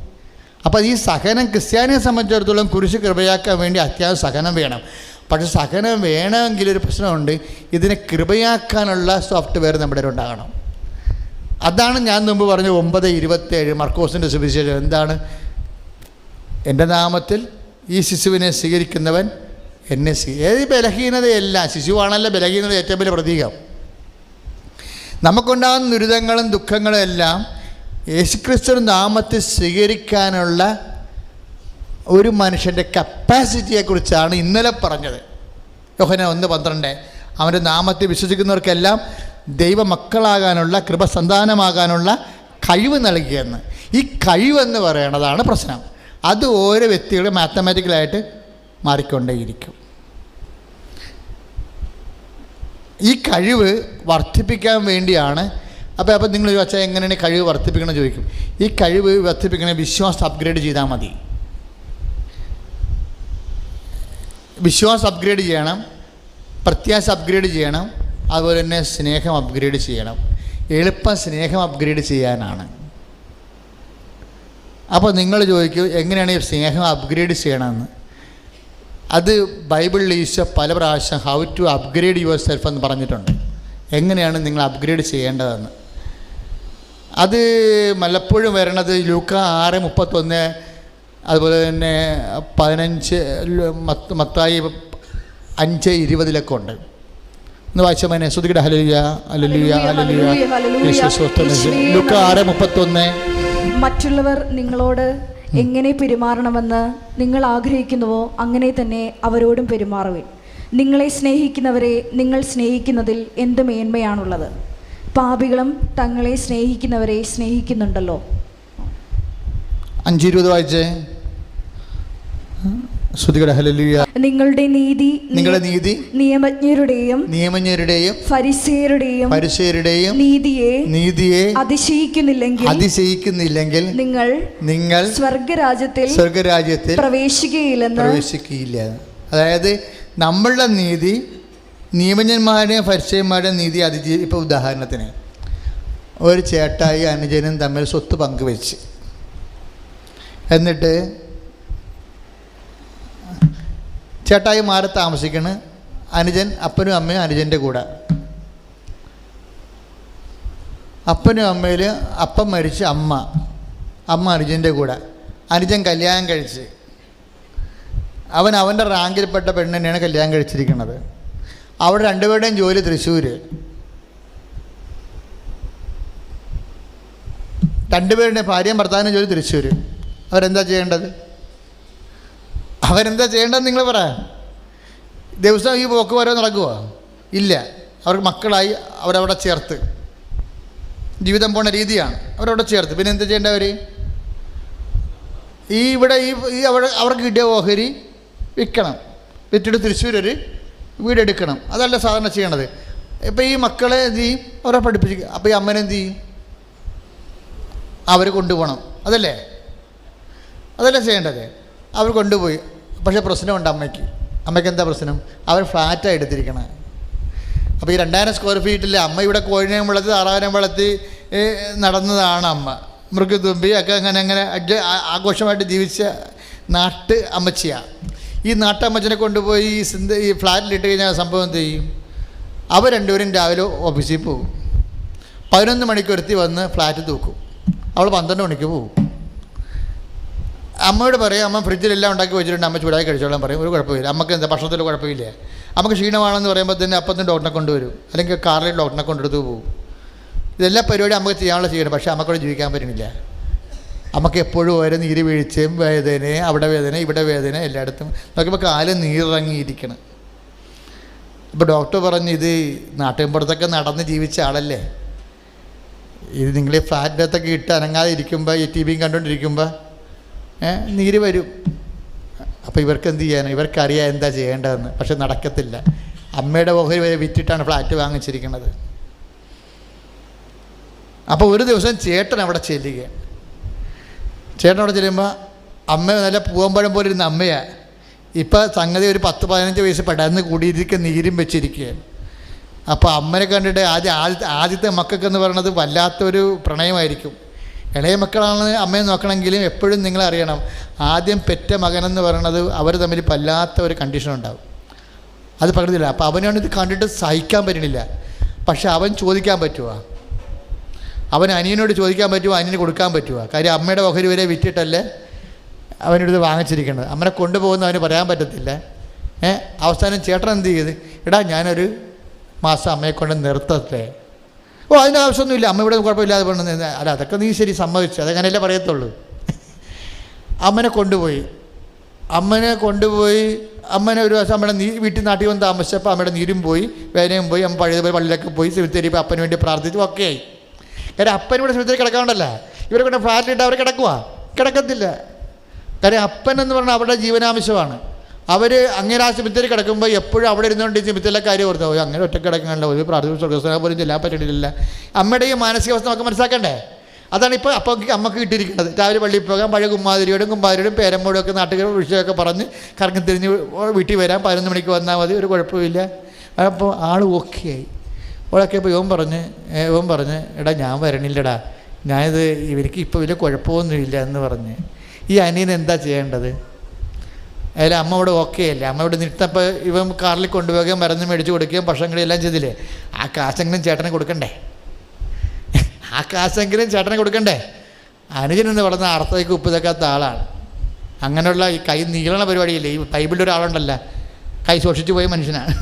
അപ്പോൾ ഈ സഹനം ക്രിസ്ത്യാനിയെ സംബന്ധിച്ചിടത്തോളം കുരിശ് കൃപയാക്കാൻ വേണ്ടി അത്യാവശ്യം സഹനം വേണം. പക്ഷേ സഹനം വേണമെങ്കിലൊരു പ്രശ്നമുണ്ട്. ഇതിനെ കൃപയാക്കാനുള്ള സോഫ്റ്റ്വെയർ നമ്മുടെ ഉണ്ടാകണം. അതാണ് ഞാൻ മുമ്പ് പറഞ്ഞ 9:27 മർക്കോസിൻ്റെ സുവിശേഷം. എന്താണ്? എൻ്റെ നാമത്തിൽ ഈ ശിശുവിനെ സ്വീകരിക്കുന്നവൻ എന്നെ ഏത് ബലഹീനതയല്ല, ശിശുവാണല്ലോ ബലഹീനത ഏറ്റവും വലിയ പ്രതീകം. നമുക്കുണ്ടാകുന്ന ദുരിതങ്ങളും ദുഃഖങ്ങളും എല്ലാം യേശുക്രിസ്തുവിൻ്റെ നാമത്തിൽ സ്വീകരിക്കാനുള്ള ഒരു മനുഷ്യൻ്റെ കപ്പാസിറ്റിയെക്കുറിച്ചാണ് ഇന്നലെ പറഞ്ഞത്. യോഹന്നാൻ 1:12 അവൻ്റെ നാമത്തിൽ വിശ്വസിക്കുന്നവർക്കെല്ലാം ദൈവമക്കളാകാനുള്ള കൃപസന്താനമാകാനുള്ള കഴിവ് നൽകിയെന്ന്. ഈ കഴിവെന്ന് പറയണതാണ് പ്രശ്നം. അത് ഓരോ വ്യക്തികളും മാത്തമാറ്റിക്കലായിട്ട് മാറിക്കൊണ്ടേയിരിക്കും. ഈ കഴിവ് വർദ്ധിപ്പിക്കാൻ വേണ്ടിയാണ്. അപ്പോൾ നിങ്ങൾ ചോദിച്ചാൽ എങ്ങനെയാണ് കഴിവ് വർദ്ധിപ്പിക്കണം ചോദിക്കും. ഈ കഴിവ് വർദ്ധിപ്പിക്കണ വിശ്വാസം അപ്ഗ്രേഡ് ചെയ്താൽ മതി. വിശ്വാസം അപ്ഗ്രേഡ് ചെയ്യണം, പ്രത്യാശ അപ്ഗ്രേഡ് ചെയ്യണം, അതുപോലെ തന്നെ സ്നേഹം അപ്ഗ്രേഡ് ചെയ്യണം. എളുപ്പം സ്നേഹം അപ്ഗ്രേഡ് ചെയ്യാനാണ്. അപ്പോൾ നിങ്ങൾ ചോദിക്കും എങ്ങനെയാണ് ഈ സ്നേഹം അപ്ഗ്രേഡ് ചെയ്യണമെന്ന്. അത് ബൈബിളിൽ ഈശോ പല പ്രാവശ്യം how to upgrade yourself എന്ന് പറഞ്ഞിട്ടുണ്ട്. എങ്ങനെയാണ് നിങ്ങൾ അപ്ഗ്രേഡ് ചെയ്യേണ്ടതെന്ന്. അത് മലപ്പോഴും വരണത് ലൂക്ക 6:31, അതുപോലെ തന്നെ 15, മത്തായി 5:20 ഉണ്ട്. ഒന്ന് വായിച്ചാൽ മനെ ശ്രുതികട ഹല്ലേലൂയ ഹല്ലേലൂയ ഹല്ലേലൂയ ലൂക്ക 6:31. മറ്റുള്ളവർ നിങ്ങളോട് എങ്ങനെ പെരുമാറണമെന്ന് നിങ്ങൾ ആഗ്രഹിക്കുന്നുവോ അങ്ങനെ തന്നെ അവരോടും പെരുമാറുവിൻ. നിങ്ങളെ സ്നേഹിക്കുന്നവരെ നിങ്ങൾ സ്നേഹിക്കുന്നതിൽ എന്ത് മേന്മയാണുള്ളത്? പാപികളും തങ്ങളെ സ്നേഹിക്കുന്നവരെ സ്നേഹിക്കുന്നുണ്ടല്ലോ. 5:20 വായിച്ചേ. നിങ്ങളുടെ നീതി നിയമജ്ഞരുടെയും ഫരിസേയരുടെയും നീതിയെ അതിശയിക്കുന്നില്ലെങ്കിൽ നിങ്ങൾ സ്വർഗരാജ്യത്തിൽ പ്രവേശിക്കുകയില്ല. അതായത് നമ്മളുടെ നീതി നിയമജ്ഞന്മാരുടെയും ഫരിസേയന്മാരുടെയും നീതി ഇപ്പോൾ ഉദാഹരണത്തിന് ഒരു ചേട്ടായി അനുജനും തമ്മിൽ സ്വത്ത് പങ്കുവെച്ച്, എന്നിട്ട് ചേട്ടായി മാറി താമസിക്കണ്. അനുജൻ അപ്പനും അമ്മയും അനുജൻ്റെ കൂടെ. അപ്പനും അമ്മയിൽ അപ്പം മരിച്ച് അമ്മ അനുജൻ്റെ കൂടെ. അനുജൻ കല്യാണം കഴിച്ച് അവൻ്റെ റാങ്കിൽപ്പെട്ട പെണ്ണ് തന്നെയാണ് കല്യാണം കഴിച്ചിരിക്കുന്നത്. അവിടെ രണ്ടുപേരുടെയും ജോലി തൃശ്ശൂർ. രണ്ടുപേരുടെ ഭാര്യയും ഭർത്താവിനും ജോലി തൃശ്ശൂർ. അവരെന്താ ചെയ്യേണ്ടത്? നിങ്ങൾ പറ. ദിവസം ഈ പോക്ക് വരെ നടക്കുമോ? ഇല്ല. അവർക്ക് മക്കളായി അവരവിടെ ചേർത്ത് ജീവിതം പോണ രീതിയാണ്. അവരവിടെ ചേർത്ത് പിന്നെ എന്താ ചെയ്യേണ്ടവർ? അവർക്ക് കിട്ടിയ ഓഹരി വിൽക്കണം. വിറ്റിട്ട് തൃശ്ശൂരൊരു വീടെടുക്കണം. അതല്ല സാധാരണ ചെയ്യണത്. ഇപ്പം ഈ മക്കളെ എന്ത് ചെയ്യും? അവരെ പഠിപ്പിക്കുക. അപ്പോൾ ഈ അമ്മനെ എന്ത് ചെയ്യും? അവർ കൊണ്ടുപോകണം. അതല്ലേ? അതല്ല ചെയ്യേണ്ടത്. അവർ കൊണ്ടുപോയി. പക്ഷേ പ്രശ്നമുണ്ട് അമ്മയ്ക്ക് എന്താ പ്രശ്നം? അവർ ഫ്ലാറ്റാണ് എടുത്തിരിക്കണം. അപ്പോൾ ഈ 2000 സ്ക്വയർ ഫീറ്റിൽ അമ്മ ഇവിടെ കോഴിനെയും വളർത്തി താറാവിനെയും വളർത്തി നടന്നതാണ് അമ്മ. മൃഗതുമ്പി ഒക്കെ അങ്ങനെ ആഘോഷമായിട്ട് ജീവിച്ച അമ്മച്ചിയാണ്. ഈ നാട്ടമ്മച്ചിനെ കൊണ്ടുപോയി ഈ ഫ്ലാറ്റിലിട്ട് കഴിഞ്ഞാൽ സംഭവം എന്ത് ചെയ്യും? അവർ രണ്ടുപേരും രാവിലെ ഓഫീസിൽ പോകും. 11 മണിക്ക് ഒരുത്തി വന്ന് ഫ്ലാറ്റ് തൂക്കും. അവൾ 12 മണിക്ക് പോകും. അമ്മയോട് പറയും, അമ്മ ഫ്രിഡ്ജിലെല്ലാം ഉണ്ടാക്കി വെച്ചിട്ടുണ്ട്, അമ്മ ചൂടായി കഴിച്ചോളാൻ പറയും. ഒരു കുഴപ്പമില്ല. അമ്മക്ക് എന്താ ഭക്ഷണത്തിൽ കുഴപ്പമില്ല. അമ്മക്ക് ക്ഷീണമാണെന്ന് പറയുമ്പോൾ തന്നെ അപ്പം ഡോക്ടറെ കൊണ്ടുവരും, അല്ലെങ്കിൽ കാറിൽ ഡോക്ടറെ കൊണ്ടെടുത്ത് പോകും. ഇതെല്ലാം പരിപാടി നമുക്ക് ചെയ്യാനുള്ള ചെയ്യണം. പക്ഷേ അമ്മക്കൂടെ ജീവിക്കാൻ പറ്റുന്നില്ല. നമുക്ക് എപ്പോഴും ഓരോ നീര് വീഴ്ചയും വേദന, അവിടെ വേദന ഇവിടെ വേദന, എല്ലായിടത്തും നോക്കിയപ്പോൾ കാല് നീറിറങ്ങിയിരിക്കണം. ഇപ്പോൾ ഡോക്ടർ പറഞ്ഞു, ഇത് നാട്ടിൻപുറത്തൊക്കെ നടന്ന് ജീവിച്ച ആളല്ലേ, ഇത് നിങ്ങൾ ഈ ഫ്ലാറ്റിനകത്തൊക്കെ ഇട്ട് അനങ്ങാതെ ഇരിക്കുമ്പോൾ ഈ ടി വിയും കണ്ടുകൊണ്ടിരിക്കുമ്പോൾ നീര് വരും. അപ്പോൾ ഇവർക്ക് എന്ത് ചെയ്യാൻ? ഇവർക്കറിയാം എന്താ ചെയ്യേണ്ടതെന്ന്. പക്ഷെ നടക്കത്തില്ല. അമ്മയുടെ ഓഹരി വരെ വിറ്റിട്ടാണ് ഫ്ലാറ്റ് വാങ്ങിച്ചിരിക്കുന്നത്. അപ്പോൾ ഒരു ദിവസം ചേട്ടൻ അവിടെ ചെല്ലുകയാണ്. ചേട്ടൻ അവിടെ ചെല്ലുമ്പോൾ അമ്മ നല്ല പൂവമ്പഴം പോലെ ഇരുന്ന അമ്മയാണ്. ഇപ്പം സംഗതി ഒരു 10-15 വയസ്സ് പടർന്ന് കൂടിയിരിക്കുക, നീരും വെച്ചിരിക്കുകയാണ്. അപ്പോൾ അമ്മനെ കണ്ടിട്ട് ആദ്യത്തെ മക്കൾക്കെന്ന് പറയുന്നത് വല്ലാത്തൊരു പ്രണയമായിരിക്കും. ഇളയ മക്കളാണ് അമ്മയെ നോക്കണമെങ്കിലും എപ്പോഴും നിങ്ങളറിയണം, ആദ്യം പെറ്റ മകനെന്ന് പറയണത് അവർ തമ്മിൽ വല്ലാത്ത ഒരു കണ്ടീഷൻ ഉണ്ടാവും. അത് പകരുന്നില്ല. അപ്പോൾ അവനാണിത് കണ്ടിട്ട് സഹിക്കാൻ പറ്റണില്ല. പക്ഷെ അവൻ ചോദിക്കാൻ പറ്റുമോ? അവൻ അനിയനോട് ചോദിക്കാൻ പറ്റുമോ? അനിയന് കൊടുക്കാൻ പറ്റുമോ? കാര്യം അമ്മയുടെ ഓഹരി വരെ വിറ്റിട്ടല്ലേ അവനിത് വാങ്ങിച്ചിരിക്കുന്നത്. അമ്മനെ കൊണ്ടുപോകുന്ന അവന് പറയാൻ പറ്റത്തില്ല. അവസാനം ചേട്ടൻ എന്ത് ചെയ്ത്, എടാ ഞാനൊരു മാസം അമ്മയെ കൊണ്ട് നിർത്തട്ടെ. ഓ അതിൻ്റെ ആവശ്യമൊന്നുമില്ല, അമ്മ ഇവിടെ കുഴപ്പമില്ലാതെ പറഞ്ഞത്. അല്ല അതൊക്കെ നീ ശരി സമ്മതിച്ചു, അതങ്ങനെയല്ലേ പറയത്തുള്ളൂ. അമ്മനെ കൊണ്ടുപോയി അമ്മനെ ഒരു ദിവസം അമ്മയുടെ വീട്ടിൽ നാട്ടിൽ വന്ന് താമസിച്ചപ്പോൾ അമ്മയുടെ നീരും പോയി, വേദനയും പോയി. അമ്മ പഴയതുപോലെ പള്ളിയിലൊക്കെ പോയി സെമിത്തേരി പോയി അപ്പന് വേണ്ടി പ്രാർത്ഥിച്ചു. ഒക്കെ ആയി. കാര്യം അപ്പൻ ഇവിടെ സെമിത്തേരി കിടക്കാണ്ടല്ല, ഇവരെ കൊണ്ട് ഫ്ലാറ്റിലിട്ട് അവർ കിടക്കത്തില്ല. കാര്യം അപ്പൻ എന്ന് പറഞ്ഞാൽ അവരുടെ ജീവനാംശമാണ്. അവർ അങ്ങനെ ആ സെമിത്തേരി കിടക്കുമ്പോൾ എപ്പോഴും അവിടെ ഇരുന്നുകൊണ്ട് സെമിത്തേരിയിലെ കാര്യം ഓർത്താൽ അങ്ങനെ ഒറ്റ കിടക്കാനല്ല, ഒരു പ്രാർത്ഥന സ്വർഗ്ഗസ്ഥനെ പോലും ചെല്ലാൻ പറ്റണില്ല. അമ്മയുടെ ഈ മാനസികാവസ്ഥ നമുക്ക് മനസ്സിലാക്കണ്ടേ? അതാണ് ഇപ്പോൾ അമ്മക്ക് കിട്ടിയിരിക്കുന്നത്. രാവിലെ പള്ളിയിൽ പോകാൻ, പഴയ കുമ്മാതിരിയോടും പേരമ്മോടും ഒക്കെ നാട്ടുകാർ വിഷയമൊക്കെ പറഞ്ഞ് കറങ്ങി തിരിഞ്ഞ് വീട്ടിൽ വരാൻ 11 മണിക്ക് വന്നാൽ മതി, ഒരു കുഴപ്പമില്ല. അപ്പോൾ ആൾ ഓക്കെ ആയി. ഓളൊക്കെ ഇപ്പോൾ ഇവൻ പറഞ്ഞ് എടാ ഞാൻ വരണില്ലടാ, ഞാനിത് ഇവർക്ക് ഇപ്പോൾ വലിയ കുഴപ്പമൊന്നുമില്ല എന്ന് പറഞ്ഞ്. ഈ അനിയൻ എന്താ ചെയ്യേണ്ടത്? അതിൽ അമ്മ ഇവിടെ ഓക്കെ അല്ലേ, അമ്മ ഇവിടെ നിർത്തപ്പോൾ ഇവൻ കാറിൽ കൊണ്ടുപോകുകയും മരുന്ന് മേടിച്ച് കൊടുക്കുകയും ഭക്ഷണങ്ങളും എല്ലാം ചെയ്തില്ലേ, ആ കാശെങ്കിലും ചേട്ടനെ കൊടുക്കണ്ടേ? അനുജനെന്ന് പറഞ്ഞ അർത്ഥയ്ക്ക് ഉപ്പ് തക്കാത്ത ആളാണ്. അങ്ങനെയുള്ള ഈ കൈ നീളണ പരിപാടിയില്ലേ, ഈ ബൈബിളിൽ ഒരാളുണ്ടല്ല, കൈ സൂക്ഷിച്ചു പോയ മനുഷ്യനാണ്,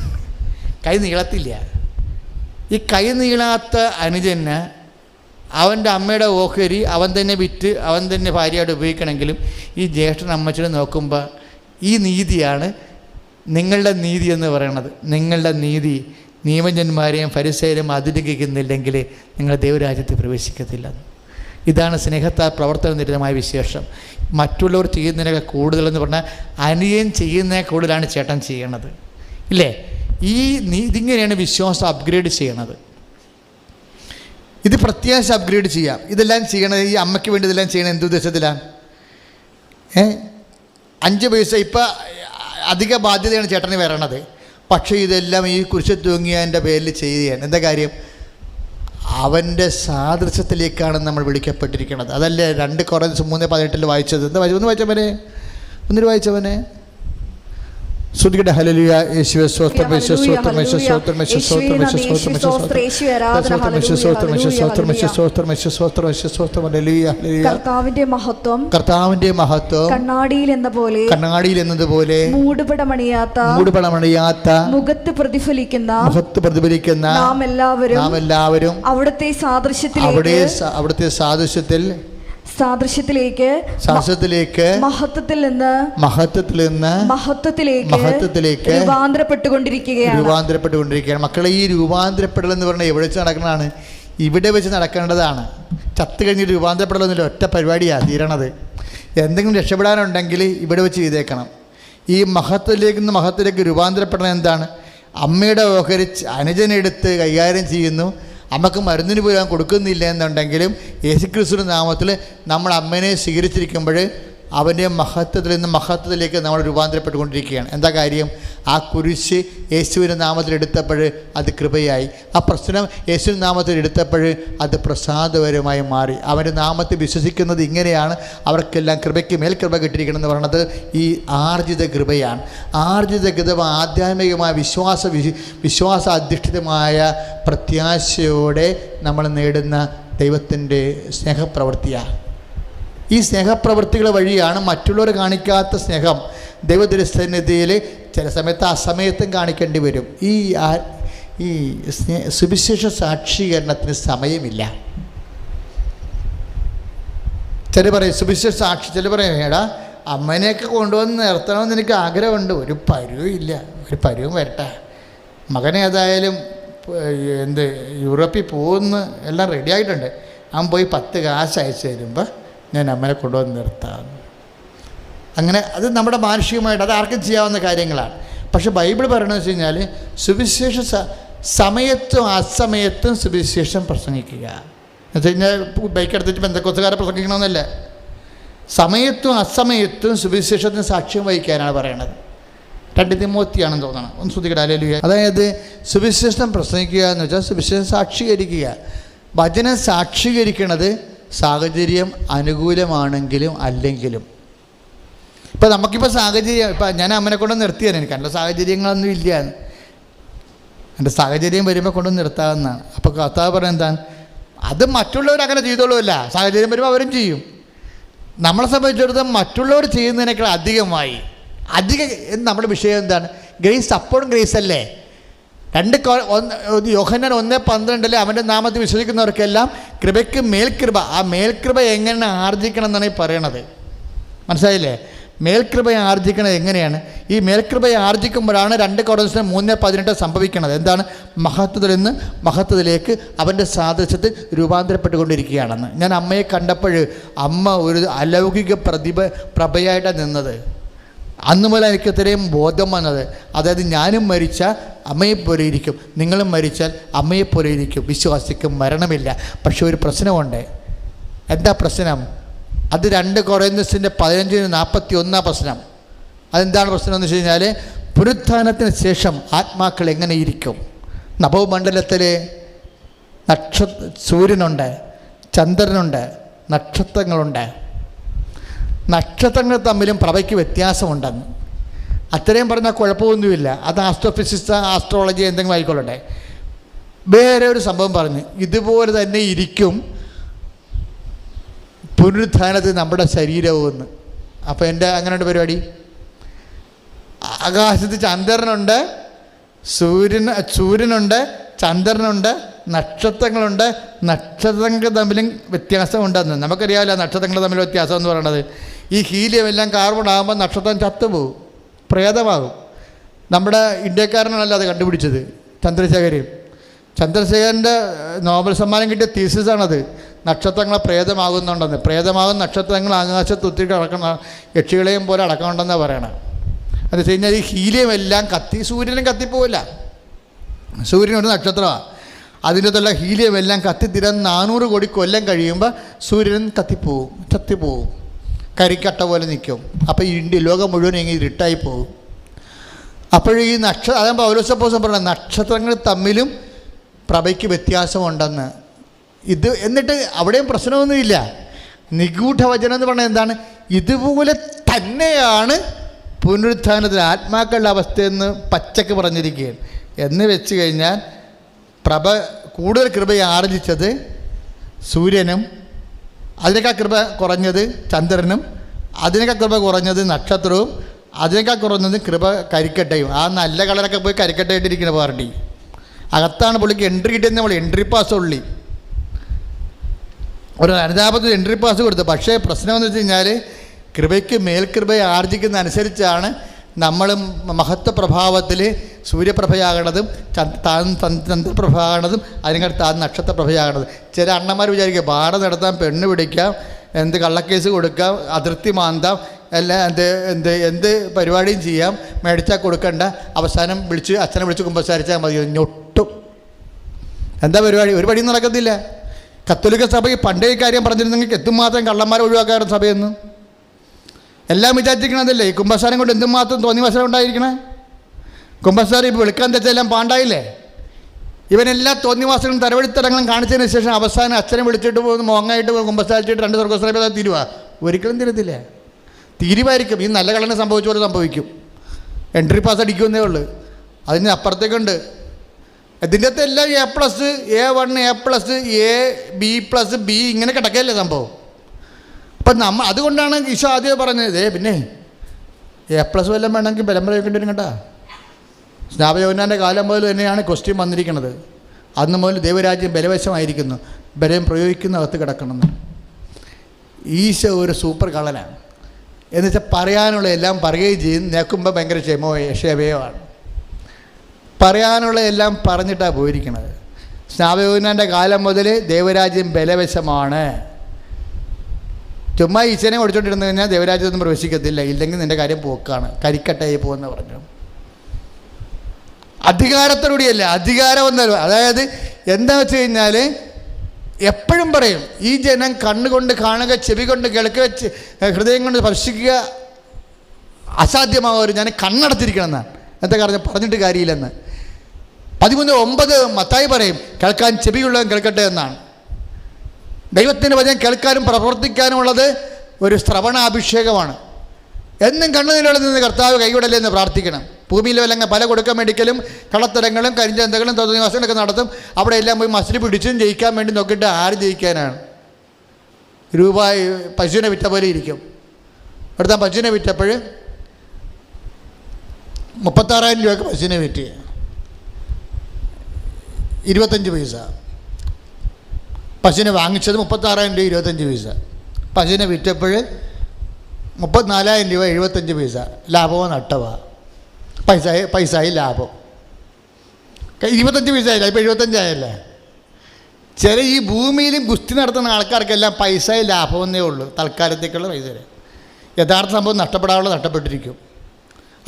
കൈ നീളത്തില്ല. ഈ കൈ നീളാത്ത അനുജന് അവൻ്റെ അമ്മയുടെ ഓഹരി അവൻ തന്നെ വിറ്റ് അവൻ തന്നെ ഭാര്യയായിട്ട് ഉപയോഗിക്കണമെങ്കിലും ഈ ജ്യേഷ്ഠൻ അമ്മച്ചിനെ നോക്കുമ്പോൾ ഈ നീതിയാണ് നിങ്ങളുടെ നീതി എന്ന് പറയണത്. നിങ്ങളുടെ നീതി നിയമജ്ഞന്മാരെയും ഫരിസേയരെയും അതിലംഘിക്കുന്നില്ലെങ്കിൽ നിങ്ങൾ ദൈവരാജ്യത്തിൽ പ്രവേശിക്കത്തില്ല. ഇതാണ് സ്നേഹത്താൽ പ്രവർത്തനനിരതമായ വിശേഷം. മറ്റുള്ളവർ ചെയ്യുന്നതിനൊക്കെ കൂടുതലെന്ന് പറഞ്ഞാൽ അനിയൻ ചെയ്യുന്നതിനെ കൂടുതലാണ് ചേട്ടൻ ചെയ്യണത്, ഇല്ലേ? ഇതിങ്ങനെയാണ് വിശ്വാസം അപ്ഗ്രേഡ് ചെയ്യണത്. ഇത് പ്രത്യാശ അപ്ഗ്രേഡ് ചെയ്യാം. ഇതെല്ലാം ചെയ്യണത് ഈ അമ്മയ്ക്ക് വേണ്ടി ഇതെല്ലാം ചെയ്യണത് എന്തുദ്ദേശത്തിലാണ്? 5 പൈസ ഇപ്പം അധിക ബാധ്യതയാണ് ചേട്ടന് വരണത്. പക്ഷേ ഇതെല്ലാം ഈ കുരിശ് തൂങ്ങിയതിൻ്റെ പേരിൽ ചെയ്യുകയാണ്. എന്താ കാര്യം? അവൻ്റെ സാദൃശ്യത്തിലേക്കാണ് നമ്മൾ വിളിക്കപ്പെട്ടിരിക്കുന്നത്. അതല്ലേ 2 Corinthians 3:18 വായിച്ചത്? എന്താ വായിച്ചവനെ? ഒന്നിന് വായിച്ചവനെ ശ്രുതികട ഹല്ലേലൂയ. യേശുവേ സ്തോത്രം, യേശുവേ സ്തോത്രം, യേശുവേ സ്തോത്രം, യേശുവേ സ്തോത്രം, യേശുവേ സ്തോത്രം, യേശുവേ സ്തോത്രം, യേശുവേ സ്തോത്രം, യേശുവേ സ്തോത്രം, യേശുവേ സ്തോത്രം, യേശുവേ സ്തോത്രം, യേശുവേ സ്തോത്രം, ഹല്ലേലൂയ, ഹല്ലേലൂയ. കർത്താവിന്റെ മഹത്വം കണ്ണാടിയിൽ എന്നതുപോലെ മൂടുപടമണിയാത്ത മുഖത്ത് പ്രതിഫലിക്കുന്ന നാം എല്ലാവരും അവിടുത്തെ സാദൃശ്യത്തിൽ മഹത്വത്തിൽ നിന്ന് മഹത്വത്തിലേക്ക് രൂപാന്തരപ്പെട്ടുകൊണ്ടിരിക്കുകയാണ്. മക്കളെ, ഈ രൂപാന്തരപ്പെടൽ എന്ന് പറഞ്ഞാൽ എവിടെ വെച്ച് നടക്കുന്നതാണ്? ഇവിടെ വെച്ച് നടക്കേണ്ടതാണ്. ചത്ത് കഴിഞ്ഞ് രൂപാന്തരപ്പെടലൊന്നുമില്ല, ഒറ്റ പരിപാടിയാണ് തീരണത്. എന്തെങ്കിലും രക്ഷപ്പെടാനുണ്ടെങ്കിൽ ഇവിടെ വെച്ച് ചെയ്തേക്കണം. ഈ മഹത്വത്തിലേക്ക് രൂപാന്തരപ്പെടണം. എന്താണ്? അമ്മയുടെ ഓഹരി അനുജനെടുത്ത് കൈകാര്യം ചെയ്യുന്നു. അമ്മക്ക് മരുന്നിന് പോലും കൊടുക്കുന്നില്ല എന്നുണ്ടെങ്കിലും യേശുക്രിസ്തുവിൻ്റെ നാമത്തിൽ നമ്മൾ അമ്മേനെ സ്വീകരിച്ചിരിക്കുമ്പോൾ അവൻ്റെ മഹത്വത്തിൽ നിന്ന് മഹത്വത്തിലേക്ക് നമ്മൾ രൂപാന്തരപ്പെട്ടുകൊണ്ടിരിക്കുകയാണ്. എന്താ കാര്യം? ആ കുരിശ് യേശുവിൻ്റെ നാമത്തിൽ എടുത്തപ്പോൾ അത് കൃപയായി. ആ പ്രശ്നം യേശുവിൻ്റെ നാമത്തിൽ എടുത്തപ്പോൾ അത് പ്രസാദപരമായി മാറി. അവൻ്റെ നാമത്തിൽ വിശ്വസിക്കുന്നത് ഇങ്ങനെയാണ് അവർക്കെല്ലാം കൃപയ്ക്ക് മേൽ കൃപ കിട്ടിയിരിക്കണം എന്ന് പറയുന്നത് ഈ ആർജിത കൃപയാണ്. ആർജിത കൃപ ആധ്യാത്മികമായ വിശ്വാസാധിഷ്ഠിതമായ പ്രത്യാശയോടെ നമ്മൾ നേടുന്ന ദൈവത്തിൻ്റെ സ്നേഹപ്രവൃത്തിയാണ്. ഈ സ്നേഹപ്രവൃത്തികൾ വഴിയാണ് മറ്റുള്ളവർ കാണിക്കാത്ത സ്നേഹം ദൈവത്തിരുസന്നിധിയിൽ ചില സമയത്ത് അസമയത്തും കാണിക്കേണ്ടി വരും. ഈ സുവിശേഷ സാക്ഷീകരണത്തിന് സമയമില്ല. ചില പറയും സുവിശേഷ സാക്ഷി, ചില പറയും എടാ അമ്മനെയൊക്കെ കൊണ്ടുവന്ന് നിർത്തണമെന്ന് എനിക്ക് ആഗ്രഹമുണ്ട്, ഒരു പരുവും ഇല്ല, ഒരു പരുവും വരട്ടെ. മകനെ ഏതായാലും യൂറോപ്പിൽ പോകുന്ന എല്ലാം റെഡി ആയിട്ടുണ്ട്, അവൻ പോയി 10 കാശ് അയച്ചു തരുമ്പോൾ ഞാൻ അമ്മനെ കൊണ്ടുവന്ന് നിർത്താം. അങ്ങനെ അത് നമ്മുടെ മാനുഷികമായിട്ട് അത് ആർക്കും ചെയ്യാവുന്ന കാര്യങ്ങളാണ്. പക്ഷെ ബൈബിൾ പറയണമെന്ന് വെച്ച് കഴിഞ്ഞാൽ സുവിശേഷ സമയത്തും അസമയത്തും സുവിശേഷം പ്രസംഗിക്കുക എന്ന് വെച്ച് കഴിഞ്ഞാൽ ബൈക്ക് എടുത്തിട്ട് ബന്ധക്കോസുകാരെ പ്രസംഗിക്കണമെന്നല്ല, സമയത്തും അസമയത്തും സുവിശേഷത്തിന് സാക്ഷ്യം വഹിക്കാനാണ് പറയണത്. 2 തിമോത്തിയാണെന്ന് തോന്നണം, ഒന്ന് ശ്രദ്ധിക്കട്ടെ. ഹല്ലേലൂയ. അതായത് സുവിശേഷം പ്രസംഗിക്കുക എന്ന് വെച്ചാൽ സുവിശേഷം സാക്ഷീകരിക്കുക. വചനം സാക്ഷീകരിക്കണത് സാഹചര്യം അനുകൂലമാണെങ്കിലും അല്ലെങ്കിലും. ഇപ്പം നമുക്കിപ്പോൾ സാഹചര്യം, ഇപ്പം ഞാൻ അമ്മനെ കൊണ്ട് നിർത്തിയാണ്, എനിക്ക് എൻ്റെ സാഹചര്യങ്ങളൊന്നും ഇല്ല, എൻ്റെ സാഹചര്യം വരുമ്പോൾ കൊണ്ട് നിർത്താമെന്നാണ്. അപ്പോൾ കർത്താവ് പറയുന്നത് എന്താണ്? അത് മറ്റുള്ളവർ അങ്ങനെ ചെയ്തോളുമല്ല, സാഹചര്യം വരുമ്പോൾ അവരും ചെയ്യും. നമ്മളെ സംബന്ധിച്ചിടത്തോളം മറ്റുള്ളവർ ചെയ്യുന്നതിനേക്കാൾ അധികമായി നമ്മുടെ വിഷയം എന്താണ്? ഗ്രേസ് അപ്പോഴും ഗ്രേസ് അല്ലേ? യോഹന്നാൻ 1:12 അവൻ്റെ നാമത്തിൽ വിശ്വസിക്കുന്നവർക്കെല്ലാം കൃപയ്ക്ക് മേൽകൃപ. ആ മേൽകൃപ എങ്ങനെ ആർജിക്കണം എന്നാണ് ഈ പറയണത്. മനസ്സിലായില്ലേ? മേൽകൃപയെ ആർജിക്കണത് എങ്ങനെയാണ്? ഈ മേൽകൃപയെ ആർജിക്കുമ്പോഴാണ് 2 കൊരിന്ത്യർ 3:18 സംഭവിക്കുന്നത്. എന്താണ്? മഹത്വത്തിൽ നിന്ന് മഹത്വത്തിലേക്ക് അവൻ്റെ സാദൃശ്യത്തിൽ രൂപാന്തരപ്പെട്ടുകൊണ്ടിരിക്കുകയാണെന്ന്. ഞാൻ അമ്മയെ കണ്ടപ്പോൾ അമ്മ ഒരു അലൗകിക പ്രഭയായിട്ടാണ് നിന്നത്. അന്ന് മുതൽ എനിക്ക് ഇത്രയും ബോധം വന്നത്. അതായത് ഞാനും മരിച്ചാൽ അമ്മയെപ്പോലെ ഇരിക്കും, നിങ്ങളും മരിച്ചാൽ അമ്മയെപ്പോലെ ഇരിക്കും. വിശ്വാസിക്കും മരണമില്ല. പക്ഷെ ഒരു പ്രശ്നമുണ്ട്. എന്താ പ്രശ്നം? അത് 2 കൊരിന്ത്യർ 15:41 പ്രശ്നം. അതെന്താണ് പ്രശ്നം എന്ന് വെച്ച് കഴിഞ്ഞാൽ പുനരുത്ഥാനത്തിന് ശേഷം ആത്മാക്കൾ എങ്ങനെ ഇരിക്കും? നഭോമണ്ഡലത്തിൽ സൂര്യനുണ്ട്, ചന്ദ്രനുണ്ട്, നക്ഷത്രങ്ങളുണ്ട്. നക്ഷത്രങ്ങൾ തമ്മിലും പ്രഭയ്ക്ക് വ്യത്യാസമുണ്ടെന്ന്. അത്രയും പറഞ്ഞാൽ കുഴപ്പമൊന്നുമില്ല. അത് ആസ്ട്രോഫിസിക്സ്, ആസ്ട്രോളജി എന്തെങ്കിലും ആയിക്കൊള്ളട്ടെ. വേറെ ഒരു സംഭവം പറഞ്ഞു, ഇതുപോലെ തന്നെ ഇരിക്കും പുനരുത്ഥാനത്തിൽ നമ്മുടെ ശരീരവും. അപ്പോൾ എൻ്റെ അങ്ങനെയുണ്ട് പരിപാടി. ആകാശത്ത് ചന്ദ്രനുണ്ട്, സൂര്യനുണ്ട്, ചന്ദ്രനുണ്ട്, നക്ഷത്രങ്ങളുണ്ട്. നക്ഷത്രങ്ങൾ തമ്മിലും വ്യത്യാസമുണ്ടെന്ന് നമുക്കറിയാമല്ലോ. നക്ഷത്രങ്ങൾ തമ്മിൽ വ്യത്യാസം എന്ന് പറയണത് ഈ ഹീലിയം എല്ലാം കാർബൺ ആകുമ്പോൾ നക്ഷത്രം ചത്തുപോകും, പ്രേതമാകും. നമ്മുടെ ഇന്ത്യക്കാരനാണല്ലോ അത് കണ്ടുപിടിച്ചത്, ചന്ദ്രശേഖരൻ്റെ നോബൽ സമ്മാനം കിട്ടിയ തീസിസാണത്. നക്ഷത്രങ്ങളെ പ്രേതമാകുന്നുണ്ടെന്ന്. പ്രേതമാകുന്ന നക്ഷത്രങ്ങൾ ആകാശത്ത് ഒത്തിരി അടക്കണം, യക്ഷികളെയും പോലെ അടക്കമുണ്ടെന്നാണ് പറയണത്. എന്ന് വെച്ച് കഴിഞ്ഞാൽ ഈ ഹീലിയം എല്ലാം സൂര്യനും കത്തിപ്പോവില്ല. സൂര്യൻ ഒരു നക്ഷത്രമാണ്. അതിൻ്റെ അകത്തുള്ള ഹീലിയം എല്ലാം കത്തിത്തീരാൻ 400 കോടി കൊല്ലം കഴിയുമ്പോൾ സൂര്യൻ ചത്തിപ്പോവും, കരിക്കട്ട പോലെ നിൽക്കും. അപ്പോൾ ഈ ലോകം മുഴുവൻ ഇങ്ങനെ ഇരുട്ടായി പോകും. അപ്പോൾ ഈ അതാകുമ്പോൾ പൗലോസപ്പോസ്തലൻ പറഞ്ഞ നക്ഷത്രങ്ങൾ തമ്മിലും പ്രഭയ്ക്ക് വ്യത്യാസമുണ്ടെന്ന്. എന്നിട്ട് അവിടെയും പ്രശ്നമൊന്നുമില്ല. നിഗൂഢവചനം എന്ന് പറഞ്ഞാൽ എന്താണ്? ഇതുപോലെ തന്നെയാണ് പുനരുത്ഥാനത്തിൽ ആത്മാക്കളുടെ അവസ്ഥയെന്ന് പച്ചക്ക് പറഞ്ഞിരിക്കുകയാണ്. എന്ന് വെച്ച് കഴിഞ്ഞാൽ കൂടുതൽ കൃപയെ ആർജിച്ചത് സൂര്യനും, അതിനേക്കാൾ കൃപ കുറഞ്ഞത് ചന്ദ്രനും, അതിനേക്കാൾ കൃപ കുറഞ്ഞത് നക്ഷത്രവും, അതിനേക്കാൾ കുറഞ്ഞത് കൃപ കരിക്കട്ടയും. ആ നല്ല കളറൊക്കെ പോയി കരിക്കട്ടയായിട്ടിരിക്കുന്ന പാർട്ടി അകത്താണ് പുള്ളിക്ക് എൻട്രി കിട്ടിയെന്ന് നമ്മൾ എൻട്രി പാസ് ഉള്ളി ഒരു അനുതാപത്തിൽ എൻട്രി പാസ് കൊടുത്തു. പക്ഷേ പ്രശ്നമെന്ന് വെച്ച് കഴിഞ്ഞാൽ കൃപയ്ക്ക് മേൽകൃപയെ ആർജിക്കുന്ന അനുസരിച്ചാണ് നമ്മൾ മഹത്വപ്രഭാവത്തിൽ സൂര്യപ്രഭയാകണതും ചന്ദ്രപ്രഭയാകണതും അതിനകത്ത് ആ നക്ഷത്രപ്രഭയാകണതും. ചില അണ്ണന്മാർ വിചാരിക്കുക പാഠ നടത്താം, പെണ്ണ് പിടിക്കാം, കള്ളക്കേസ് കൊടുക്കാം, അതിർത്തി മാന്താം, എല്ലാം എന്ത് പരിപാടിയും ചെയ്യാം, മേടിച്ചാൽ കൊടുക്കണ്ട, അവസാനം അച്ഛനെ വിളിച്ച് കുമ്പസാരിച്ചാൽ മതി. ഞൊട്ടും. എന്താ പരിപാടി? ഒരു പടിയും നടക്കത്തില്ല. കത്തോലിക്ക സഭ പണ്ടേ കാര്യം പറഞ്ഞിരുന്നെങ്കിൽ എത്തുമാത്രം കള്ളന്മാരെ ഒഴിവാക്കാറുണ്ട് സഭയെന്ന്. എല്ലാം വിചാരിച്ചിരിക്കണതല്ലേ ഈ കുമ്പസാരം കൊണ്ട് എന്തുമാത്രം തോന്നിവാസം ഉണ്ടായിരിക്കണേ. കുമ്പസാരം ഇപ്പോൾ വെളുക്കാൻ തെറ്റെല്ലാം പാണ്ടായില്ലേ. ഇവനെല്ലാ തോന്നിവാസങ്ങളും തരവഴിത്തരങ്ങളും കാണിച്ചതിന് ശേഷം അവസാനം അച്ഛനെ വിളിച്ചിട്ട് പോകുന്ന മോങ്ങായിട്ട് കുമ്പസാരിച്ചിട്ട് 2 സ്വർഗ്ഗസ്ഥലം തീരുവാ. ഒരിക്കലും തീരത്തില്ല. തീരുമായിരിക്കും. ഈ നല്ല കളനെ സംഭവിച്ച പോലെ സംഭവിക്കും. എൻട്രി പാസ് അടിക്കുന്നേ ഉള്ളൂ. അതിന് അപ്പുറത്തേക്കുണ്ട്. ഇതിൻ്റെ അകത്ത് എല്ലാം A+, A1, A+, A, B ഇങ്ങനെ കിടക്കല്ലേ സംഭവം. അപ്പം അതുകൊണ്ടാണ് ഈശോ ആദ്യം പറഞ്ഞത് പിന്നെ A+ വല്ലതും വേണമെങ്കിൽ ബലം പ്രയോഗിക്കേണ്ടി വരും കേട്ടാ. സ്നാപയോഹന്നാൻ്റെ കാലം മുതൽ തന്നെയാണ് ക്വസ്റ്റ്യൻ വന്നിരിക്കുന്നത്. അന്ന് മുതൽ ദൈവരാജ്യം ബലവശമായിരിക്കുന്നു, ബലം പ്രയോഗിക്കുന്ന അകത്ത് കിടക്കണമെന്ന്. ഈശോ ഒരു സൂപ്പർ കള്ളനാണ്. എന്നുവെച്ചാൽ പറയാനുള്ള എല്ലാം പറയുകയും ചെയ്യും. നേക്കുമ്പോൾ ഭയങ്കര ക്ഷമയാണ്. പറയാനുള്ള എല്ലാം പറഞ്ഞിട്ടാണ് പോയിരിക്കുന്നത്. സ്നാപയോഹന്നാൻ്റെ കാലം മുതൽ ദൈവരാജ്യം ബലവശമാണ്. ചുമ്മാ ഈശോനെ ഓടിച്ചോണ്ടിരുന്നു കഴിഞ്ഞാൽ ദൈവരാജ്യത്തൊന്നും പ്രവേശിക്കത്തില്ല. ഇല്ലെങ്കിൽ നിൻ്റെ കാര്യം പോക്കാണ്, കരിക്കട്ടായി പോകുമെന്ന് പറഞ്ഞു. അധികാരത്തോടുകൂടിയല്ല, അധികാരമെന്നല്ല. അതായത് എന്താ വെച്ച് കഴിഞ്ഞാൽ എപ്പോഴും പറയും ഈ ജനം കണ്ണുകൊണ്ട് കാണുക, ചെവി കൊണ്ട് കേൾക്കുക, ഹൃദയം കൊണ്ട് സ്പർശിക്കുക അസാധ്യമാകും. ഞാൻ കണ്ണടച്ചിരിക്കണമെന്നാണ്. എന്താ പറഞ്ഞിട്ട് കാര്യമില്ലെന്ന്. 13:9 മത്തായി പറയും കേൾക്കാൻ ചെവിയുള്ളവൻ കേൾക്കട്ടെ എന്നാണ്. ദൈവത്തിൻ്റെ വചനം കേൾക്കാനും പ്രവർത്തിക്കാനുമുള്ളത് ഒരു ശ്രവണാഭിഷേകമാണ്. എന്നും കണ്ണുനീരോടെ നിന്ന് കർത്താവ് കൈവിടല്ലേ എന്ന് പ്രാർത്ഥിക്കണം. ഭൂമിയിൽ വല്ലങ്ങ് പല കൊടുക്കാൻ മേടിക്കലും കള്ളത്തരങ്ങളും കരിഞ്ചന്തകളും തോന്നിവാസങ്ങളൊക്കെ നടത്തും. അവിടെ എല്ലാം പോയി മസിൽ പിടിച്ചും ജയിക്കാൻ വേണ്ടി നോക്കിയിട്ട് ആര് ജയിക്കാനാണ്? രൂപ പശുവിനെ വിറ്റ പോലെ ഇരിക്കും. അടുത്ത പശുവിനെ വിറ്റപ്പോൾ 36,000 രൂപയ്ക്ക് പശുവിനെ വിറ്റ് 25 പൈസ. പശുവിനെ വാങ്ങിച്ചത് 36,000 രൂപ 25 പൈസ. പശുവിനെ വിറ്റപ്പോൾ 34,000 രൂപ 75 പൈസ. ലാഭമോ നട്ടവാ? പൈസയായി ലാഭം. 25 പൈസ ആയില്ല, ഇപ്പോൾ 75 ആയല്ലേ. ചില ഈ ഭൂമിയിലും ഗുസ്തി നടത്തുന്ന ആൾക്കാർക്കെല്ലാം പൈസയിൽ ലാഭമെന്നേ ഉള്ളൂ, തൽക്കാലത്തേക്കുള്ള പൈസ. യഥാർത്ഥ സംഭവം നഷ്ടപ്പെടാനുള്ള നഷ്ടപ്പെട്ടിരിക്കും.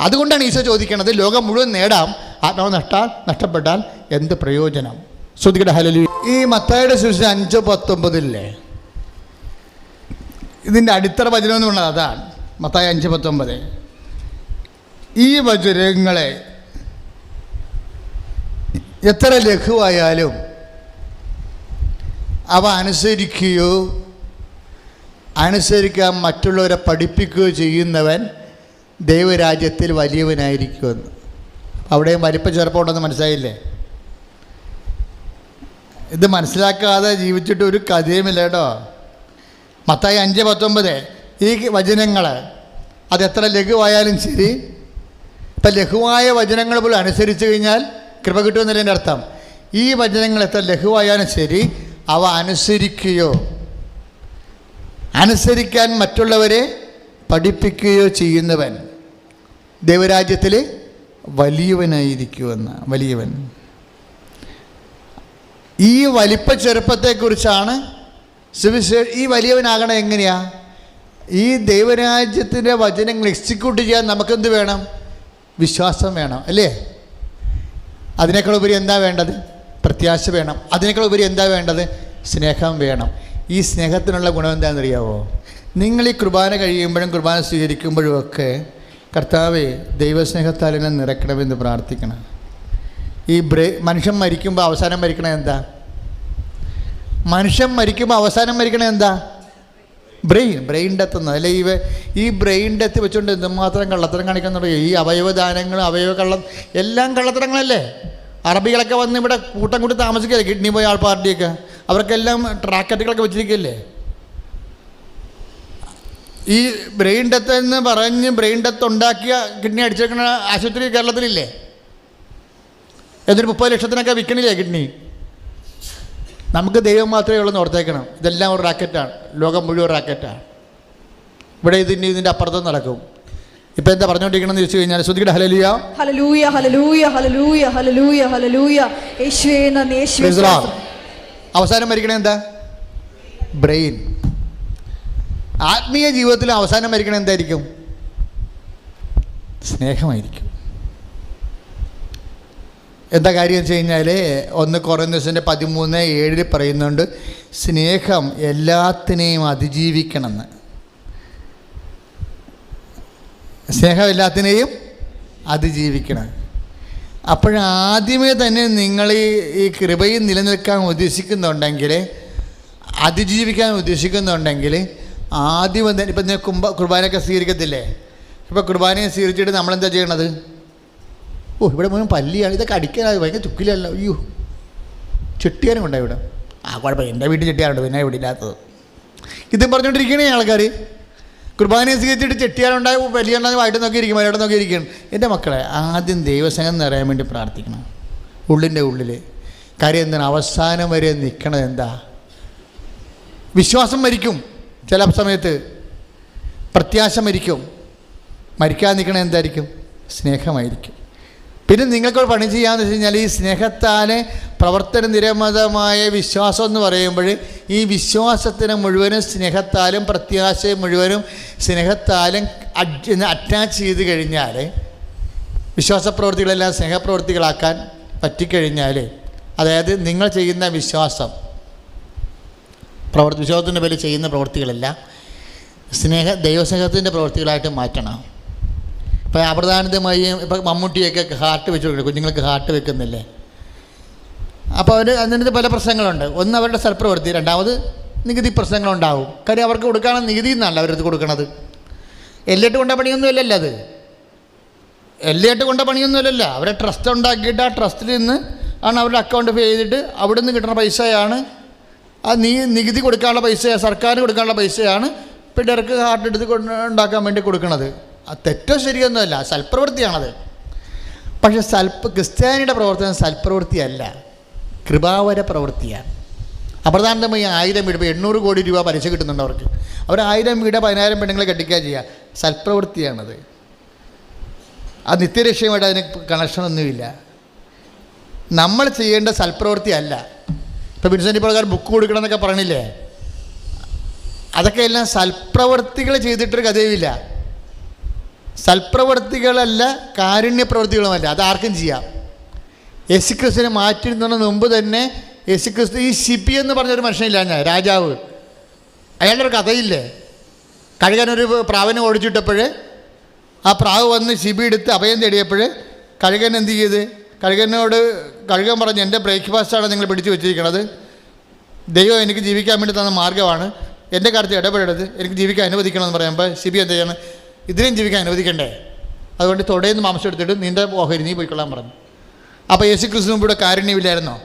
അതുകൊണ്ടാണ് ഈശോ ചോദിക്കണത് ലോകം മുഴുവൻ നേടാം, ആത്മാവ് നഷ്ടപ്പെട്ടാൽ എന്ത് പ്രയോജനം? ശ്രദ്ധിക്കട്ടെ. ഹല്ലേലൂയ. ഈ മത്തായിയുടെ സുവിശേഷം 5:19 ഇതിൻ്റെ അടിത്തറ വചനം എന്ന് പറഞ്ഞത് അതാണ്. മത്തായി 5:19. ഈ വചനങ്ങളെ എത്ര ലഘുവായാലും അവ അനുസരിക്കാൻ മറ്റുള്ളവരെ പഠിപ്പിക്കുകയോ ചെയ്യുന്നവൻ ദൈവരാജ്യത്തിൽ വലിയവനായിരിക്കുമെന്ന്. അവിടെയും വലിപ്പ ചെറുപ്പമുണ്ടെന്ന് മനസ്സിലായില്ലേ? ഇത് മനസ്സിലാക്കാതെ ജീവിച്ചിട്ട് ഒരു കഥയുമില്ല കേട്ടോ. മത്തായി 5:19 ഈ വചനങ്ങൾ അതെത്ര ലഘുവായാലും ശരി, ഇപ്പം ലഘുവായ വചനങ്ങൾ പോലും അനുസരിച്ച് കഴിഞ്ഞാൽ കൃപ കിട്ടുമെന്നതിൻ്റെ അർത്ഥം. ഈ വചനങ്ങൾ എത്ര ലഘുവായാലും ശരി, അവ അനുസരിക്കാൻ മറ്റുള്ളവരെ പഠിപ്പിക്കുകയോ ചെയ്യുന്നവൻ ദൈവരാജ്യത്തിൽ വലിയവനായിരിക്കുമെന്ന്. വലിയവൻ. ഈ വലിപ്പ ചെറുപ്പത്തെക്കുറിച്ചാണ് ഈ വലിയവനാകണം എങ്ങനെയാ? ഈ ദൈവരാജ്യത്തിൻ്റെ വചനങ്ങൾ എക്സിക്യൂട്ട് ചെയ്യാൻ നമുക്കെന്ത് വേണം? വിശ്വാസം വേണം, അല്ലേ? അതിനേക്കാൾ ഉപരി എന്താ വേണ്ടത്? പ്രത്യാശ വേണം. അതിനേക്കാൾ ഉപരി എന്താ വേണ്ടത്? സ്നേഹം വേണം. ഈ സ്നേഹത്തിനുള്ള ഗുണം എന്താണെന്നറിയാവോ? നിങ്ങൾ ഈ കുർബാന കഴിയുമ്പോഴും കുർബാന സ്വീകരിക്കുമ്പോഴും ഒക്കെ കർത്താവേ ദൈവസ്നേഹത്താൽ എന്നെ നിറയ്ക്കണമെന്ന് പ്രാർത്ഥിക്കണം. ഈ മനുഷ്യൻ മരിക്കുമ്പോൾ അവസാനം മരിക്കണത് എന്താ? മനുഷ്യൻ മരിക്കുമ്പോൾ അവസാനം മരിക്കണത് എന്താ? ബ്രെയിൻ ഡെത്ത് എന്ന്. അല്ലെ ഈ ബ്രെയിൻ ഡെത്ത് വെച്ചുകൊണ്ട് എന്തുമാത്രം കള്ളത്തരം കാണിക്കാൻ തുടങ്ങി. ഈ അവയവദാനങ്ങൾ കള്ളം എല്ലാം കള്ളത്തരങ്ങളല്ലേ? അറബികളൊക്കെ വന്ന് ഇവിടെ കൂട്ടം കൂട്ടി താമസിക്കല്ലേ, കിഡ്നി പോയ ആൾ പാർട്ടിയൊക്കെ. അവർക്കെല്ലാം റാക്കറ്റുകളൊക്കെ വെച്ചിരിക്കല്ലേ. ഈ ബ്രെയിൻ ഡെത്ത് എന്ന് പറഞ്ഞ് ബ്രെയിൻ ഡെത്ത് ഉണ്ടാക്കിയ കിഡ്നി അടിച്ചേക്കുന്ന ആശുപത്രി കേരളത്തിലില്ലേ? എന്നിട്ട് 30 ലക്ഷത്തിനൊക്കെ വിൽക്കണില്ലേ കിഡ്നി? നമുക്ക് ദൈവം മാത്രമേ ഉള്ളൂ എന്ന് ഓർത്തേക്കണം. ഇതെല്ലാം ഒരു റാക്കറ്റാണ്, ലോകം മുഴുവൻ റാക്കറ്റാണ്. ഇവിടെ ഇതിൻ്റെ അപ്പുറത്തും നടക്കും. ഇപ്പം എന്താ പറഞ്ഞുകൊണ്ടിരിക്കണമെന്ന് ചോദിച്ചു കഴിഞ്ഞാൽ ശ്രദ്ധിക്കട്ടെ. Hallelujah, hallelujah, hallelujah, hallelujah, hallelujah, hallelujah. യേശുവേ നന്ദി, യേശുവേ സ്തോത്രം. അവസാനം മരിക്കണേ എന്താ? ബ്രെയിൻ. ആത്മീയ ജീവിതത്തിൽ അവസാനം മരിക്കണേ എന്തായിരിക്കും? സ്നേഹമായിരിക്കും. എന്താ കാര്യം വെച്ച് കഴിഞ്ഞാൽ 1 കൊറിന്തോസിൻ്റെ 13:7 പറയുന്നുണ്ട്, സ്നേഹം എല്ലാത്തിനെയും അതിജീവിക്കണമെന്ന്. സ്നേഹമില്ലാത്തതിനെയും അതിജീവിക്കണം. അപ്പോഴാദ്യമേ തന്നെ നിങ്ങൾ ഈ കൃപയിൽ നിലനിൽക്കാൻ ഉദ്ദേശിക്കുന്നുണ്ടെങ്കിൽ, അതിജീവിക്കാൻ ഉദ്ദേശിക്കുന്നുണ്ടെങ്കിൽ ആദ്യം തന്നെ ഇപ്പം ഞാൻ കുർബാനയൊക്കെ സ്വീകരിക്കത്തില്ലേ? ഇപ്പോൾ കുർബാനയെ സ്വീകരിച്ചിട്ട് നമ്മളെന്താ ചെയ്യണത്? ഇവിടെ മുഴുവൻ പല്ലിയാണ്, ഇതൊക്കെ അടിക്കാനായി ഭയങ്കര ചുക്കിലല്ലോ, അയ്യോ ചെട്ടിയാനും കൊണ്ടാണ് ഇവിടെ. കുഴപ്പമില്ല, എൻ്റെ വീട്ടിൽ ചെട്ടിയാറുണ്ട്, പിന്നെ ഇവിടെ ഇല്ലാത്തത്. ഇതും പറഞ്ഞുകൊണ്ടിരിക്കണേ ആൾക്കാർ. കുർബാനയെ സ്വീകരിച്ചിട്ട് ചെട്ടിയാറുണ്ടായി, വലിയുണ്ടായി, വായിട്ട് നോക്കിയിരിക്കും, വരയോടെ നോക്കിയിരിക്കണം. എൻ്റെ മക്കളെ, ആദ്യം ദൈവസ്നേഹം നിറയാൻ വേണ്ടി പ്രാർത്ഥിക്കണം ഉള്ളിൻ്റെ ഉള്ളിൽ. കാര്യം എന്താണ്? അവസാനം വരെ നിൽക്കണത് എന്താ? വിശ്വാസം മരിക്കും, ചില സമയത്ത് പ്രത്യാശ മരിക്കും. മരിക്കാൻ നിൽക്കണത് എന്തായിരിക്കും? സ്നേഹമായിരിക്കും. പിന്നെ നിങ്ങൾക്കൊരു പണി ചെയ്യാമെന്ന് വെച്ച് കഴിഞ്ഞാൽ, ഈ സ്നേഹത്താൽ പ്രവർത്തന നിരമതമായ വിശ്വാസം എന്ന് പറയുമ്പോൾ, ഈ വിശ്വാസത്തിന് മുഴുവനും സ്നേഹത്താലും പ്രത്യാശയും മുഴുവനും സ്നേഹത്താലും അറ്റാച്ച് ചെയ്ത് കഴിഞ്ഞാൽ, വിശ്വാസപ്രവൃത്തികളെല്ലാം സ്നേഹപ്രവൃത്തികളാക്കാൻ പറ്റിക്കഴിഞ്ഞാൽ, അതായത് നിങ്ങൾ ചെയ്യുന്ന വിശ്വാസത്തിൻ്റെ പേരിൽ ചെയ്യുന്ന പ്രവൃത്തികളെല്ലാം ദൈവസ്നേഹത്തിൻ്റെ പ്രവൃത്തികളായിട്ട് മാറ്റണം. ഇപ്പോൾ അപ്രധാനമായി ഇപ്പോൾ മമ്മൂട്ടിയൊക്കെ ഹാർട്ട് വെച്ച് കൊടുക്കും, കുഞ്ഞുങ്ങൾക്ക് ഹാർട്ട് വെക്കുന്നില്ലേ? അപ്പോൾ അതിനകത്ത് പല പ്രശ്നങ്ങളുണ്ട്. ഒന്ന് അവരുടെ സൽപ്രവൃത്തി, രണ്ടാമത് നികുതി പ്രശ്നങ്ങളുണ്ടാവും. കാര്യം അവർക്ക് കൊടുക്കാനുള്ള നികുതി എന്നല്ല അവരത് കൊടുക്കണത്. എല്ലിട്ട് കൊണ്ട പണിയൊന്നുമില്ലല്ലോ അത്. എല്ലിട്ട് കൊണ്ട പണിയൊന്നുമില്ലല്ലോ. അവരെ ട്രസ്റ്റ് ഉണ്ടാക്കിയിട്ട് ആ ട്രസ്റ്റിൽ നിന്ന് ആണ് അവരുടെ അക്കൗണ്ട് പേ ചെയ്തിട്ട് അവിടെ നിന്ന് കിട്ടുന്ന പൈസയാണ് ആ നികുതി കൊടുക്കാനുള്ള പൈസയാണ്, സർക്കാരിന് കൊടുക്കാനുള്ള പൈസയാണ് പിള്ളേർക്ക് ഹാർട്ട് എടുത്ത് ഉണ്ടാക്കാൻ വേണ്ടി കൊടുക്കുന്നത്. തെറ്റോ ശരിയൊന്നുമല്ല, സൽപ്രവൃത്തിയാണത്. പക്ഷെ ക്രിസ്ത്യാനിയുടെ പ്രവർത്തനം സൽപ്രവൃത്തിയല്ല, കൃപാവര പ്രവൃത്തിയാണ്. അപ്രധാനമായി 1000 വീട്, ഇപ്പോൾ 800 കോടി രൂപ പലിശ കിട്ടുന്നുണ്ട് അവർക്ക്. അവർ 1000 വീട് 10,000 പെണ്ണുങ്ങളെ കെട്ടിക്കുക ചെയ്യുക. സൽപ്രവൃത്തിയാണത്. അത് നിത്യരക്ഷയുമായിട്ട് അതിന് കണക്ഷനൊന്നുമില്ല. നമ്മൾ ചെയ്യേണ്ട സൽപ്രവൃത്തി അല്ല. ഇപ്പോൾ വിൻസെൻ്റ് പ്രകാരം ബുക്ക് കൊടുക്കണം എന്നൊക്കെ പറയണില്ലേ? അതൊക്കെ എല്ലാം സൽപ്രവൃത്തികൾ ചെയ്തിട്ടൊരു കഥയുമില്ല. സൽപ്രവൃത്തികളല്ല, കാരുണ്യപ്രവൃത്തികളുമല്ല. അതാർക്കും ചെയ്യാം. യേശുക്രിസ്തുവിനെ മാറ്റിയിരുന്നതിന് മുമ്പ് തന്നെ യേശുക്രിസ്തു, ഈ ശിബി എന്ന് പറഞ്ഞൊരു മനുഷ്യനില്ല, ഞാൻ രാജാവ്, അയാളുടെ ഒരു കഥയില്ലേ? കഴുകനൊരു പ്രാവിനെ ഓടിച്ചിട്ടപ്പോൾ ആ പ്രാവ് വന്ന് ശിബി എടുത്ത് അഭയം തേടിയപ്പോൾ കഴുകൻ എന്ത് ചെയ്ത്? കഴുകൻ പറഞ്ഞു, എൻ്റെ ബ്രേക്ക്ഫാസ്റ്റാണ് നിങ്ങൾ പിടിച്ചു വെച്ചിരിക്കുന്നത്, ദൈവം എനിക്ക് ജീവിക്കാൻ വേണ്ടി തന്ന മാർഗ്ഗമാണ്, എൻ്റെ കാര്യത്തിൽ ഇടപെടരുത്, എനിക്ക് ജീവിക്കാൻ അനുവദിക്കണമെന്ന് പറയുമ്പോൾ ശിബി എന്ത് ചെയ്യണം? ഇതിനെയും ജീവിക്കാൻ അനുവദിക്കണ്ടേ? അതുകൊണ്ട് തൊടേന്ന് മാംസം എടുത്തിട്ട് നിൻ്റെ ഓഹരി നീ പോയിക്കൊള്ളാൻ പറഞ്ഞു. അപ്പോൾ യേശു ക്രിസ്തു ഇവിടെ കാരുണ്യമില്ലായിരുന്നോ?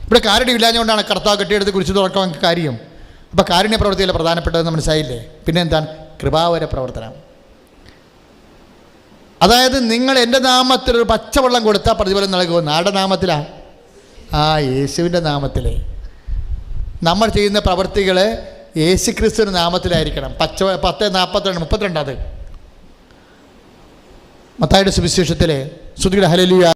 ഇവിടെ കാരുണ്യമില്ലാഞ്ഞുകൊണ്ടാണ് കർത്താവ് കെട്ടിയെടുത്ത് കുറിച്ച് തുറക്കാൻ കാര്യം. അപ്പോൾ കാരുണ്യ പ്രവൃത്തിയല്ല പ്രധാനപ്പെട്ടതെന്ന് മനസ്സിലായില്ലേ? പിന്നെ എന്താണ്? കൃപാവര പ്രവർത്തനം. അതായത് നിങ്ങൾ എൻ്റെ നാമത്തിൽ ഒരു പച്ചവെള്ളം കൊടുത്താൽ പ്രതിഫലം നൽകുമെന്ന്. ആരുടെ നാമത്തിലാണ്? യേശുവിൻ്റെ നാമത്തിൽ. നമ്മൾ ചെയ്യുന്ന പ്രവൃത്തികൾ യേശു ക്രിസ്തുവിൻ്റെ നാമത്തിലായിരിക്കണം. 10:42 അത് മത്തായിയുടെ സുവിശേഷത്തിലെ സ്തുതിയുടെ ഹല്ലേലൂയ.